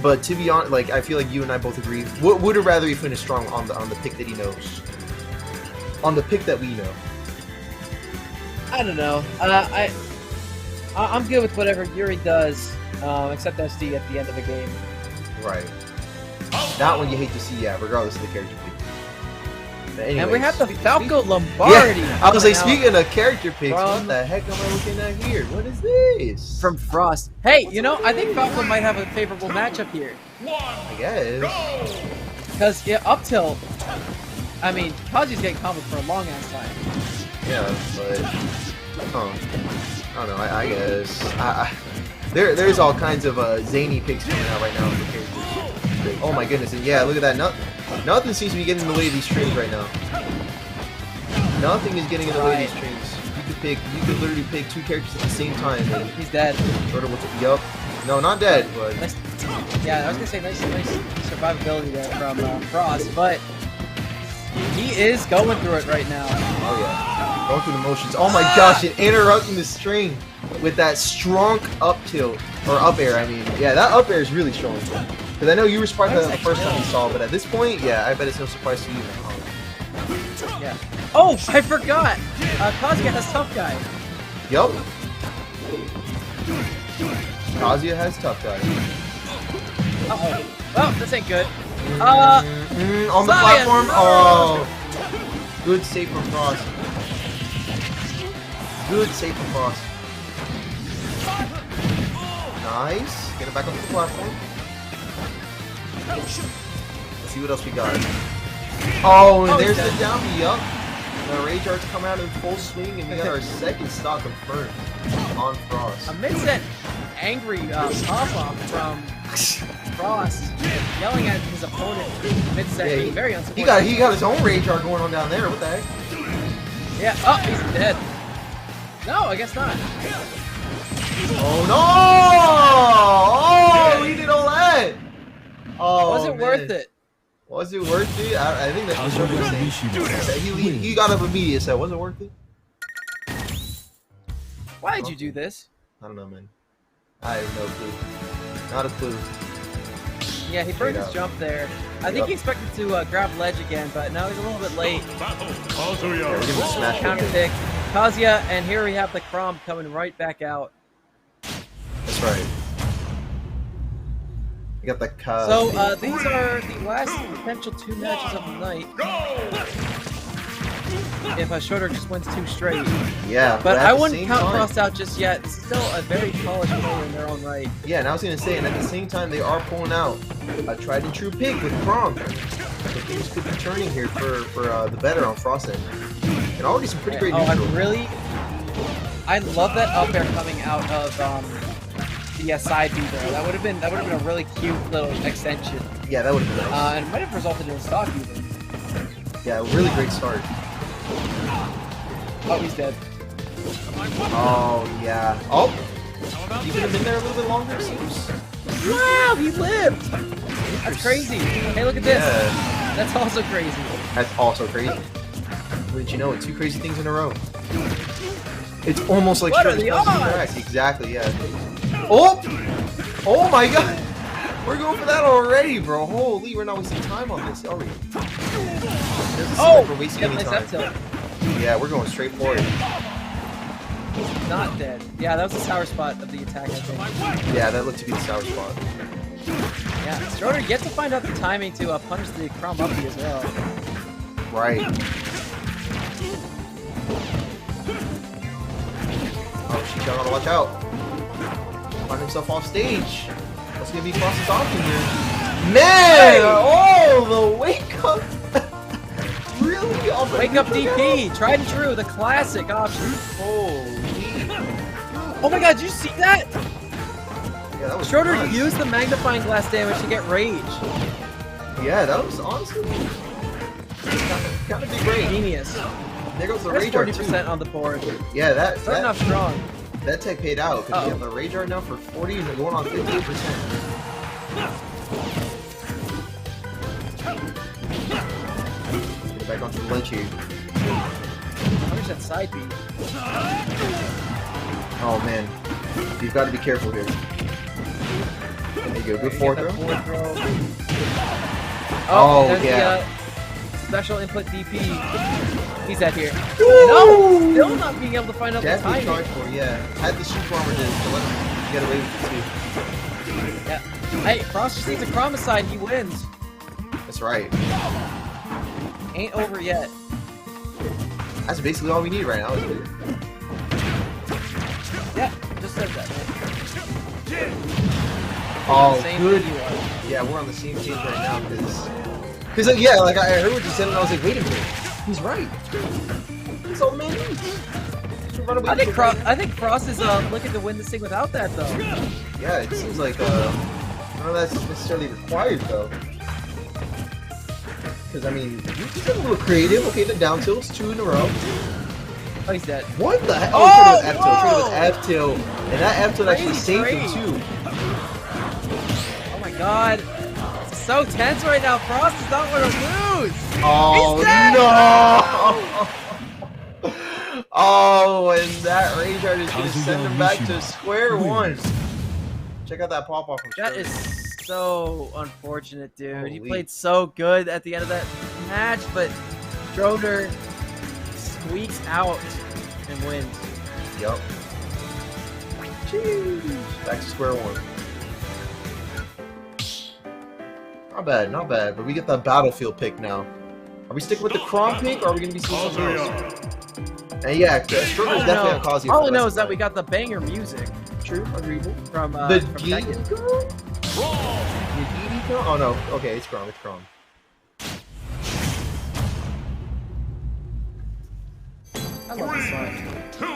S3: But to be honest, like I feel like you and I both agree. Would have rather he finished strong on the pick that he knows. On the pick that we know.
S1: I don't know. I'm good with whatever Yuri does, except SD at the end of the game.
S3: Right. That one you hate to see, yeah, regardless of the character pick.
S1: And we have the Falco Lombardi.
S3: Yeah, I was like, speaking of character picks, what the heck am I looking at here? What is this?
S1: From Frost. Hey, you know, I think Falco might have a favorable matchup here.
S3: I guess.
S1: Because up till, I mean, Kaji's getting comboed for a long ass time.
S3: Yeah, but I don't know. I guess there's all kinds of zany picks coming out right now for characters. Oh my goodness! And yeah, look at that. Nothing seems to be getting in the way of these trains right now. Nothing is getting in the way of these trains. You could literally pick 2 characters at the same time. And
S1: he's dead.
S3: Yup. No, not dead, but
S1: yeah, I was gonna say nice survivability there from Frost, but he is going through it right now.
S3: Oh yeah, going through the motions. Oh my gosh, and interrupting the string with that strong up tilt or up air. I mean, yeah, that up air is really strong. Because I know you were surprised by that the first time you saw, but at this point, yeah, I bet it's no surprise to you.
S1: Yeah. Oh, I forgot. Kazuya has tough guy.
S3: Yup. Kazuya has tough guy.
S1: Uh-oh. Well, this ain't good.
S3: On the platform? Oh. Good save from Frost. Good save from Frost. Nice. Get it back onto the platform. Let's see what else we got. Oh, and there's the down B. Yup. The Rage Arts come out in full swing, and we got our second stock confirmed on Frost.
S1: Amidst that angry pop-off from Frost, yelling at his opponent amidst that being very unsupportive.
S3: He got his own Rage Art going on down there. What the heck?
S1: Yeah. Oh, he's dead. No, I guess not.
S3: Oh no! Oh, he did all that. Oh,
S1: was it worth it?
S3: Was it worth it? I think that's what I'm saying. He got up immediately, so was it worth it?
S1: Why did you do this?
S3: I don't know, man. I have no clue. Not a clue.
S1: Yeah, he burned his jump there. I think he expected to grab ledge again, but now he's a little bit late.
S3: Yeah, we're gonna smash
S1: counter pick. Kazuya, and here we have the Crom coming right back out.
S3: That's right. We got the
S1: So these are the last potential 2 matches of the night. If Schroeder just wins 2 straight.
S3: Yeah,
S1: but I wouldn't count Frost out just yet. It's still a very polished player in their own right.
S3: Yeah, and I was gonna say, and at the same time, they are pulling out a tried and true pick with Crom. So things could be turning here for the better on Frost end. And already some pretty great neutral.
S1: I love that up air coming out of the side B there. That would have been a really cute little extension.
S3: Yeah, that would have been nice.
S1: And it might have resulted in a stock even.
S3: Yeah, really great start.
S1: Oh, he's dead.
S3: Oh yeah. Oh, he could have been there a little bit longer, it seems.
S1: Wow, he lived. That's crazy. Hey, look at this.
S3: Yeah.
S1: That's also crazy.
S3: That's also crazy. Wouldn't you know it? 2 crazy things in a row. It's almost like
S1: what are the odds?
S3: Exactly. Yeah. Oh! Oh my god! We're going for that already, bro. Holy, we're not wasting time on this, are we?
S1: Oh!
S3: We're wasting
S1: Yeah,
S3: any
S1: nice
S3: time.
S1: up tilt.
S3: Yeah, we're going straight for it.
S1: Not dead. Yeah, that was the sour spot of the attack, I think.
S3: Yeah, that looked to be the sour spot.
S1: Yeah, Stroder, you get to find out the timing to punish the Crom up as well.
S3: Right. Oh, she's gotta watch out. Find himself off stage. What's gonna be Frost's option here? Man! Oh, the wake up! Really? Oh,
S1: Wake up DP, tried and true, the classic option.
S3: Holy.
S1: Oh my god, did you see that?
S3: Yeah, that was
S1: Schroeder
S3: nuts.
S1: used the magnifying glass damage to get rage.
S3: Yeah, that was honestly kind of big rage.
S1: Genius.
S3: There goes the
S1: That's
S3: rage art
S1: 40%
S3: too.
S1: on the board.
S3: Yeah,
S1: Starting off strong.
S3: that tech paid out because we
S1: Uh-oh.
S3: have the rage art now for 40 and going on 58%. Get it back onto the ledge here.
S1: Punish that side beat.
S3: Oh man, you've got to be careful here. There you go, good forward
S1: Get that
S3: throw.
S1: forward throw.
S3: Oh,
S1: there's
S3: yeah.
S1: the special input DP. He's at here.
S3: Ooh!
S1: No! Still not being able to find out the
S3: Definitely
S1: timing.
S3: tried for, yeah. Had the shoot armor to let him get away with it
S1: Yeah. Hey, Frost just needs a Chromicide, he wins.
S3: too. That's right.
S1: Ain't over yet.
S3: That's basically all we need right now, isn't it?
S1: Yeah, just said that.
S3: Oh,
S1: Same
S3: good.
S1: thing you are.
S3: Yeah, we're on the same page right now because yeah, like I heard what you said and I was like, wait a minute, he's right. It's all man. Run away
S1: I think
S3: from
S1: I think Frost is looking to win this thing without that though.
S3: Yeah, it seems like none of that's necessarily required though. Because I mean, he's a little creative. Okay, the down tilts 2 in a row.
S1: Oh, he's dead.
S3: What the heck?
S1: Oh,
S3: F tilt.
S1: whoa!
S3: F tilt, and that F tilt actually
S1: Crazy
S3: saved him
S1: trade.
S3: too.
S1: Oh my god. It's so tense right now. Frost does not want to lose.
S3: Oh
S1: He's dead!
S3: no! Oh, and that rage art is gonna send him back to square one. Check out that pop off from
S1: That
S3: Sterling.
S1: is so unfortunate, dude. He
S3: Holy.
S1: played so good at the end of that match, but Schroeder squeaks out and wins.
S3: Yup. Jeez. Back to square one. Not bad. But we get the battlefield pick now. Are we sticking with the Crom pick, or are we gonna be seeing something else? And yeah, Schroeder's definitely on Kazuya.
S1: All I know is that we got the banger music
S3: True, agreeable.
S1: from
S3: The
S1: from
S3: Geek
S1: Tekken.
S3: Girl? The Geek Girl? Oh no, okay, it's Crom, it's Crom.
S1: I love this one.
S4: 2,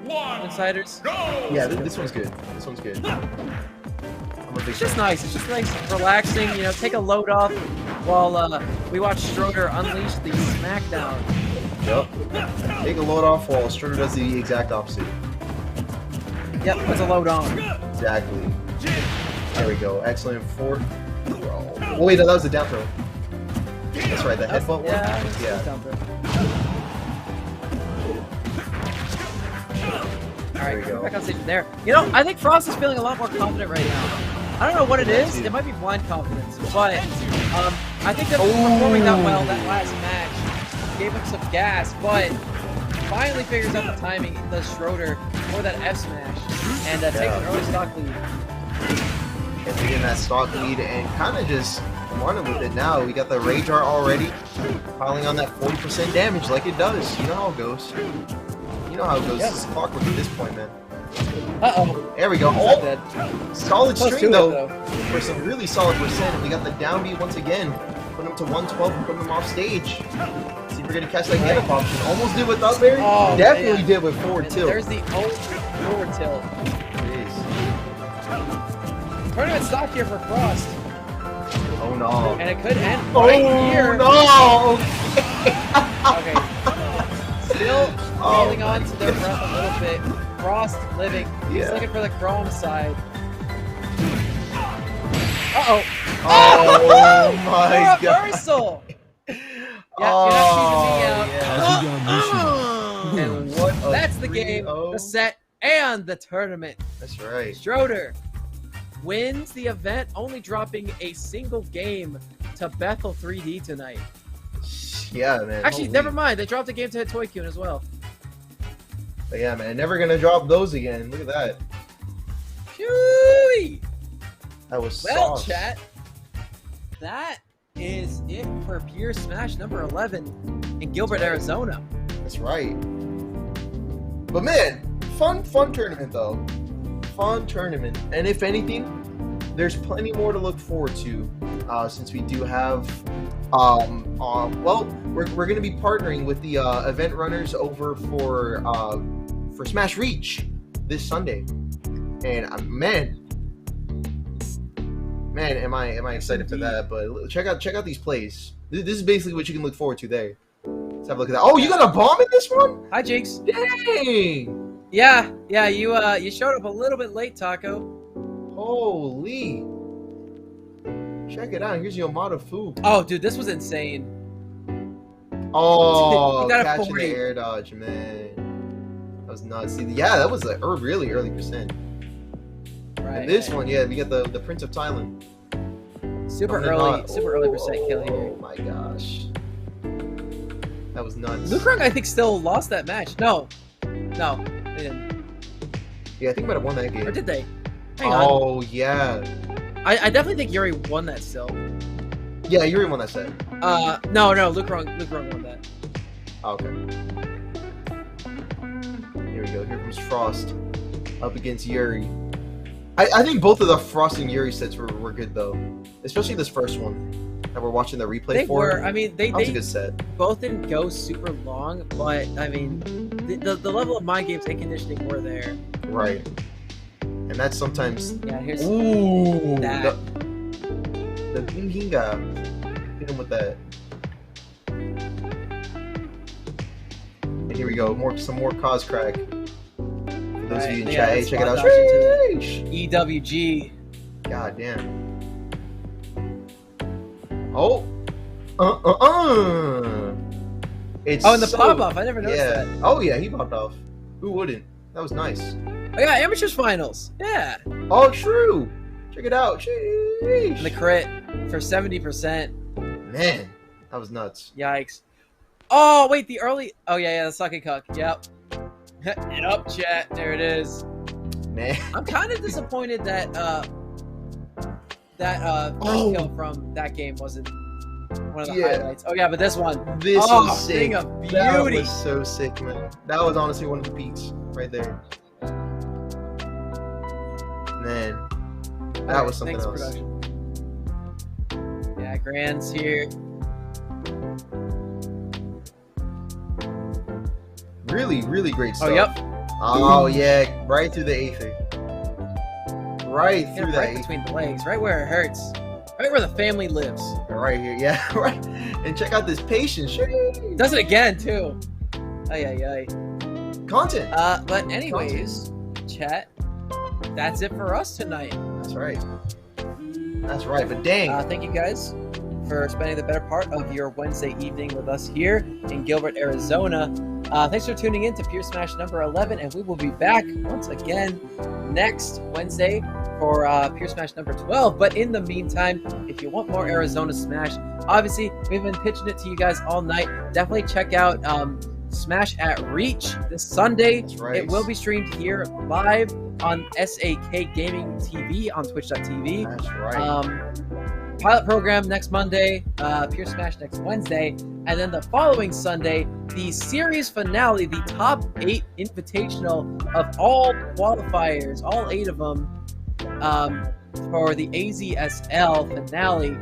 S4: 1,
S1: Insiders.
S4: go!
S3: Yeah, this one's good. This one's good. I'm a big
S1: It's just
S3: fan.
S1: nice. It's just nice, relaxing. You know, take a load off while we watch Schroeder unleash the smackdown.
S3: Yup. Take a load off while Strider does the exact opposite.
S1: Yep, puts a load on.
S3: Exactly. There we go. Excellent forward. Oh wait, no, that was the down throw. That's right, the headbutt one?
S1: Yeah. it's
S3: Yeah.
S1: down throw. All
S3: There
S1: right,
S3: we go.
S1: back on stage there. You know, I think Frost is feeling a lot more confident right now. I don't know what it is. It might be blind confidence, but I think that performing that well that last match gave him some gas, but finally figures out the timing, does Schroeder for that F smash, and takes an early stock lead.
S3: And we get that stock lead and kind of just running with it now. We got the Rage Art already, piling on that 40% damage like it does. You know how it goes. You know how it goes.
S1: Yep.
S3: It's clockwork at this point, man.
S1: Uh-oh.
S3: There we go.
S1: He's not
S3: Oh,
S1: dead.
S3: solid
S1: Close
S3: string
S1: to it,
S3: though, for some really solid percent. And we got the downbeat once again, putting him to 112 and putting him off stage. See if we're gonna catch that get up option. Almost did with up there.
S1: Oh,
S3: Definitely
S1: man.
S3: did with forward
S1: And
S3: tilt.
S1: there's the old forward tilt.
S3: Jeez.
S1: Tournament stock here for Frost,
S3: Oh no.
S1: and it could end right here.
S3: No.
S1: Okay. Still
S3: Oh,
S1: holding on to their breath a little bit. Frost living. He's
S3: Yeah.
S1: looking for the Chrome side. Uh-oh.
S3: Oh my god.
S1: Reversal! Yeah,
S3: Oh,
S1: you're not cheating me out.
S3: yeah.
S1: And
S3: What a
S1: that's the game,
S3: 3-0.
S1: the set, and the tournament.
S3: That's right.
S1: Schroeder wins the event, only dropping a single game to Bethel 3D tonight.
S3: Yeah, man.
S1: Actually,
S3: holy.
S1: never mind. They dropped a game to Toykun as well.
S3: But yeah, man. Never gonna drop those again. Look at that.
S1: Phew!
S3: That was
S1: Well,
S3: sauce.
S1: chat, that is it for Pure Smash number 11 in Gilbert, Arizona.
S3: That's right. But man, fun tournament though. Fun tournament. And if anything, there's plenty more to look forward to, since we do have, well, we're gonna be partnering with the event runners over for Smash Reach this Sunday, and man, am I excited for that? But check out these plays. This is basically what you can look forward to there. Let's have a look at that. Oh, you got a bomb in this one?
S1: Hi, Jinx.
S3: Dang!
S1: Yeah, you showed up a little bit late, Taco.
S3: Holy! Check it out. Here's your Yamato Fu.
S1: Oh, dude, this was insane.
S3: Oh,
S1: You got a
S3: catching
S1: 40.
S3: the air dodge, man. That was nuts. See, yeah, that was a really early percent.
S1: Right.
S3: And this one, yeah, we got the Prince of Thailand.
S1: super
S3: Coming in
S1: early,
S3: hot.
S1: super early percent kill here.
S3: Oh my gosh. That was nuts.
S1: Lukrung, I think, still lost that match. No, they didn't.
S3: Yeah, I think I might have won that game.
S1: Or did they? Hang on.
S3: Oh, yeah.
S1: I definitely think Yuri won that still.
S3: Yeah, Yuri won that set.
S1: No, Lukrung won that.
S3: Oh, okay. Here we go. Here comes Frost up against Yuri. I think both of the Frost and Yuri sets were good, though. Especially this first one that we're watching the replay
S1: They
S3: for.
S1: were. I mean,
S3: That was a
S1: they
S3: good set.
S1: both didn't go super long, but I mean, the level of mind games and conditioning were there.
S3: Right. And that's sometimes...
S1: Yeah, here's
S3: Ooh!
S1: that.
S3: The Hinga. Hit him with that. And here we go. Some more cause crack. For those of you in chat, hey, check it out. Sheesh.
S1: EWG.
S3: God damn. Oh. It's
S1: Oh, and the
S3: so-
S1: pop off. I never noticed
S3: Yeah.
S1: that.
S3: Oh yeah, he popped off. Who wouldn't? That was nice.
S1: Oh yeah, amateurs finals. Yeah.
S3: Oh, true. Check it out. Sheesh.
S1: And the crit for 70%.
S3: Man, that was nuts.
S1: Yikes. Oh wait, the early. Oh yeah, the sucking cuck. Yep. And up, chat. There it is.
S3: Man.
S1: I'm kind of disappointed that first
S3: Oh.
S1: kill from that game wasn't one of the
S3: Yeah.
S1: highlights. Oh yeah, but this one.
S3: This
S1: Oh,
S3: was sick.
S1: thing of
S3: That
S1: beauty.
S3: was so sick, man. That was honestly one of the peaks right there. Man, that was something
S1: Thanks,
S3: else.
S1: production. Yeah, Grand's here.
S3: Really great stuff.
S1: Oh yep.
S3: Oh yeah, right through the aether. Right
S1: Yeah,
S3: through that
S1: right
S3: aether.
S1: between the legs, right where it hurts, right where the family lives.
S3: Right here, yeah, right. And check out this patience. Sheesh.
S1: Does it again too. Ay.
S3: Content.
S1: But anyways, chat. That's it for us tonight.
S3: That's right. That's right. But dang.
S1: Thank you guys for spending the better part of your Wednesday evening with us here in Gilbert, Arizona. Thanks for tuning in to Pure Smash number 11, and we will be back once again next Wednesday for Pure Smash number 12. But in the meantime, if you want more Arizona Smash, obviously we've been pitching it to you guys all night. Definitely check out Smash at Reach this Sunday.
S3: That's right.
S1: It will be streamed here live on SAK Gaming TV on twitch.tv.
S3: That's right.
S1: Pilot program next Monday, Pure Smash next Wednesday, and then the following Sunday, the series finale, the top 8 invitational of all qualifiers, all 8 of them, for the AZSL finale.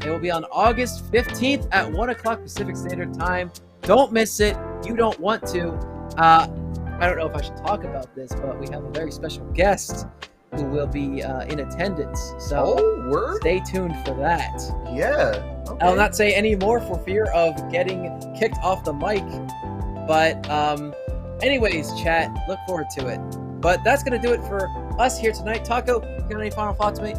S1: It will be on August 15th at 1 o'clock Pacific Standard Time. Don't miss it. You don't want to. I don't know if I should talk about this, but we have a very special guest who will be in attendance. So
S3: Oh, word?
S1: stay tuned for that.
S3: Yeah. Okay.
S1: I'll not say any more for fear of getting kicked off the mic. But anyways, chat, look forward to it. But that's going to do it for us here tonight. Taco, you got any final thoughts, mate?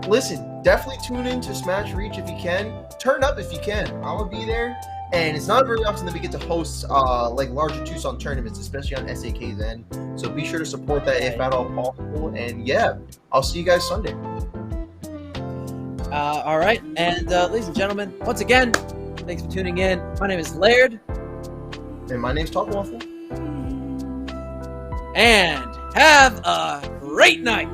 S3: Listen, definitely tune in to Smash Reach if you can. Turn up if you can. I'm gonna be there. And it's not very often that we get to host like larger Tucson tournaments, especially on SAK's end. So be sure to support that if at all possible. And yeah, I'll see you guys Sunday.
S1: All right, and ladies and gentlemen, once again, thanks for tuning in. My name is Laird,
S3: And my name's Top Waffle.
S1: and have a great night.